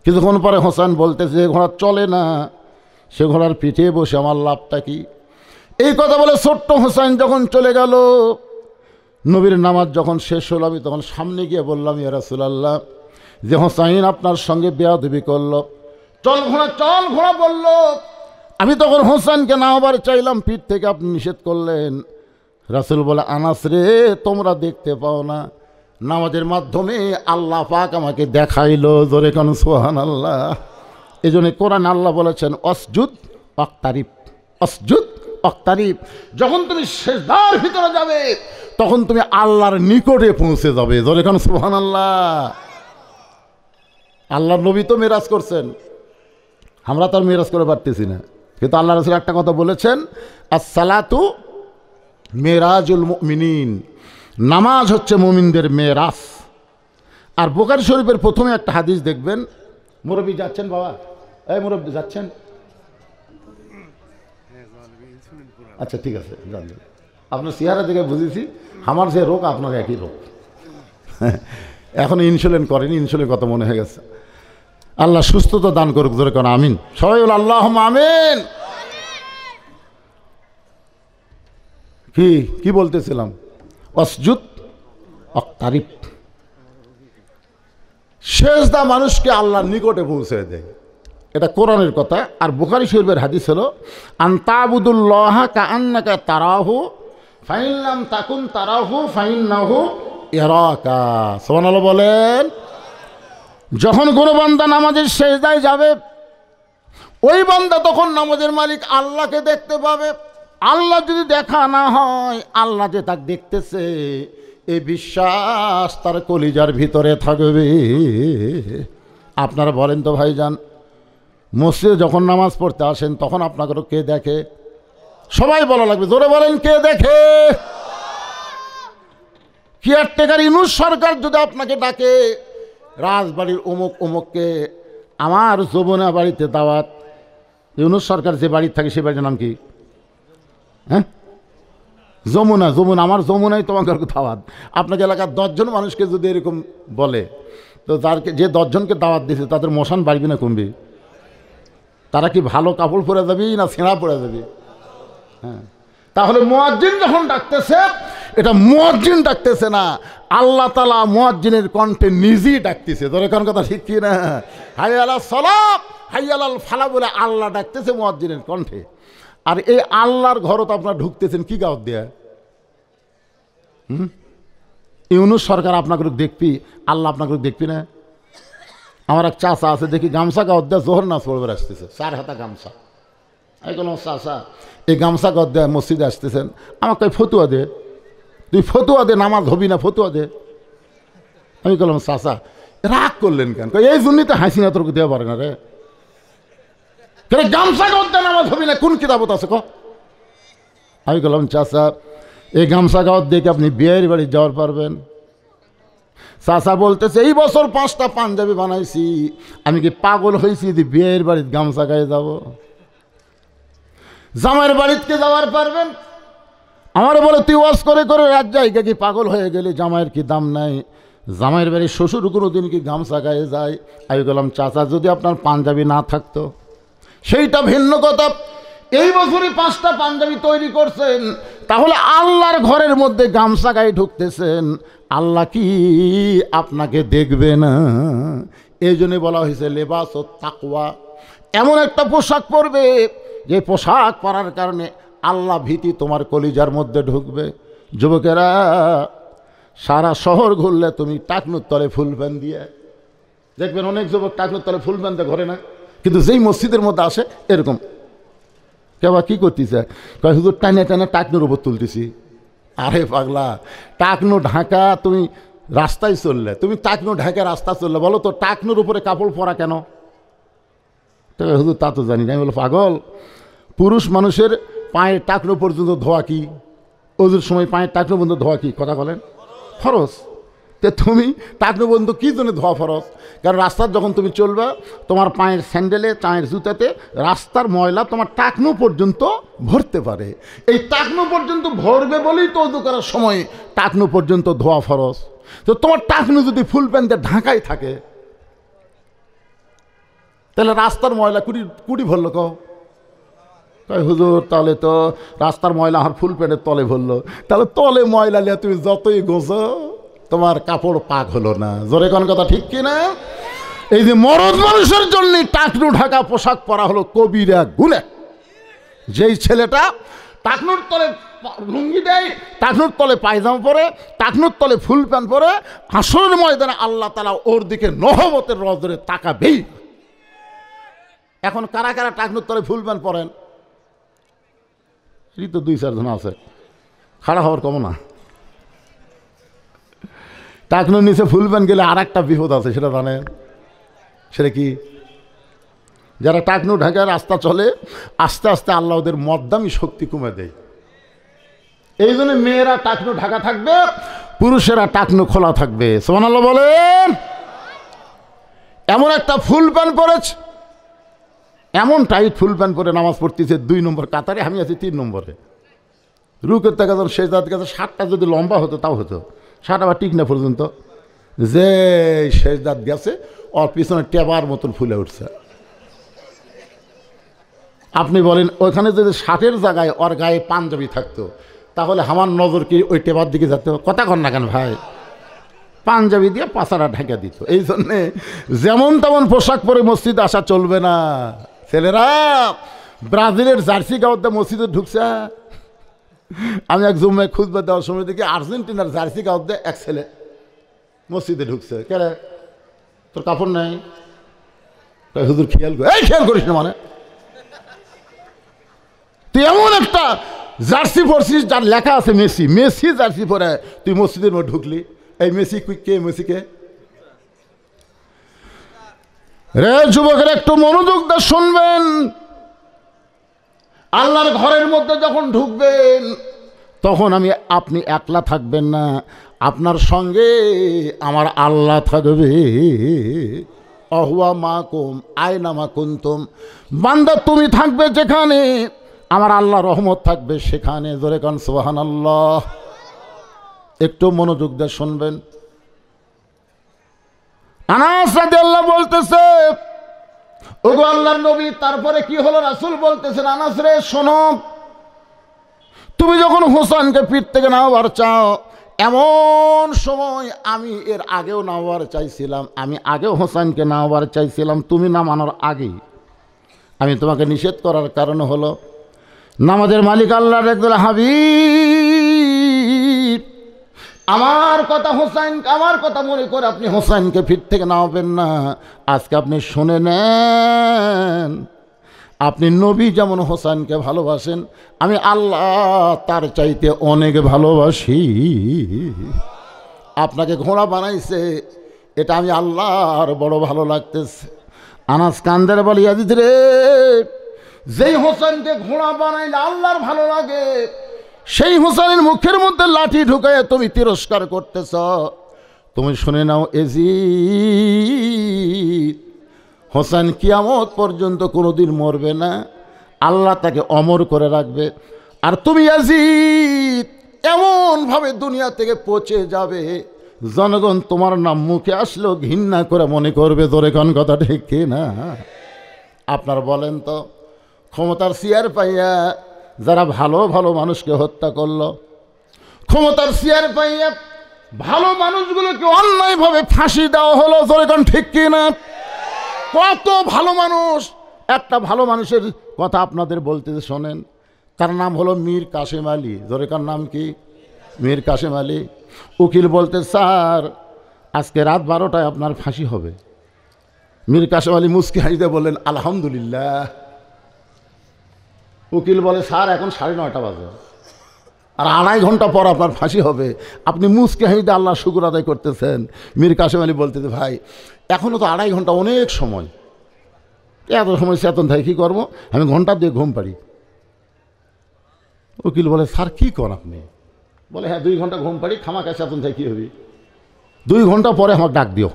কিছুক্ষণ পরে হোসাইন বলতেছে যে ঘোড়া চলে না, সে ঘোড়ার পিঠে বসে আমার লাভটা কি? এই কথা বলে ছোট্ট হোসাইন যখন চলে গেল, নবীর নামাজ যখন শেষ হলো আমি তখন সামনে গিয়ে বললাম ইয়া রাসূলুল্লাহ যে হোসাইন আপনার সঙ্গে বেয়াদবি করলো, চল ঘোড়া বলল। আমি তখন হোসাইনকে নামাবার চাইলাম, পিঠ থেকে আপনি নিষেধ করলেন। রাসূল বলে আনাস রে তোমরা দেখতে পাও না, নামাজের মাধ্যমে আল্লাহ পাক আমাকে দেখাইলো। জোরে কোন সুবহানাল্লাহ। এই জন্য কোরআন আল্লাহ বলেছেন অসজুদ ওয়াক্তারিব, অসজুদ ওয়াক্তারিব। যখন তুমি সিজদার ভিতরে যাবে তখন তুমি আল্লাহর নিকটে পৌঁছে যাবে। জোরে কোন সুবহানাল্লাহ। আল্লাহর নবী তো মেরাজ করছেন, আমরা তো আর মেরাজ করে পারতেছি না, কিন্তু আল্লাহ রাসূল একটা কথা বলেছেন আসসালাতু মেরাজুল মুমিনিন, নামাজ হচ্ছে মুমিনদের মেরাজ। আর বুখারী শরীফের প্রথমে একটা হাদিস দেখবেন। মুরব্বী যাচ্ছেন বাবা? এই মুরব্বী যাচ্ছেন? আচ্ছা ঠিক আছে, জানবেন আপনার চেহারা থেকে বুঝেছি আমার যে রোগ আপনার একই রোগ। এখন ইনসুলিন করেনি, ইনসুলিন কথা মনে হয়ে গেছে। আল্লাহ সুস্থতা দান করুক, জোরে কোন আমিন। সবাই বল আল্লাহুম্মা আমিন। কি বলতেছিলাম? অসজুদ ওয়াক্তারিব। সেজদা মানুষকে আল্লাহর নিকটে পৌঁছে দেয়, এটা কোরআনের কথা। আর বুখারী শরীফের হাদিস হলো আনতাবুদুল্লাহ কাআন্নাকা তারাহু ফাইন লাম তাকুন তারাহু ফাইন্নাহু ইয়ারাকা। সুবহানাল্লাহ বলেন। যখন কোনো বান্দা নামাজের সেজদায় যাবে ওই বান্দা তখন নামাজের মালিক আল্লাহকে দেখতে পাবে। আল্লাহ যদি দেখা না হয়, আল্লাহ যে তাকে দেখতেছে এই বিশ্বাস তার কলিজার ভিতরে থাকবে। আপনারা বলেন তো ভাইজান, মসজিদে যখন নামাজ পড়তে আসেন তখন আপনাকে কে দেখে? সবাই বলা লাগবে, জোরে বলেন কে দেখে? কেয়ারটেকার ইউনূস সরকার যদি আপনাকে ডাকে, রাজবাড়ির অমুককে আমার যমুনা বাড়িতে দাওয়াত। ইউনূস সরকার যে বাড়ির থাকে সে বাড়ির নাম কি? হ্যাঁ, যমুনা। আমার যমুনায় তোমাকে দাওয়াত। আপনাকে এলাকার 10 জন মানুষকে যদি এরকম বলে, তো যে 10 জনকে দাওয়াত দিয়েছে তাদের মশান বাড়বে না কমবে? তারা কি ভালো কাপড় পরে যাবে না ছেঁড়া পরে যাবে? হ্যাঁ, তাহলে মুয়াজ্জিন যখন ডাকতেছে, এটা মুয়াজ্জিন ডাকতেছে না, আল্লাহ তাআলা মুয়াজ্জিনের কণ্ঠে নিজেই ডাকতেছে। ধরে কোন কথা ঠিক কি না? হাইয়া আলাস সালাত হাইয়া আলাল ফালাহ বলে আল্লাহ ডাকতেছে মুয়াজ্জিনের কণ্ঠে। আর এই আল্লাহর ঘরত আপনার ঢুকতেছেন কি গাওয়াত দেয়া? ইউনূস সরকার আপনাকে দেখবি, আল্লাহ আপনাকে দেখবি না? আমার এক চাচা আছে, দেখি গামছা গাওয়াত দেয়া জোহর নাচ পড়বে আসতেছে, 4 হাতা গামছা। আমি বললাম চাচা এই গামছা গাওয়াত দেয়া মসজিদে আসতেছেন, আমাকে ফতুয়া দে, তুই ফতুয়া দে, নামাজ হবি না, ফতুয়া দে। আমি বললাম চাচা রাগ করলেন কেন? এই জন্যই তো হাসিনা তোর দেওয়া পারে না রে। কেন গামছা গাওতে নামাজ হবি না, কোন কিতাবত আছে ক? আমি বললাম চাচা এই গামছা গাওয়ার দেখে আপনি বিয়ের বাড়ি যাওয়ার পারবেন? চাচা বলতেছে এই বছর 5টা পাঞ্জাবি বানাইছি, আমি কি পাগল হয়েছি যে বিয়ের বাড়িতে গামছা গায়ে যাব? জামাইয়ের বাড়িতে যাওয়ার পারবেন? আমার বলে তুই ওয়াজ করে করে রাত জায়গা কি পাগল হয়ে গেলি, জামাইয়ের কি দাম নাই? জামাইয়ের বাড়ির শ্বশুর কোনো দিন কি গামছা গায়ে যায়? আমি বললাম চাচা যদি আপনার পাঞ্জাবি না থাকতো সেইটা ভিন্ন কথা, এই বছরই 5টা পাঞ্জাবি তৈরি করছেন, তাহলে আল্লাহর ঘরের মধ্যে গামছা গায়ে ঢুকতেছেন, আল্লাহ কি আপনাকে দেখবে না? এই জন্যে বলা হয়েছে লেবাস ও তাকওয়া, এমন একটা পোশাক পরবে যে পোশাক পরার কারণে আল্লাহ ভীতি তোমার কলিজার মধ্যে ঢুকবে। যুবকেরা সারা শহর ঘুরলে তুমি টাকনুর তলে ফুল প্যান্ট দিয়ে দেখবেন, অনেক যুবক টাকনুর তলে ফুল প্যান্ট ঘরে না, কিন্তু যেই মসজিদের মধ্যে আসে এরকম কেবা কী করতেছে, কয় হুজুর টানে টানে টাকনুর উপর তুলতেছি। আরে পাগলা, টাকনু ঢাকা তুমি রাস্তায় চললে, তুমি টাকনু ঢাকা রাস্তা চললে, বলো তো টাকনুর উপরে কাপড় পরা কেন? তবে হুজুর তা তো জানি না। আমি বলো পাগল, পুরুষ মানুষের পায়ের টাকনু পর্যন্ত ধোয়া কি, ওজুর সময় পায়ের টাকনু পর্যন্ত ধোয়া কি কথা বলেন? ফরজ। তে তুমি টাকনু পর্যন্ত কী জন্য ধোয়া ফরজ? কারণ রাস্তার যখন তুমি চলবে, তোমার পায়ের স্যান্ডেলে পায়ের জুতাতে রাস্তার ময়লা তোমার টাকনু পর্যন্ত ভরতে পারে, এই টাকনু পর্যন্ত ভরবে বলেই তো ওযু করার সময় টাকনু পর্যন্ত ধোয়া ফরজ। তো তোমার টাকনু যদি ফুল প্যান্টে ঢাকাই থাকে তাহলে রাস্তার ময়লা কুড়ি ভরলো কও? কয় হুজুর তাহলে তো রাস্তার ময়লা আমার ফুল প্যান্টের তলে ভরলো, তাহলে তলে ময়লা নিয়ে তুমি যতই গোছো তোমার কাপড় পাক হলো না। জোরে কোন কথা ঠিক কিনা? এই যে মরদ মানুষের জন্য টাকনু ঢাকা পোশাক পরা হলো কবিরা গুনাহ। যেই ছেলেটা টাকনুর তলে লুঙ্গি দেয়, টাকনুর তলে পায়জামা পরে, টাকনুর তলে ফুল প্যান্ট পরে, হাসরের ময়দানে আল্লাহ তাআলা ওর দিকে নহবতের নজরে তাকাবেই। এখন কারা কারা টাকনুর তলে ফুল প্যান্ট পরেন? এই তো 2-4 জন আছে, খাড়া হওয়ার কম না। টাকনুর নিচে ফুল প্যান্ট গেলে আর একটা বিপদ আছে, সেটা জানেন? সেটা কি? যারা টাকনু ঢাকার রাস্তা চলে, আস্তে আস্তে আল্লাহ ওদের মদ্দামি শক্তি কমে দেয়। এই জন্য মেয়েরা টাকনু ঢাকা থাকবে, পুরুষেরা টাকনু খোলা থাকবে। সুবহানাল্লাহ বলেন। এমন একটা ফুল প্যান্ট পরেছে, এমন টাইট ফুল প্যান্ট পরে নামাজ পড়তেছে 2 নম্বর কাতারে, আমি আছি 3 নম্বরে। রুকের থেকে যখন শেষদার কাছে 7টা যদি লম্বা হতো তাও হতো, 7 আবার ঠিক না পর্যন্ত, যে শেষদাত গেছে ওর পিছনে টেবার মতন ফুলে উঠছে। আপনি বলেন ওইখানে যদি 60-এর জায়গায় ওর গায়ে পাঞ্জাবি থাকতো তাহলে আমার নজর কি ওই টেবার দিকে যেত? কথা কন না কেন ভাই? পাঞ্জাবি দিয়ে পাছাড়া ঢাকা দিত। এই জন্যে যেমন তেমন পোশাক পরে মসজিদে আসা চলবে না। ছেলেরা ব্রাজিলের জার্সি গাওয়াতে মসজিদে ঢুকছে। আমি এক জুম্মায় খুতবা দেওয়ার সময় দেখি আর্জেন্টিনার জার্সি গাওয়াতে এক ছেলে মসজিদে ঢুকছে। কে রে, তোর কাপড় নেই? হুজুর খেয়াল কর। এই খেয়াল করিস না মানে? তুই এমন একটা জার্সি পরছিস যার লেখা আছে মেসি, মেসি জার্সি পরে তুই মসজিদের মধ্যে ঢুকলি। এই মেসি কে? মেসি কে রে? যুবকের একটু মনোযোগ দিয়ে শুনবেন। আল্লাহর ঘরের মধ্যে যখন ঢুকবেন তখন আপনি একলা থাকবেন না, আপনার সঙ্গে আমার আল্লাহ থাকবে। অহুয়া মাকুম আয়না মা কুনতুম, বান্দা তুমি থাকবে যেখানে, আমার আল্লাহ রহমত থাকবে সেখানে। জোরে কান সুবহানাল্লাহ। একটু মনোযোগ দিয়ে শুনবেন। আনাস রাদিয়াল্লাহু বলতেছে, ওগো আল্লাহর নবী, তারপরে কি হলো? রাসূল বলতেছেন, আনাস রে শোনো, তুমি যখন হোসেনকে পিঠ থেকে নামাবার চাও, এমন সময় আমি এর আগেও নামাবার চাইছিলাম, আমি আগেও হোসেনকে নামাবার চাইছিলাম, তুমি নামানোর আগেই আমি তোমাকে নিষেধ করার কারণ হলো নামাজের মালিক আল্লাহর একদল হাবিব আমার কথা মনে করে আপনি হোসেনকে পিঠ থেকে নামাবেন না। আজকে আপনি শুনে নেন, আপনি নবী যেমন হোসেনকে ভালোবাসেন, আমি আল্লাহ তার চাইতে অনেক ভালোবাসি। আপনাকে ঘোড়া বানাইছে, এটা আমি আল্লাহর বড় ভালো লাগতেছে। আনাস কান্দের বলে ইয়াজিদ রে, যেই হোসেনকে ঘোড়া বানাইলে আল্লাহর ভালো লাগে সেই হোসেনের মুখের মধ্যে লাঠি ঢুকাইয়া তুমি তিরস্কার করতেছ। তুমি শুনে নাও ইয়াজিদ, হোসেন কিয়ামত পর্যন্ত কোনোদিন মরবে না, আল্লাহ তাকে অমর করে রাখবে। আর তুমি ইয়াজিদ এমনভাবে দুনিয়া থেকে পচে যাবে, জনগণ তোমার নাম মুখে আসলেও ঘৃণা করে মনে করবে। তোরে কোন কথা ঠিক কি না? আপনার বলেন তো, ক্ষমতার চেয়ার পাইয়া যারা ভালো ভালো মানুষকে হত্যা করলো, ক্ষমতার চেয়ার পাইয়া ভালো মানুষগুলোকে অন্যায়ভাবে ফাঁসি দেওয়া হলো, তোরে কোন ঠিক কি না? কত ভালো মানুষ, একটা ভালো মানুষের কথা আপনাদের বলতে শোনেন, তার নাম হলো মীর কাসেম আলী। জোরেকার নাম কি? মীর কাসেম আলী। উকিল বলতে, স্যার আজকে রাত 12টায় আপনার ফাঁসি হবে। মীর কাসেম আলী মুস্কি হাসিতে বললেন আলহামদুলিল্লাহ। উকিল বলে, স্যার এখন 9:30 বাজে, আর 2.5 ঘন্টা পর আপনার ফাঁসি হবে, আপনি মুস্কি হাসিতে আল্লাহ শুকর আদায় করতেছেন। মীর কাসেম আলী বলতেছে, ভাই এখনও তো 2.5 ঘন্টা অনেক সময়, এত সময় চেতন থাকে কী করবো, আমি ঘন্টা দিয়ে ঘুম পাড়ি। উকিল বলে, স্যার কী কর আপনি? বলে, হ্যাঁ 2 ঘন্টা ঘুম পাড়ি, খামাকা চেতন থাকে কী হবি, 2 ঘন্টা পরে আমাকে ডাক দিও।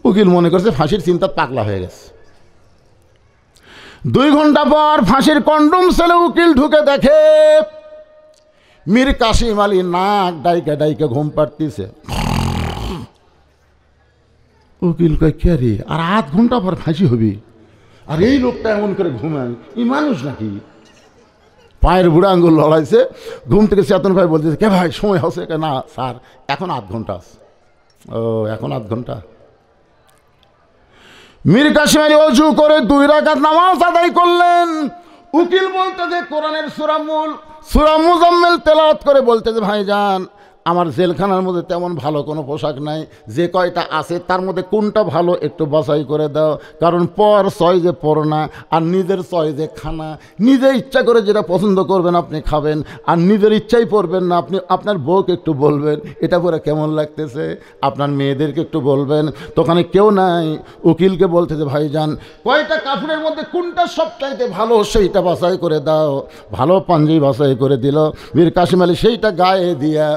উকিল মনে করছে ফাঁসির চিন্তা পাগলা হয়ে গেছে। 2 ঘন্টা পর ফাঁসির কন্ডম সেলে উকিল ঢুকে দেখে মীর কাসেম আলী নাক ডাইকে ডাইকে ঘুম পাড়তিছে। উকিল কয়, কে রে, আর 8 ঘন্টা পর ফাঁসি হবি, আর এই লোকটা এমন করে ঘুমায়, এই মানুষ নাকি? পায়ের বুড়া আঙ্গুল লড়াইছে, ঘুম থেকে চেতন ভাই বলতেছে, কে ভাই সময় হচ্ছে? না স্যার এখন 8 ঘন্টা আছে। ও এখন 8 ঘন্টা। মীর কাসেম আলী অজু করে 2 রাকাত নামাজ আদায় করলেন। উকিল বলতেছে কোরআনের সূরা মুজাম্মিল তেলাওয়াত করে বলতেছে, ভাইজান আমার জেলখানার মধ্যে তেমন ভালো কোনো পোশাক নাই, যে কয়টা আছে তার মধ্যে কোনটা ভালো একটু বাছাই করে দাও, কারণ পর চয়েজে পড়ো না, আর নিজের চয়েজে খানা, নিজে ইচ্ছা করে যেটা পছন্দ করবেন আপনি খাবেন, আর নিজের ইচ্ছাই পড়বেন না। আপনি আপনার বউকে একটু বলবেন এটা পরে কেমন লাগতেছে, আপনার মেয়েদেরকে একটু বলবেন। তো ওখানে কেউ নাই, উকিলকে বলতেছে, ভাইজান কয়টা কাপড়ের মধ্যে কোনটা সবচাইতে ভালো সেইটা বাছাই করে দাও। ভালো পাঞ্জাবি বাছাই করে দিল। মীর কাসেম আলী সেইটা গায়ে দিয়া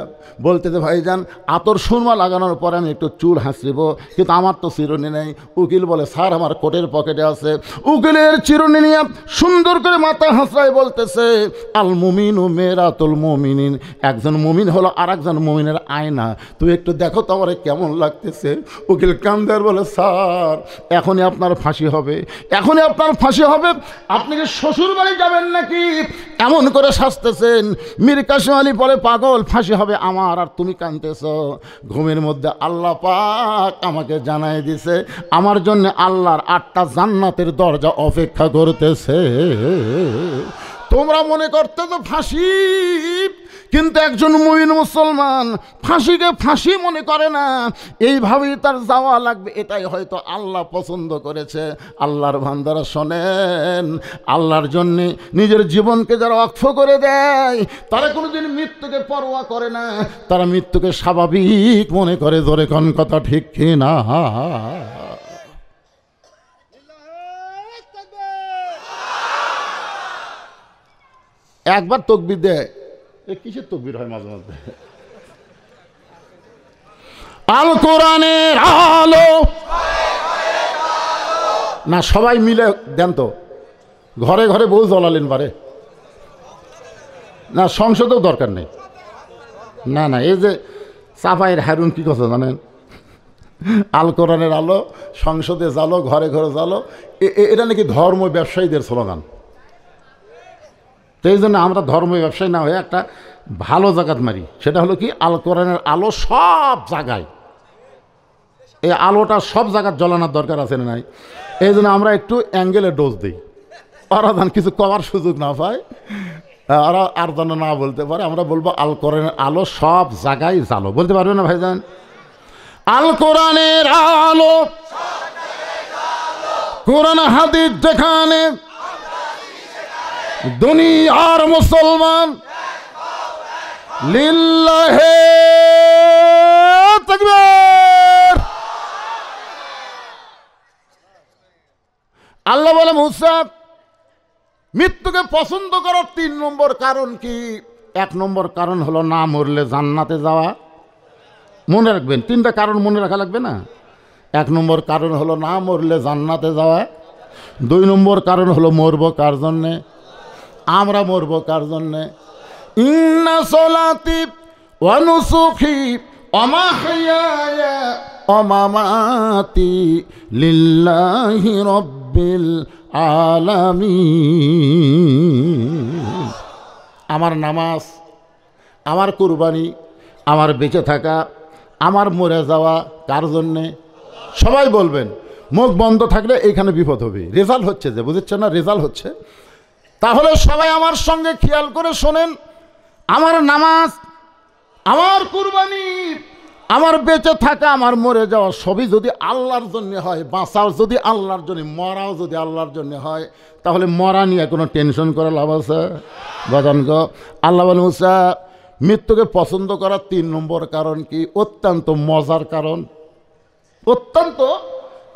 বলতেছে, ভাইজান আতর সুরমা লাগানোর পরে আমি একটু চুল হাসিব, কিন্তু আমার তো চিরুনি নেই। উকিল বলে, স্যার আমার কোটের পকেটে আছে। উকিলের চিরুনি নিয়ে সুন্দর করে মাথা হাসড়াই বলতেছে, আল মুমিনু মেরাতুল মুমিনিন, একজন মুমিন হলো আর একজন মুমিনের আয়না, তুই একটু দেখো তো আমার কেমন লাগতেছে। উকিল কান্দার বলে, স্যার এখনই আপনার ফাঁসি হবে, এখনই আপনার ফাঁসি হবে, আপনি কি শ্বশুর বাড়ি যাবেন নাকি? এমন করে শাসতেছেন। মীর কাসেম আলী বলে, পাগল ফাঁসি হবে আমার, আর তুমি কাঁদতেছ। ঘুমের মধ্যে আল্লাহ পাক আমাকে জানাই দিছে আমার জন্য আল্লাহর 8টা জান্নাতের দরজা অপেক্ষা করতেছে। তোমরা মনে করতেছো ফাঁসি, কিন্তু একজন মুমিন মুসলমান ফাঁসিকে ফাঁসি মনে করে না, এইভাবেই তার যাওয়া লাগবে, এটাই হয়তো আল্লাহ পছন্দ করেছে। আল্লাহর বান্দারা শোনেন, আল্লাহর জন্যে নিজের জীবনকে যারা ওয়াকফ করে দেয় তারা কোনোদিন মৃত্যুকে পরোয়া করে না, তারা মৃত্যুকে স্বাভাবিক মনে করে। ধরে কোন কথা ঠিক কি না? একবার তাকবীর দেয়, কিসের তাকবীর হয় মাঝে মাঝে? আল কোরআনের আলো না, সবাই মিলে দেন তো, ঘরে ঘরে বউ জ্বলালেন পারে না, সংসদেও দরকার নেই। না না, এই যে সাফাইয়ের হারুন কি কথা জানেন, আল কোরআনের আলো সংসদে জ্বালো, ঘরে ঘরে জ্বালো, এটা নাকি ধর্ম ব্যবসায়ীদের স্লোগান। তো এই জন্য আমরা ধর্ম ব্যবসায়ী না হয়ে একটা ভালো জায়গাত মারি, সেটা হলো কি আল কোরআনের আলো সব জায়গায়। এই আলোটা সব জায়গায় জ্বলানোর দরকার আছে না নাই? এই জন্য আমরা একটু অ্যাঙ্গেলে ডোজ দিই, ওরা যেন কিছু করার সুযোগ না পায়, ওরা আর যেন না বলতে পারে। আমরা বলবো আল কোরআনের আলো সব জায়গায় জ্বালো। বলতে পারবে না ভাইজান? আল কোরআনের আলো, কোরআন হাদিস যেখানে, দুনিয়ার মুসলমান লিল্লাহে তাকবীর। আল্লাহ বলে মুসা মৃত্যুকে পছন্দ করার 3 নম্বর কারণ কি? 1 নম্বর কারণ হলো না মরলে জান্নাতে যাওয়া। মনে রাখবেন, 3টা কারণ মনে রাখা লাগবে না। 1 নম্বর কারণ হলো না মরলে জান্নাতে যাওয়া। 2 নম্বর কারণ হলো মরবো কার জন্যে? আমরা মরবো কার জন্যে? ইন্না সলাতি ওয়া নুসুকি ওয়া মাহইয়ায়া ওয়া মামাতি লিল্লাহি রাব্বিল আলামিন। আমার নামাজ, আমার কুরবানি, আমার বেঁচে থাকা, আমার মরে যাওয়া কার জন্যে? সবাই বলবেন। মুখ বন্ধ থাকলে এইখানে বিপদ হবে। রেজাল্ট হচ্ছে যে, বুঝছেন না? রেজাল্ট হচ্ছে। তাহলে সবাই আমার সঙ্গে খেয়াল করে শোনেন। আমার নামাজ, আমার কুরবানি, আমার বেঁচে থাকা, আমার মরে যাওয়া সবই যদি আল্লাহর জন্য হয়, বাঁচাও যদি আল্লাহর জন্য, মরাও যদি আল্লাহর জন্য হয়, তাহলে মরা নিয়ে কোনো টেনশন করে লাভ আছে? বাজান গো, আল্লাহ বলে মুসা মৃত্যুকে পছন্দ করার 3 নম্বর কারণ কি? অত্যন্ত মজার কারণ, অত্যন্ত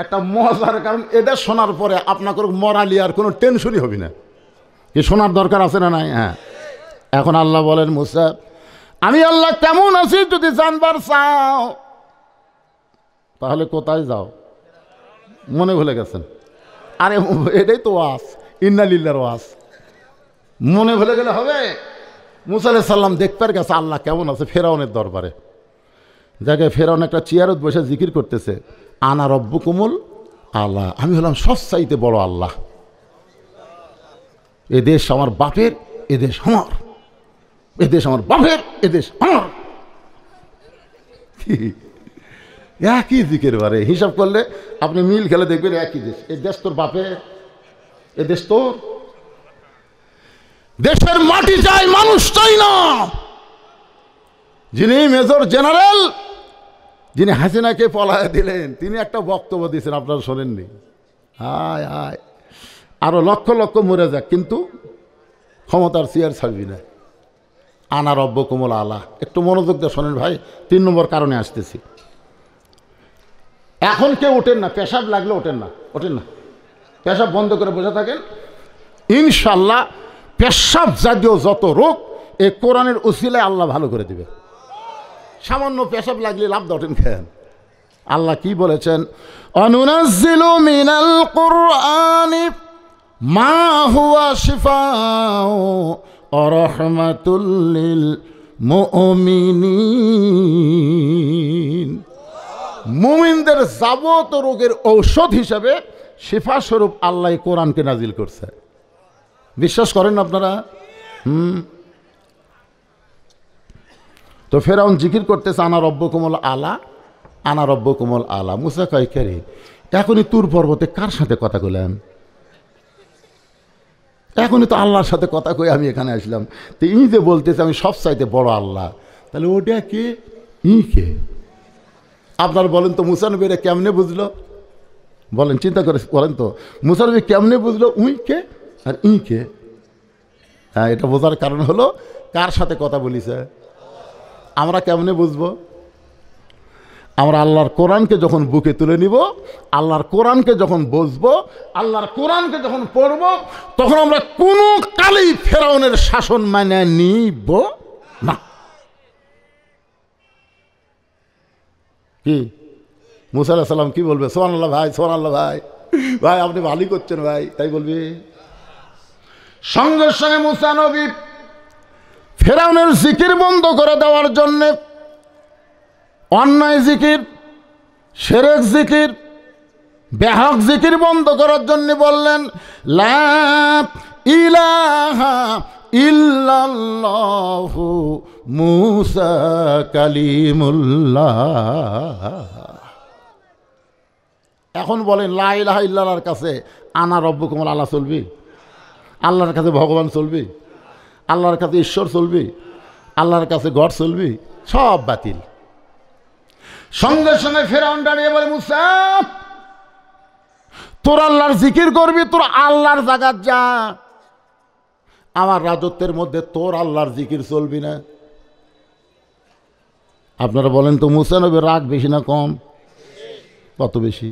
একটা মজার কারণ। এটা শোনার পরে আপনাকে মরা নিয়ে আর কোনো টেনশনই হবে না। কি শোনার দরকার আছে না নাই? হ্যাঁ। এখন আল্লাহ বলেন মুসা আমি আল্লাহ কেমন আছি যদি জানবার চাও তাহলে কোথায় যাও? মনে ভুলে গেছেন? আরে এটাই তো ওয়াজ, ইন্না লিল্লাহর ওয়াজ। মনে ভুলে গেলে হবে? মুসা আলাইহিস সালাম দেখতে গেছে আল্লাহ কেমন আছে ফেরাউনের দরবারে। জায়গায় ফেরাউন একটা চেয়ারত বসে জিকির করতেছে, আনা রব্বুকুমুল আলা, আমি হলাম সবচাইতে বড় আল্লাহ। এ দেশ আমার বাপের, এ দেশ আমার, এ দেশ আমার বাপের, এ দেশ আমার। একই জিকের বারে হিসাব করলে আপনি মিল খেলে দেখবেন একই দেশ। এ দেশ তোর বাপের, এ দেশ তোর। দেশের মাটি চাই, মানুষ চাই না। যিনি মেজর জেনারেল, যিনি হাসিনাকে পলায় দিলেন, তিনি একটা বক্তব্য দিয়েছেন, আপনারা শোনেননি? হায় হায়, আরো লক্ষ লক্ষ মরে যাক কিন্তু ক্ষমতার চেয়ার ছাড়বি না। আনা রব্বুকুমুল আলা। একটু মনোযোগ দিয়ে শোনেন ভাই, 3 নম্বর কারণে আসতেছি। এখন কেউ ওঠেন না, পেশাব লাগলে ওঠেন না, ওঠেন না, পেশাব বন্ধ করে বসে থাকেন। ইনশাল্লাহ পেশাব জাতীয় যত রোগ এই কোরআনের উসিলায় আল্লাহ ভালো করে দিবে। সামান্য পেশাব লাগলে লাভ ওঠেন খেন। আল্লাহ কি বলেছেন? অনুনাজ্জিলু মিনাল কুরআনি মা হুয়া শিফাউ ওয়া রাহমাতুল লিল মুমিনিন। মুমিনদের যাবতীয় রোগের ঔষধ হিসাবে শিফা স্বরূপ আল্লাহ কোরআনকে নাজিল করছে। বিশ্বাস করেন আপনারা? তো ফেরাউন জিকির করতেছে আনা রব্বুকুমুল আলা, আনা রব্বুকুমুল আলা। মুসা কয় কে রে, এখনই তুর পর্বতে কার সাথে কথা কইলাম? এখনই তো আল্লাহর সাথে কথা কই আমি এখানে আসলাম। তো ই যে বলতেছে আমি সবচাইতে বড় আল্লাহ, তাহলে ওটা কে? ই কে? আপনার বলেন তো মুসা নবী এটা কেমনে বুঝলো? বলেন, চিন্তা করে বলেন তো, মুসা নবী কেমনে বুঝলো উই কে আর ই কে? হ্যাঁ, এটা বোঝার কারণ হলো কার সাথে কথা বলিছে। আমরা কেমনে বুঝবো? আমরা আল্লাহর কোরআনকে যখন বুকে তুলে নিব, আল্লাহর কোরআনকে যখন বুঝবো, আল্লাহর কোরআনকে যখন পড়ব, তখন আমরা কোনো কালেই ফেরাউনের শাসন মানে নিব না। কি মুসা আলাইহিস সালাম কি বলবে? সুবহানাল্লাহ ভাই, সুবহানাল্লাহ ভাই, ভাই আপনি ভালোই করছেন ভাই, তাই বলবি। সঙ্গে সঙ্গে মুসা নবী ফেরাউনের জিকির বন্ধ করে দেওয়ার জন্যে, অন্যায় জিকির, শিরক জিকির, বেহক জিকির বন্ধ করার জন্য বললেন লা ইলাহা ইল্লাল্লাহু মুসা কালিমুল্লাহ। এখন বলেন লা ইলাহা ইল্লাল্লাহর কাছে আনা রব্বুকুমুল আলা চলবি? আল্লাহর কাছে ভগবান চলবি? আল্লাহর কাছে ঈশ্বর চলবি? আল্লাহর কাছে গড চলবি? সব বাতিল। সঙ্গে সঙ্গে ফেরাউন দাঁড়িয়ে বলে মুসা তোর আল্লাহর জিকির করবি, তোর আল্লাহর জায়গায় যা, আমার রাজত্বের মধ্যে তোর আল্লাহর জিকির চলবি না। আপনারা বলেন তো মুসা নবীর রাগ বেশি না কম? কত বেশি?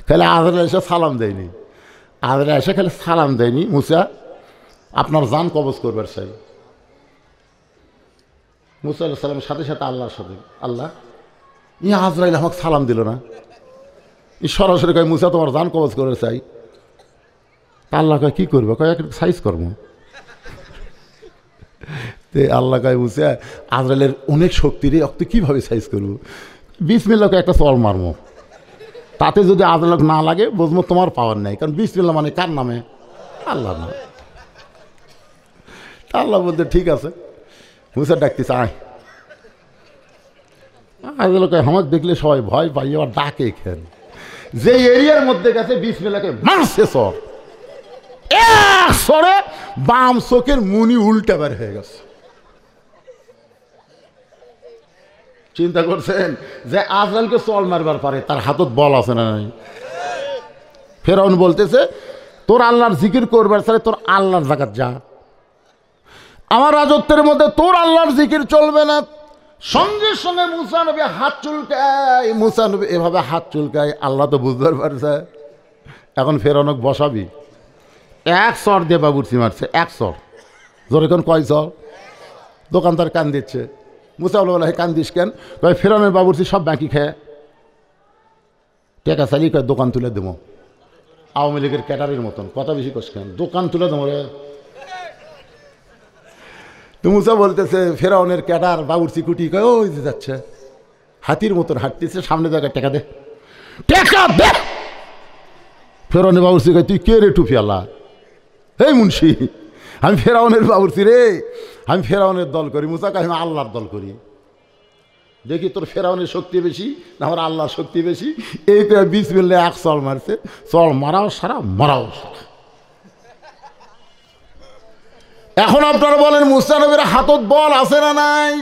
খালি আজরাইল এসে সালাম দেয়নি, আজরাইল এসে খালি সালাম দেয়নি, মুসা আপনার জান কবজ করবার চাই। মুসা আলাইহিস সালামের সাথে সাথে আল্লাহর সাথে, আল্লাহ ই আজরাইল আমাকে সালাম দিল না, ই সরাসরি কয় মুসা তোমার জান কবজ করবার চাই। তা আল্লাহ কয় কী করবো, কয় একটু সাইজ করবো। তে আল্লাহ কয় মুসা আজরাইলের অনেক শক্তি রে, তুই কীভাবে সাইজ করবো? বিসমিল্লাহকে একটা চল মারমো, তাতে যদি আজরাইল না লাগে বুঝবো তোমার পাওয়ার নেই, কারণ বিসমিল্লাহ মানে কার নামে? আল্লাহর নামে। তা আল্লাহ বলতে ঠিক আছে, মুসা ডাকতেছে আয়। আজরাইল কয় আমাকে দেখলে সবাই ভয় পাই, আবার ডাকে খেন। যে এরিয়ার মধ্যে গেছে বিসমিল্লাহকে মারছে সর, এক সরে বাম চোখের মুনি উল্টা বের হয়ে গেছে। চিন্তা করছেন যে আজরাইলকে চল মারবার পারে, তার হাতত বল আছে না নাই? ফেরাউন বলতেছে তোর আল্লাহর জিকির করবার চাই, তোর আল্লাহর জায়গা যা, আমার রাজত্বের মধ্যে তোর আল্লাহর জিকির চলবে না। সঙ্গে সঙ্গে মুসা নবী হাত চুলকায়, মুসা নবী এভাবে হাত চুলকায়, আল্লাহ তো বুঝতে পারছে। এখন ফেরাউনক বসাবি, এক চর দিয়ে বাবুর্চি মারছে, এক চর। জোরে কোন কয় চর? দোকানদার কান দিচ্ছে। মুসা বলে কান দিস কেন? কয় ফেরাউনের বাবুর্চি সব বাকি খেয়ে টেকা চালিয়ে কয় দোকান তুলে দেবো, আওয়ামী লীগের ক্যাটারের মতন কথা বেশি কষ্ট কেন, দোকান তুলে দেবো রে। তো মুসা বলতেছে ফেরাউনের ক্যাটার বাবুর্চি কুটি কয় ওই যে যাচ্ছে, হাতির মতন হাঁটতেছে, সামনে জায়গায় টেকা দে, টেকা দে। ফেরাউনের বাবুর্চি কয় তুই কে রে টুপি আল্লাহ? এই মুন্সি, আমি ফেরাউনের বাবুর্চি রে, আমি ফেরাউনের দল করি। মুসা কয় আমি আল্লাহর দল করি, দেখি তোর ফেরাউনের শক্তি বেশি না আমার আল্লাহর শক্তি বেশি। এই তো বিসমিল্লাহ এক চল মারছে, চল মারাও সারা, মারাও সারা। এখন আপনারা বলেন মুসা নবীর হাতত বল আছে না নাই?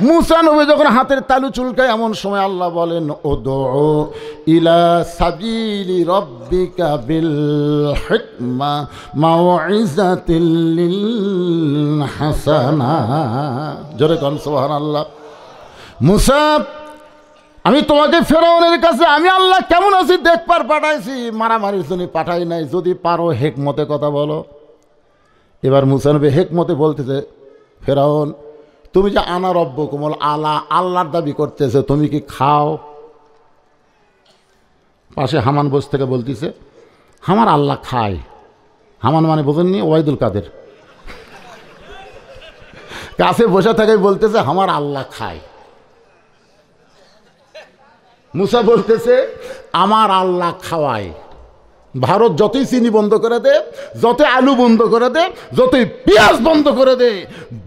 মুসা নবী যখন হাতের তালু চুলকায়, এমন সময় আল্লাহ বলেন উদউ ইলা সাবিলি রাব্বিকা বিল হিকমা মাউইজাতিল লিল হাসানা। জোরে কোন সুবহানাল্লাহ। মুসা আমি তোমাকে ফেরাউনের কাছে আমি আল্লাহ কেমন আছি দেখবার পাঠাইছি, মারামারির জন্য পাঠাই নাই, যদি পারো হেকমতে কথা বলো। এবার মুসা নবী হেকমতে বলতেছে ফেরাউন তুমি যে আনা রব্বুকুম আল্লাহর দাবি করতেছে, তুমি কি খাও? পাশে হামান বসে থেকে বলতেছে আমার আল্লাহ খায়। হামান মানে বোঝেননি? ওবায়দুল কাদের কাছে বসে থেকে বলতেছে আমার আল্লাহ খায়। মুসা বলতেছে আমার আল্লাহ খাওয়ায়। ভারত যতই চিনি বন্ধ করে দে, যতই আলু বন্ধ করে দে, যতই পেঁয়াজ বন্ধ করে দে,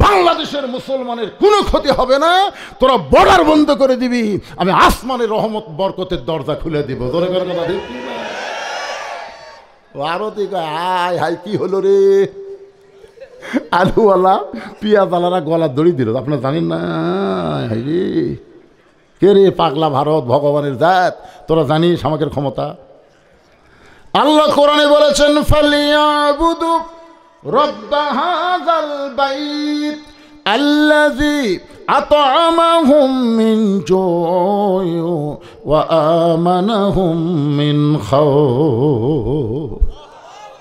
বাংলাদেশের মুসলমানের কোনো ক্ষতি হবে না। তোরা বর্ডার বন্ধ করে দিবি, আমি আসমানের রহমত বরকতের দরজা খুলে দিব। তোরা করে কথা দেখবি ভারতে হাই হাই কি হলো রে, আলুওয়ালা পেঁয়াজওয়ালারা গলা দড়ি দিল, আপনারা জানেন না? হাই রে কে রে পাগলা ভারত, ভগবানের জাত, তোরা জানিস আমাদের ক্ষমতা? আল্লাহ কোরআনে বলেছেন ফালিয়াবুদু রব্ব হাযাল বাইত আল্লাযী আত'আমাহুম মিন জু'ইন ওয়া আমানাহুম মিন খাউফ।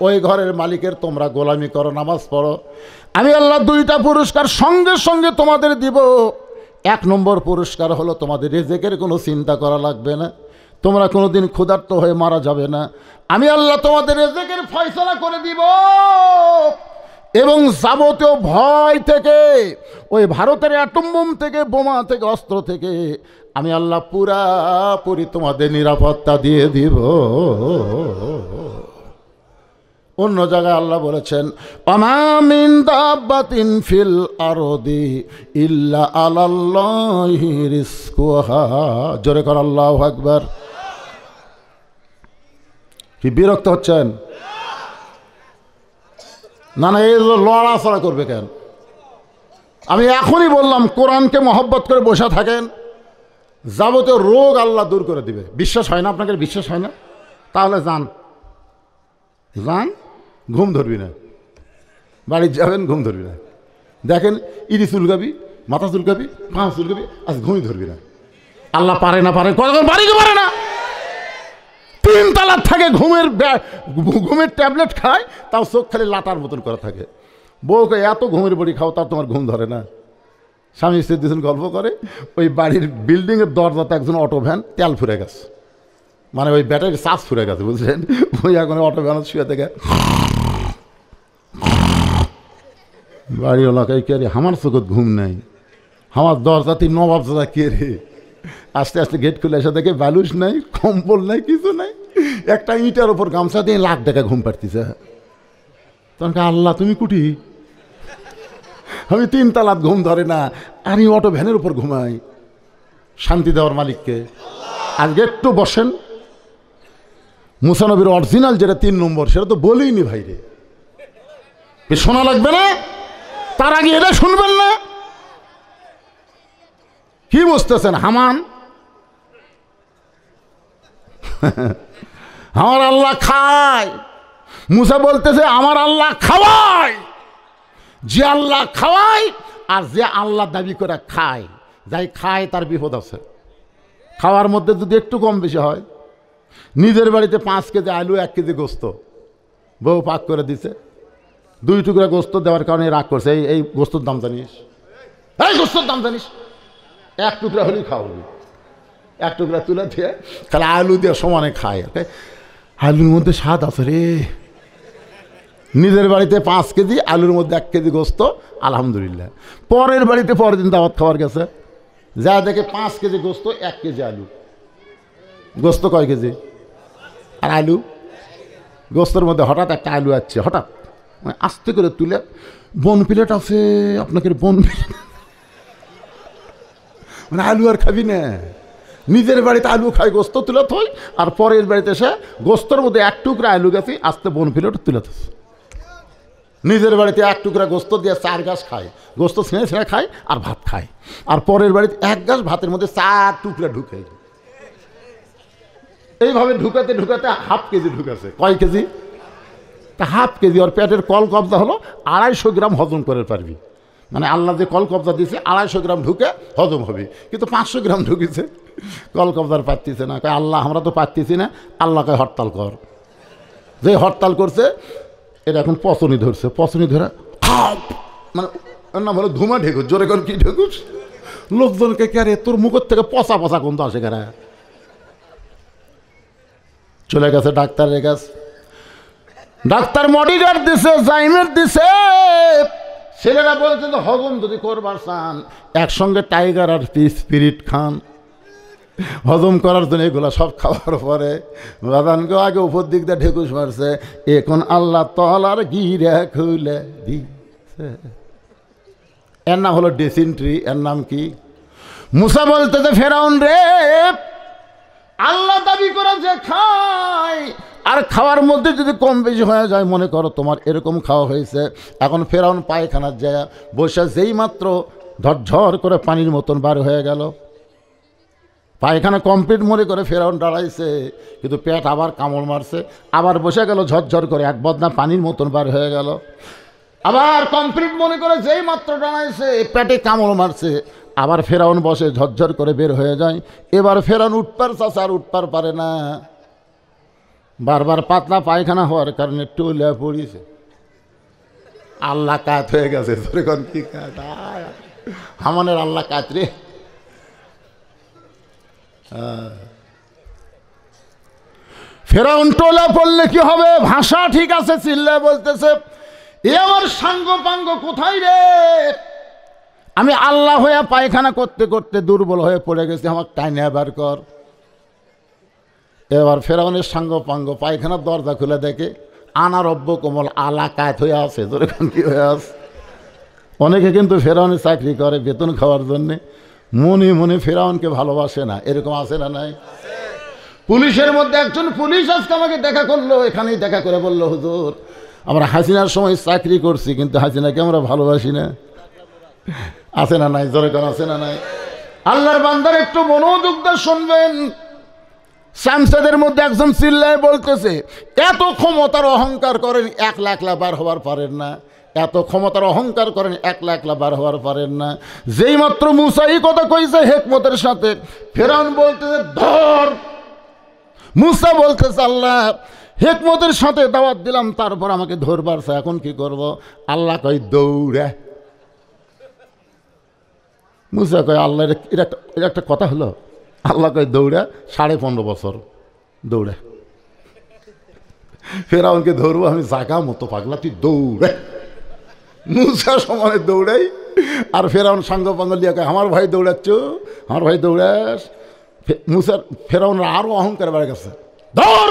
ওই ঘরের মালিকের তোমরা গোলামি করো, নামাজ পড়ো, আমি আল্লাহ দুইটা পুরস্কার সঙ্গে সঙ্গে তোমাদের দিব। এক নম্বর পুরস্কার হলো তোমাদের রিজিকের কোনো চিন্তা করা লাগবে না, তোমরা কোনোদিন ক্ষুধার্ত হয়ে মারা যাবে না, আমি আল্লাহ তোমাদের রিজিকের ফয়সালা করে দিব। এবং যাবতীয় ভয় থেকে, ওই ভারতের অ্যাটম বোম থেকে, বোমা থেকে, অস্ত্র থেকে আমি আল্লাহ পুরাপুরি তোমাদের নিরাপত্তা দিয়ে দিব। অন্য জায়গায় আল্লাহ বলেছেন ওমা মিন দাব্বাতিন ফিল আরদি ইল্লা আলাল্লাহি রিজকুহা। জোরে কর আল্লাহু আকবার। কি বিরক্ত হচ্ছেন? না না, এই লড়াচড়া করবে কেন? আমি এখনই বললাম কোরআনকে মহব্বত করে বসে থাকেন, যাবতীয় রোগ আল্লাহ দূর করে দিবে। বিশ্বাস হয় না আপনাকে? বিশ্বাস হয় না? তাহলে যান, ঘুম ধরবি না, বাড়ি যাবেন ঘুম ধরবি না। দেখেন ইডি চুলকাবি, মাথা চুলকাবি, পা চুলকাবি, আজ ঘুমই ধরবি না। আল্লাহ পারে না, পারে কতক্ষণ বাড়িতে পারে না। 3 তলার থাকে, ঘুমের ট্যাবলেট খায়, তাও চোখ খালি লাটার মতন করা থাকে। বউকে এত ঘুমের বড়ি খাও, তাও তোমার ঘুম ধরে না। স্বামী স্ত্রী দুজন গল্প করে, ওই বাড়ির বিল্ডিংয়ের দরজাতে একজন অটো ভ্যান তেল ফুরে গেছে, মানে ওই ব্যাটারির চার্জ ফুরে গেছে, বুঝলেন? ওই এখন অটো ভ্যান শুয়ে থেকে বাড়ি এলাকায় কে রে, আমার চোখত ঘুম নাই, আমার দরজাতে নবাব দাদা কে রে। আস্তে আস্তে গেট খুলে এসে দেখে বালুস নাই, কম্বল নাই, কিছু নাই, একটা ইটার ওপর গামছা দিয়ে লাখ টাকা ঘুম পাড়তিছে। তখন আল্লাহ তুমি কুটি, আমি 3 তলাত ঘুম ধরে না, আর এই অটো ভ্যানের উপর ঘুমাই। শান্তি দেওয়ার মালিককে। আজকে একটু বসেন, মুসা নবীর অরিজিনাল যেটা 3 নম্বর, সেটা তো বলেইনি ভাই রে, শোনা লাগবে না? তার আগে এটা শুনবেন না? কি বুঝতেছেন? হামান আমার আল্লাহ খায়, মুসা বলতেছে আমার আল্লাহ খাওয়ায়। যে আল্লাহ খাওয়ায় আর যে আল্লাহ দাবি করে খায়, যাই খায় তার বিপদ আছে। খাওয়ার মধ্যে যদি একটু কম বেশি হয়, নিজের বাড়িতে 5 কেজি আলু, 1 কেজি গোস্ত বউ পাক করে দিছে, 2 টুকরা গোস্ত দেওয়ার কারণে রাগ করছে, এই গোস্তর দাম জানিস, এই গোস্তর দাম জানিস, 1 টুকরা হলেই খাওয়াবি। 1 টুকরা তুলে দিয়ে তাহলে আলু দিয়ে সমানে খায়। আলুর মধ্যে স্বাদ আছে রে। নিজের বাড়িতে 5 কেজি আলুর মধ্যে 1 কেজি গোস্ত, আলহামদুলিল্লাহ। পরের বাড়িতে পরের দিন দাওয়াত খাওয়ার গেছে, যা দেখে 5 কেজি গোস্ত, 1 কেজি আলু। গোস্ত কয় কেজি আর আলু? গোস্তর মধ্যে হঠাৎ একটা আলু আসছে, হঠাৎ মানে আস্তে করে তুলে, বন প্লেট আছে আপনাকে, বন প্লেট মানে আলু আর খাবি না। নিজের বাড়িতে আলু খাই, গোস্ত তুলে থই, আর পরের বাড়িতে এসে গোস্তর মধ্যে 1 টুকরা আলু গেছি, আস্তে বন প্লেট তুলে থস। নিজের বাড়িতে 1 টুকরা গোস্ত দিয়ে 4 গাছ খায়, গোস্ত ছিঁড়ে ছিঁড়ে খায় আর ভাত খায়, আর পরের বাড়িতে 1 গাছ ভাতের মধ্যে 4 টুকরা ঢুকে। এইভাবে ঢুকাতে ঢুকাতে 1/2 কেজি ঢুকেছে। কয় কেজি? তা 1/2 কেজি। ওর পেটের কল কবজা হলো 250 গ্রাম হজম করে পারবি, মানে আল্লাহ যে কল কবজা দিয়েছে 250 গ্রাম ঢুকে হজম হবে, কিন্তু 500 গ্রাম ঢুকেছে, কল কবজার পারতেছে না। কয় আল্লাহ আমরা তো পারতেছি না, আল্লাহকে হরতাল কর। যে হরতাল করছে এটা এখন পচনি ধরছে, পচনি ধরে মানে এর নাম হলো ধুমা ঢেকুস। জোরে কর কি ঢেকুস? লোকজনকে কে তোর মুখের থেকে পচা পচা গন্ধ আসে কেরা। চলে গেছে ডাক্তারের কাছে, ডাক্তার মডিগার্ড দিছে, জাইমের দিছে। ছেলেরা বলছে যে হজম যদি করবার চান একসঙ্গে টাইগার আর স্পিরিট খান, হজম করার জন্য এগুলো সব খাওয়ার পরে বাদানকে আগে উপর দিক দিয়ে ঢেকুস মারছে, এখন আল্লাহ তলার গিরা খুলে দিছে। এর নাম হলো ডিসেন্ট্রি। এর নাম কি? মুসা বলতেছে ফেরাউন রে, আল্লাহ দাবি করে যে খায়, আর খাওয়ার মধ্যে যদি কম বেশি হয়ে যায়, মনে করো তোমার এরকম খাওয়া হয়েছে। এখন ফেরাউন পায়খানার যায় বসে, যেই মাত্র ঝরঝর করে পানির মতন বার হয়ে গেল, পায়খানা কমপ্লিট মনে করে ফেরাউন দাঁড়াইছে, কিন্তু পেট আবার কামড় মারছে, আবার বসে গেল ঝরঝর করে, 1 বদনা পানির মতন বার হয়ে গেল। আবার কমপ্লিট মনে করে যেই মাত্র দাঁড়াইছে, পেটে কামড় মারছে, আবার ফেরাউন বসে ঝরঝর করে বের হয়ে যায়। এবার ফেরাউন উঠপার চাষা আর উঠপার পারে না, বারবার পাতলা পায়খানা হওয়ার কারণে টুলে পড়িছে। আল্লাহ কাত হয়ে গেছে। কি কাত? হামানের আল্লাহ কাত রে। ফেরাউন টোলা পড়লে কি হবে? ভাষা ঠিক আছে, চিল্লায় বলতেছে এ আমার সাঙ্গ পাঙ্গ কোথায় রে? আমি আল্লাহ হয়ে পায়খানা করতে করতে দুর্বল হয়ে পড়ে গেছি, আমার টাইনে বার কর। এবার ফেরাউনের সাঙ্গ পাঙ্গ পায়খানার দরজা খুলে দেখে আনা রব্য কোমল আলা কাত হয়ে আছে। যেরকম কি হয়ে আছে? অনেকে কিন্তু ফেরাউনের চাকরি করে বেতন খাওয়ার জন্যে, মনে মনে ফেরাউনকে ভালোবাসে না। এরকম আছে না নাই? পুলিশের মধ্যে একজন পুলিশ আজকে আমাকে দেখা করলো, এখানেই দেখা করে বলল হুজুর আমরা হাসিনার সময় চাকরি করছি, কিন্তু হাসিনাকে আমরা ভালোবাসি না। আছে না নাই? জোরে কোন আছে না নাই? আল্লাহর বান্দার একটু মনোযোগ দিয়ে শুনবেন। সামসাদের মধ্যে একজন চিল্লায় বলতেছে এত ক্ষমতার অহংকার করেন 1 লাখ বার হওয়ার পারেন না, এত ক্ষমতার অহংকার করেন 1 লাখ বার হওয়ার পারেন না। যেই মাত্র মুসা এই কথা কইছে হেকমতের সাথে, ফেরাউন বলতেছে ধর। মুসা বলতেছে আল্লাহ হিকমতের সাথে দাওয়াত দিলাম, তারপর আমাকে ধরবার, এখন কি করব? আল্লাহ কয় দৌড়ে। মুসা কয় আল্লাহ এটা একটা কথা হলো? আল্লাহ কয় দৌড়ে, 15.5 বছর দৌড়ে। ফেরাউনকে ধরবো আমি, জাগা মতো পাগলা, তুই দৌড়ে। মুসা সমানে দৌড়াই, আর ফেরাউন সাঙ্গ পাঙ্গ লিয়া কয় আমার ভাই দৌড়াচ্ছ, আমার ভাই দৌড়াস। মুসার ফেরাউনের আরো অহংকার বেড়ে গেছে, ধর।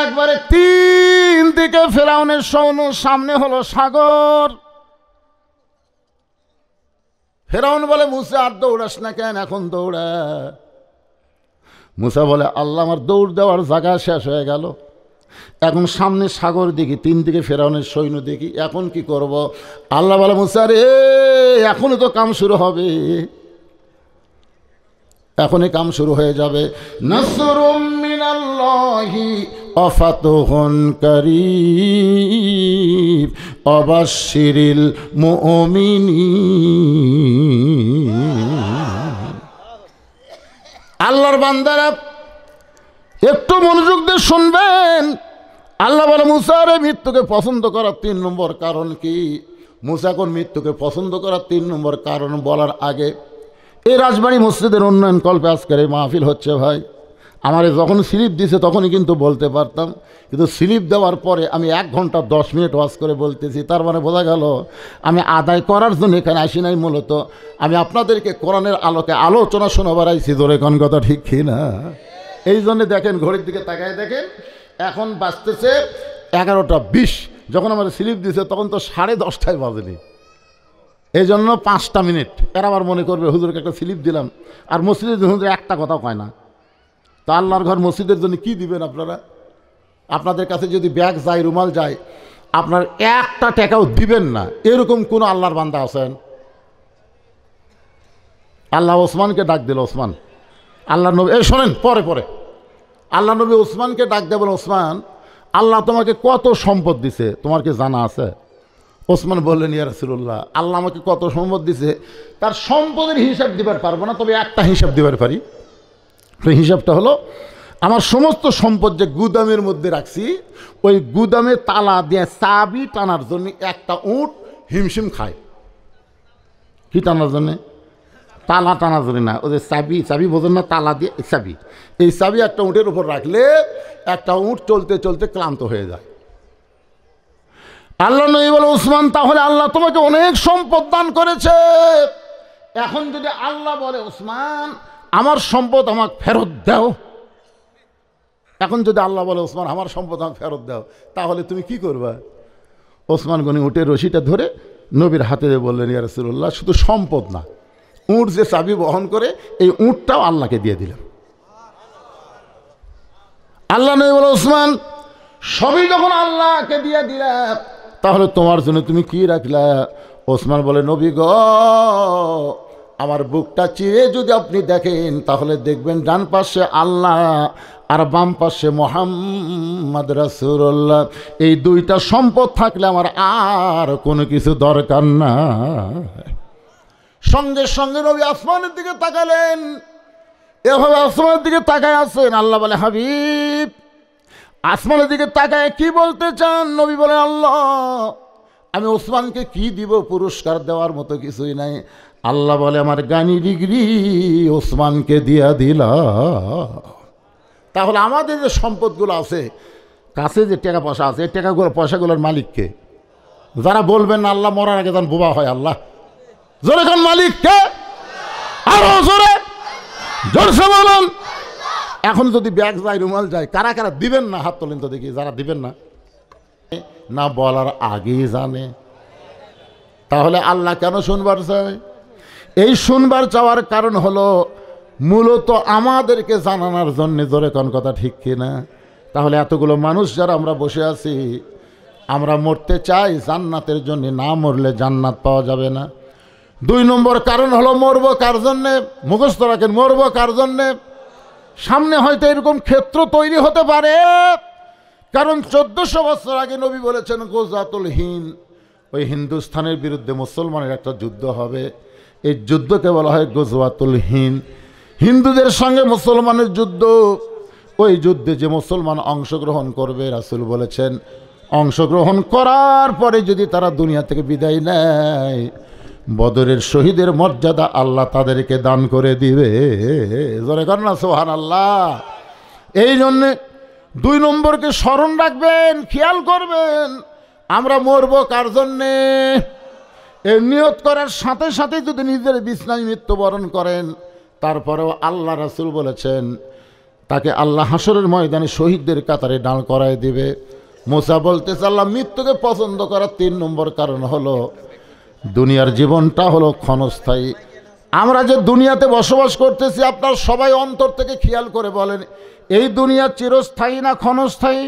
একবারে 3 দিকে ফেরাউনের সৈন্য, সামনে হলো সাগর। ফেরাউন বলে মুসা আর দৌড়াস না কেন, এখন দৌড়া। মুসা বলে আল্লাহ আমার দৌড় দেওয়ার জায়গা শেষ হয়ে গেল, এখন সামনে সাগর দেখি, 3 দিকে ফেরাউনের সৈন্য দেখি, এখন কি করব? আল্লাহ বলে মুসা রে এখনই তো কাম শুরু হবে, এখনই কাম শুরু হয়ে যাবে। নাসরুম মিনাল্লাহি ওয়া ফাতহুন কারীব ওয়াবাশশিরিল মুমিনিন। আল্লাহর বান্দারা একটু মনোযোগ দিয়ে শুনবেন। আল্লাহ বলে মুসা রে মৃত্যুকে পছন্দ করার 3 নম্বর কারণ কি? মুসা কোন মৃত্যুকে পছন্দ করার 3 নম্বর কারণ বলার আগে, এই রাজবাড়ি মসজিদের উন্নয়ন কল্পে আজকের এই মাহফিল হচ্ছে ভাই। আমারে যখন স্লিপ দিছে তখনই কিন্তু বলতে পারতাম, কিন্তু স্লিপ দেওয়ার পরে আমি 1 ঘন্টা 10 মিনিট ওয়াজ করে বলতেছি, তার মানে বোঝা গেল আমি আদায় করার জন্য এখানে আসি নাই, মূলত আমি আপনাদেরকে কোরআনের আলোকে আলোচনা শোনাবার আইছি। জোরে কোন কথা ঠিক কি না? এই জন্য দেখেন ঘড়ির দিকে তাকায় দেখেন, এখন বাজতেছে 11:20। যখন আমার স্লিপ দিছে তখন তো 10:30 বাজেনি, এই জন্য 5টা মিনিট। এরা আবার মনে করবে হুজুরকে একটা স্লিপ দিলাম, আর মসজিদের হুজুর একটা কথাও কয় না। তা আল্লাহর ঘর মসজিদের জন্য কি দিবেন আপনারা? আপনাদের কাছে যদি ব্যাগ যায়, রুমাল যায়, আপনার 1 টাকাও দিবেন না, এরকম কোন আল্লাহর বান্দা আছেন? আল্লাহ ওসমানকে ডাক দিল, ওসমান আল্লাহ নবী, এই শোনেন পরে আল্লাহ নবী ওসমানকে ডাক দেবেন, ওসমান আল্লাহ তোমাকে কত সম্পদ দিছে তোমার কি জানা আছে? ওসমান বললেন ইয়া রাসূলুল্লাহ, আল্লাহ আমাকে কত সম্পদ দিছে তার সম্পদের হিসাব দিবার পারবো না, তবে একটা হিসাব দিবার পারি। সেই হিসাবটা হলো আমার সমস্ত সম্পদ যে গুদামের মধ্যে রাখছি, ওই গুদামে তালা দিয়ে চাবি টানার জন্য একটা উট হিমশিম খায়। কি টানার জন্যে? তালা টানার জন্য না, ওদের চাবি বোঝেন না, তালা দিয়ে চাবি, এই চাবি একটা উটের উপর রাখলে একটা উট চলতে চলতে ক্লান্ত হয়ে যায়। আল্লাহ নবী বলে ওসমান তাহলে আল্লাহ তোমাকে অনেক সম্পদ দান করেছে, এখন যদি আল্লাহ বলে ওসমান আমার সম্পদ আমাকে ফেরত দাও, এখন যদি আল্লাহ বলে ওসমান আমার সম্পদ আমাকে ফেরত দাও, তাহলে তুমি কি করবা? ওসমান গনি উটের রশিটা ধরে নবীর হাতে বললেন ইয়া রাসূলুল্লাহ, শুধু সম্পদ না, উট যে চাবি বহন করে এই উটটাও আল্লাহকে দিয়ে দিলাম। আল্লাহ নবী বলে ওসমান সবই যখন আল্লাহকে দিয়ে দিলাম, তাহলে তোমার জন্য তুমি কি রাখলা? ওসমান বলে নবী গো, আমার বুকটা চিরে যদি আপনি দেখেন তাহলে দেখবেন ডান পাশে আল্লাহ আর বাম পাশে মুহাম্মদ রাসূলুল্লাহ, এই 2টা সম্পদ থাকলে আমার আর কোনো কিছু দরকার না। সঙ্গে সঙ্গে নবী আসমানের দিকে তাকালেন, এভাবে আসমানের দিকে তাকায় আছেন। আল্লাহ বলে হাবিব আসমানের দিকে তাকায় কি বলতে চান? নবী বলেন আল্লাহ আমি ওসমানকে কি দিব? পুরস্কার দেওয়ার মতো কিছুই নাই। আল্লাহ বলে আমার গানি ডিগ্রি ওসমানকে দিয়া দিলা। তাহলে আমাদের যে সম্পদগুলো আছে, কাছে যে টাকা পয়সা আছে, এই পয়সাগুলোর মালিককে? যারা বলবেন না আল্লাহ মরার আগে যেন বোবা হয়, আল্লাহ জোরে কোন মালিককে? আরো জোরে, জোরসে বলুন। এখন যদি ব্যাগ যায়, রুমাল যায়, কারা কারা দিবেন না হাত তোলেন তো দেখি। যারা দিবেন না, না বলার আগেই জানে, তাহলে আল্লাহ কেন শুনবার চায়? এই শুনবার চাওয়ার কারণ হলো মূলত আমাদেরকে জানানোর জন্য। জোরে কোন কথা ঠিক কিনা? তাহলে এতগুলো মানুষ যারা আমরা বসে আছি, আমরা মরতে চাই জান্নাতের জন্য, না মরলে জান্নাত পাওয়া যাবে না। 2 নম্বর কারণ হলো মরবো কার জন্যে? মুখস্থ রাখেন, মরবো কার জন্যে? সামনে হয়তো এরকম ক্ষেত্র তৈরি হতে পারে, কারণ 1400 বছর আগে নবী বলেছেন গোজাতুল হিন্দ, ওই হিন্দুস্থানের বিরুদ্ধে মুসলমানের একটা যুদ্ধ হবে। এই যুদ্ধকে বলা হয় গোজওয়াতুল হিন্দ। হিন্দুদের সঙ্গে মুসলমানের যুদ্ধ। ওই যুদ্ধে যে মুসলমান অংশগ্রহণ করবে রাসূল বলেছেন অংশগ্রহণ করার পরে যদি তারা দুনিয়া থেকে বিদায় নেয় বদরের শহীদের মর্যাদা আল্লাহ তাদেরকে দান করে দিবে। জোরে কর না সুবহানাল্লাহ। এই জন্যে 2 নম্বরকে স্মরণ রাখবেন, খেয়াল করবেন আমরা মরবো কার জন্যে। এই নিয়ত করার সাথে সাথে যদি নিজের বিছনায় মৃত্যুবরণ করেন তারপরেও আল্লাহ রাসূল বলেছেন তাকে আল্লাহ হাসরের ময়দানে শহীদদের কাতারে দাঁড় করায় দিবে। মুসা বলতেছে আল্লাহ মৃত্যুকে পছন্দ করার 3 নম্বর কারণ হলো দুনিয়ার জীবনটা হলো ক্ষণস্থায়ী। আমরা যে দুনিয়াতে বসবাস করতেছি আপনার সবাই অন্তর থেকে খেয়াল করে বলেন এই দুনিয়া চিরস্থায়ী না ক্ষণস্থায়ী?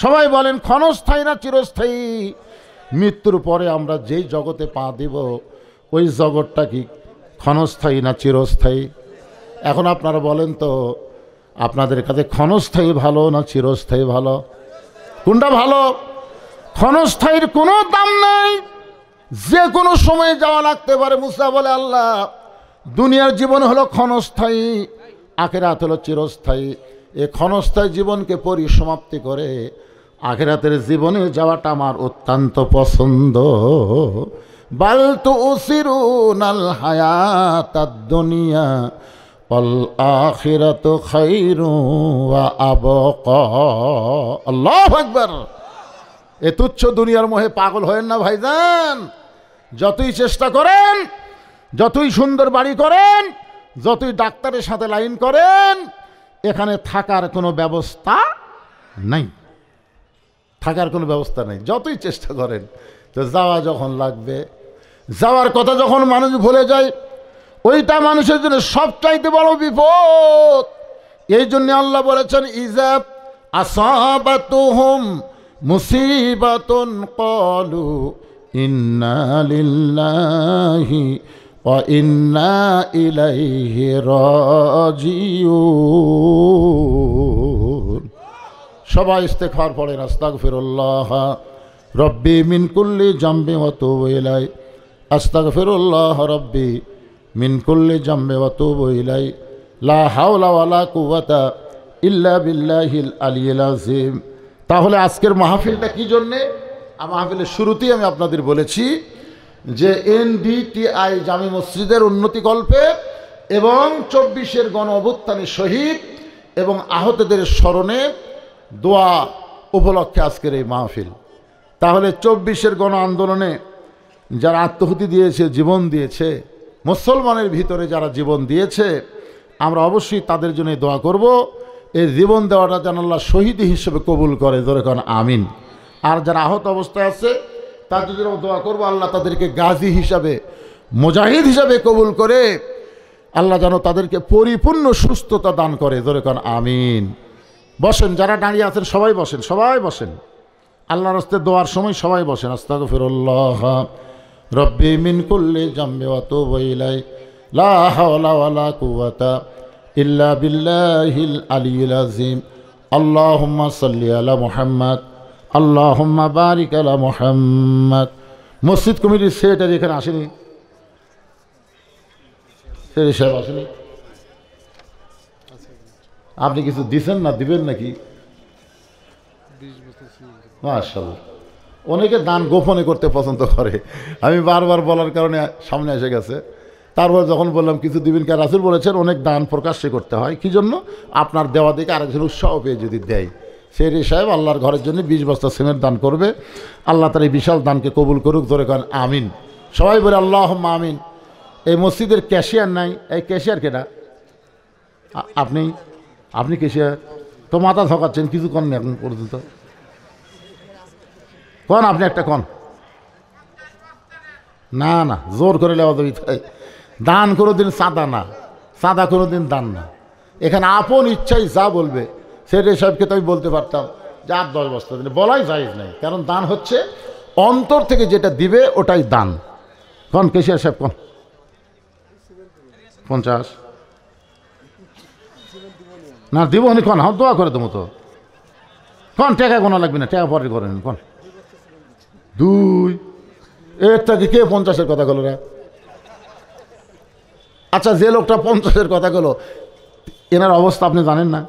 সবাই বলেন ক্ষণস্থায়ী না চিরস্থায়ী? মৃত্যুর পরে আমরা যেই জগতে পা দিব ওই জগৎটা কি ক্ষণস্থায়ী না চিরস্থায়ী? এখন আপনারা বলেন তো আপনাদের কাছে ক্ষণস্থায়ী ভালো না চিরস্থায়ী ভালো? কোনটা ভালো? ক্ষণস্থায়ীর কোনো দাম নাই, যে কোনো সময় যাওয়া লাগতে পারে। মুসা বলে আল্লাহ দুনিয়ার জীবন হলো ক্ষণস্থায়ী, আখিরাত হলো চিরস্থায়ী। এই ক্ষণস্থায়ী জীবনকে পরিসমাপ্তি করে আখিরাতের জীবনে যাওয়াটা আমার অত্যন্ত পছন্দ। বাল তুসিরুনাল হায়াতাদ দুনিয়া ওয়াল আখিরাতু খায়রু ওয়া আবকা। আল্লাহু আকবার। এ তুচ্ছ দুনিয়ার মোহে পাগল হয়েন না ভাইজান। যতই চেষ্টা করেন, যতই সুন্দর বাড়ি করেন, যতই ডাক্তারের সাথে লাইন করেন, এখানে থাকার কোনো ব্যবস্থা নাই, থাকার কোনো ব্যবস্থা নেই। যতই চেষ্টা করেন তো যাওয়া যখন লাগবে, যাওয়ার কথা যখন মানুষ ভুলে যায় ওইটা মানুষের জন্য সবচাইতে বড় বিপদ। এই জন্য আল্লাহ বলেছেন ইজা আসাবাতুহুম মুসিবাতুন ক্বালু ইন্না লিল্লাহি ওয়া ইন্না ইলাইহি রাজিউন। সবাই ইস্তেগফার পড়েন আস্তাগফিরুল্লাহ রব্বি মিন কুল্লি জামবি ওয়া তুবু ইলাই, আস্তাগফিরুল্লাহ রব্বি মিন কুল্লি জামবি ওয়া তুবু ইলাই, লা হাওলা ওয়ালা কুওয়াতা ইল্লা বিল্লাহিল আলিয়্যিল আযীম। তাহলে আজকের মাহফিলটা কি জন্যে? মাহফিলের শুরুতেই আমি আপনাদের বলেছি যে NDTI জামে মসজিদের উন্নতিকল্পে এবং 24-এর গণ অভ্যুত্থানে শহীদ এবং আহতদের স্মরণে দোয়া উপলক্ষে আজকের এই মাহফিল। তাহলে 24-এর গণ আন্দোলনে যারা আত্মাহুতি দিয়েছে, জীবন দিয়েছে, মুসলমানের ভিতরে যারা জীবন দিয়েছে, আমরা অবশ্যই তাদের জন্য দোয়া করব। এই জীবন দেওয়াটা যেন আল্লাহ শহীদ হিসেবে কবুল করে, ধরে কারণ আমিন। আর যারা আহত অবস্থায় আছে তাদের জন্য দোয়া করব আল্লাহ তাদেরকে গাজী হিসাবে, মুজাহিদ হিসাবে কবুল করে আল্লাহ যেন তাদেরকে পরিপূর্ণ সুস্থতা দান করে, ধরে কারণ আমিন। বসেন, যারা দাঁড়িয়ে আছেন সবাই বসেন, সবাই বসেন। আল্লাহর রাস্তে দোয়ার সময় সবাই বসেন। আস্তাগফিরুল্লাহ রব্বি মিন কুল্লি জামবি ওয়া তুবু ইলাই, লা হাওলা ওয়ালা কুওয়াতা ইল্লা বিল্লাহিল আলিয়্যিল আযীম। আল্লাহুম্মা সাল্লি আলা মুহাম্মাদ, আল্লাহুম্মা বারিক আলা মুহাম্মাদ। মসজিদ কমিটির সেক্রেটারি এখানে আসেনি? সেক্রেটারি সাহেব আসেনি? আপনি কিছু দিছেন না, দিবেন নাকি? মাশাআল্লাহ। অনেকে দান গোপনে করতে পছন্দ করে, আমি বারবার বলার কারণে সামনে এসে গেছে। তারপর যখন বললাম কিছু দিবেন, কে রাসূল বলেছেন অনেক দান প্রকাশ্যে করতে হয়। কি জন্য? আপনার দেওয়া দিকে আরেকজন উৎসাহ পেয়ে যদি দেয়। সেক্রেটারি সাহেব আল্লাহর ঘরের জন্য 20 বস্তা সিমেন্ট দান করবে। আল্লাহ তার এই বিশাল দানকে কবুল করুক, ধরে কারণ আমিন। সবাই বলে আল্লাহুম্মা আমিন। এই মসজিদের ক্যাশিয়ার নাই, এই ক্যাশিয়ার কেটা? আপনি আপনি ক্যাশিয়ার তো মাথা ঝকাচ্ছেন, কিছু কন না এখন পর্যন্ত। কন আপনি একটা কন। না না, জোর করে লেওয়া দেবি। দান কোনো দিন চাঁদা না, চাঁদা কোনো দিন দান না। এখানে আপন ইচ্ছাই যা বলবে। সেক্রেটারি সাহেবকে তো আমি বলতে পারতাম যে 8-10 বস্তা দিলে, বলাই জায়েজ নাই, কারণ দান হচ্ছে অন্তর থেকে যেটা দিবে ওটাই দান। কন ক্যাশিয়ার সাহেব কন। 50 না দিব নি? কন, হ্যাঁ দোয়া করে দেবো তো। কন টাকা গোনা লাগবে না, টাকা পরে করেন। কন 2 এর থেকে কে 50-এর কথা বলো রে? আচ্ছা, যে লোকটা 50-এর কথা বলো এনার অবস্থা আপনি জানেন না?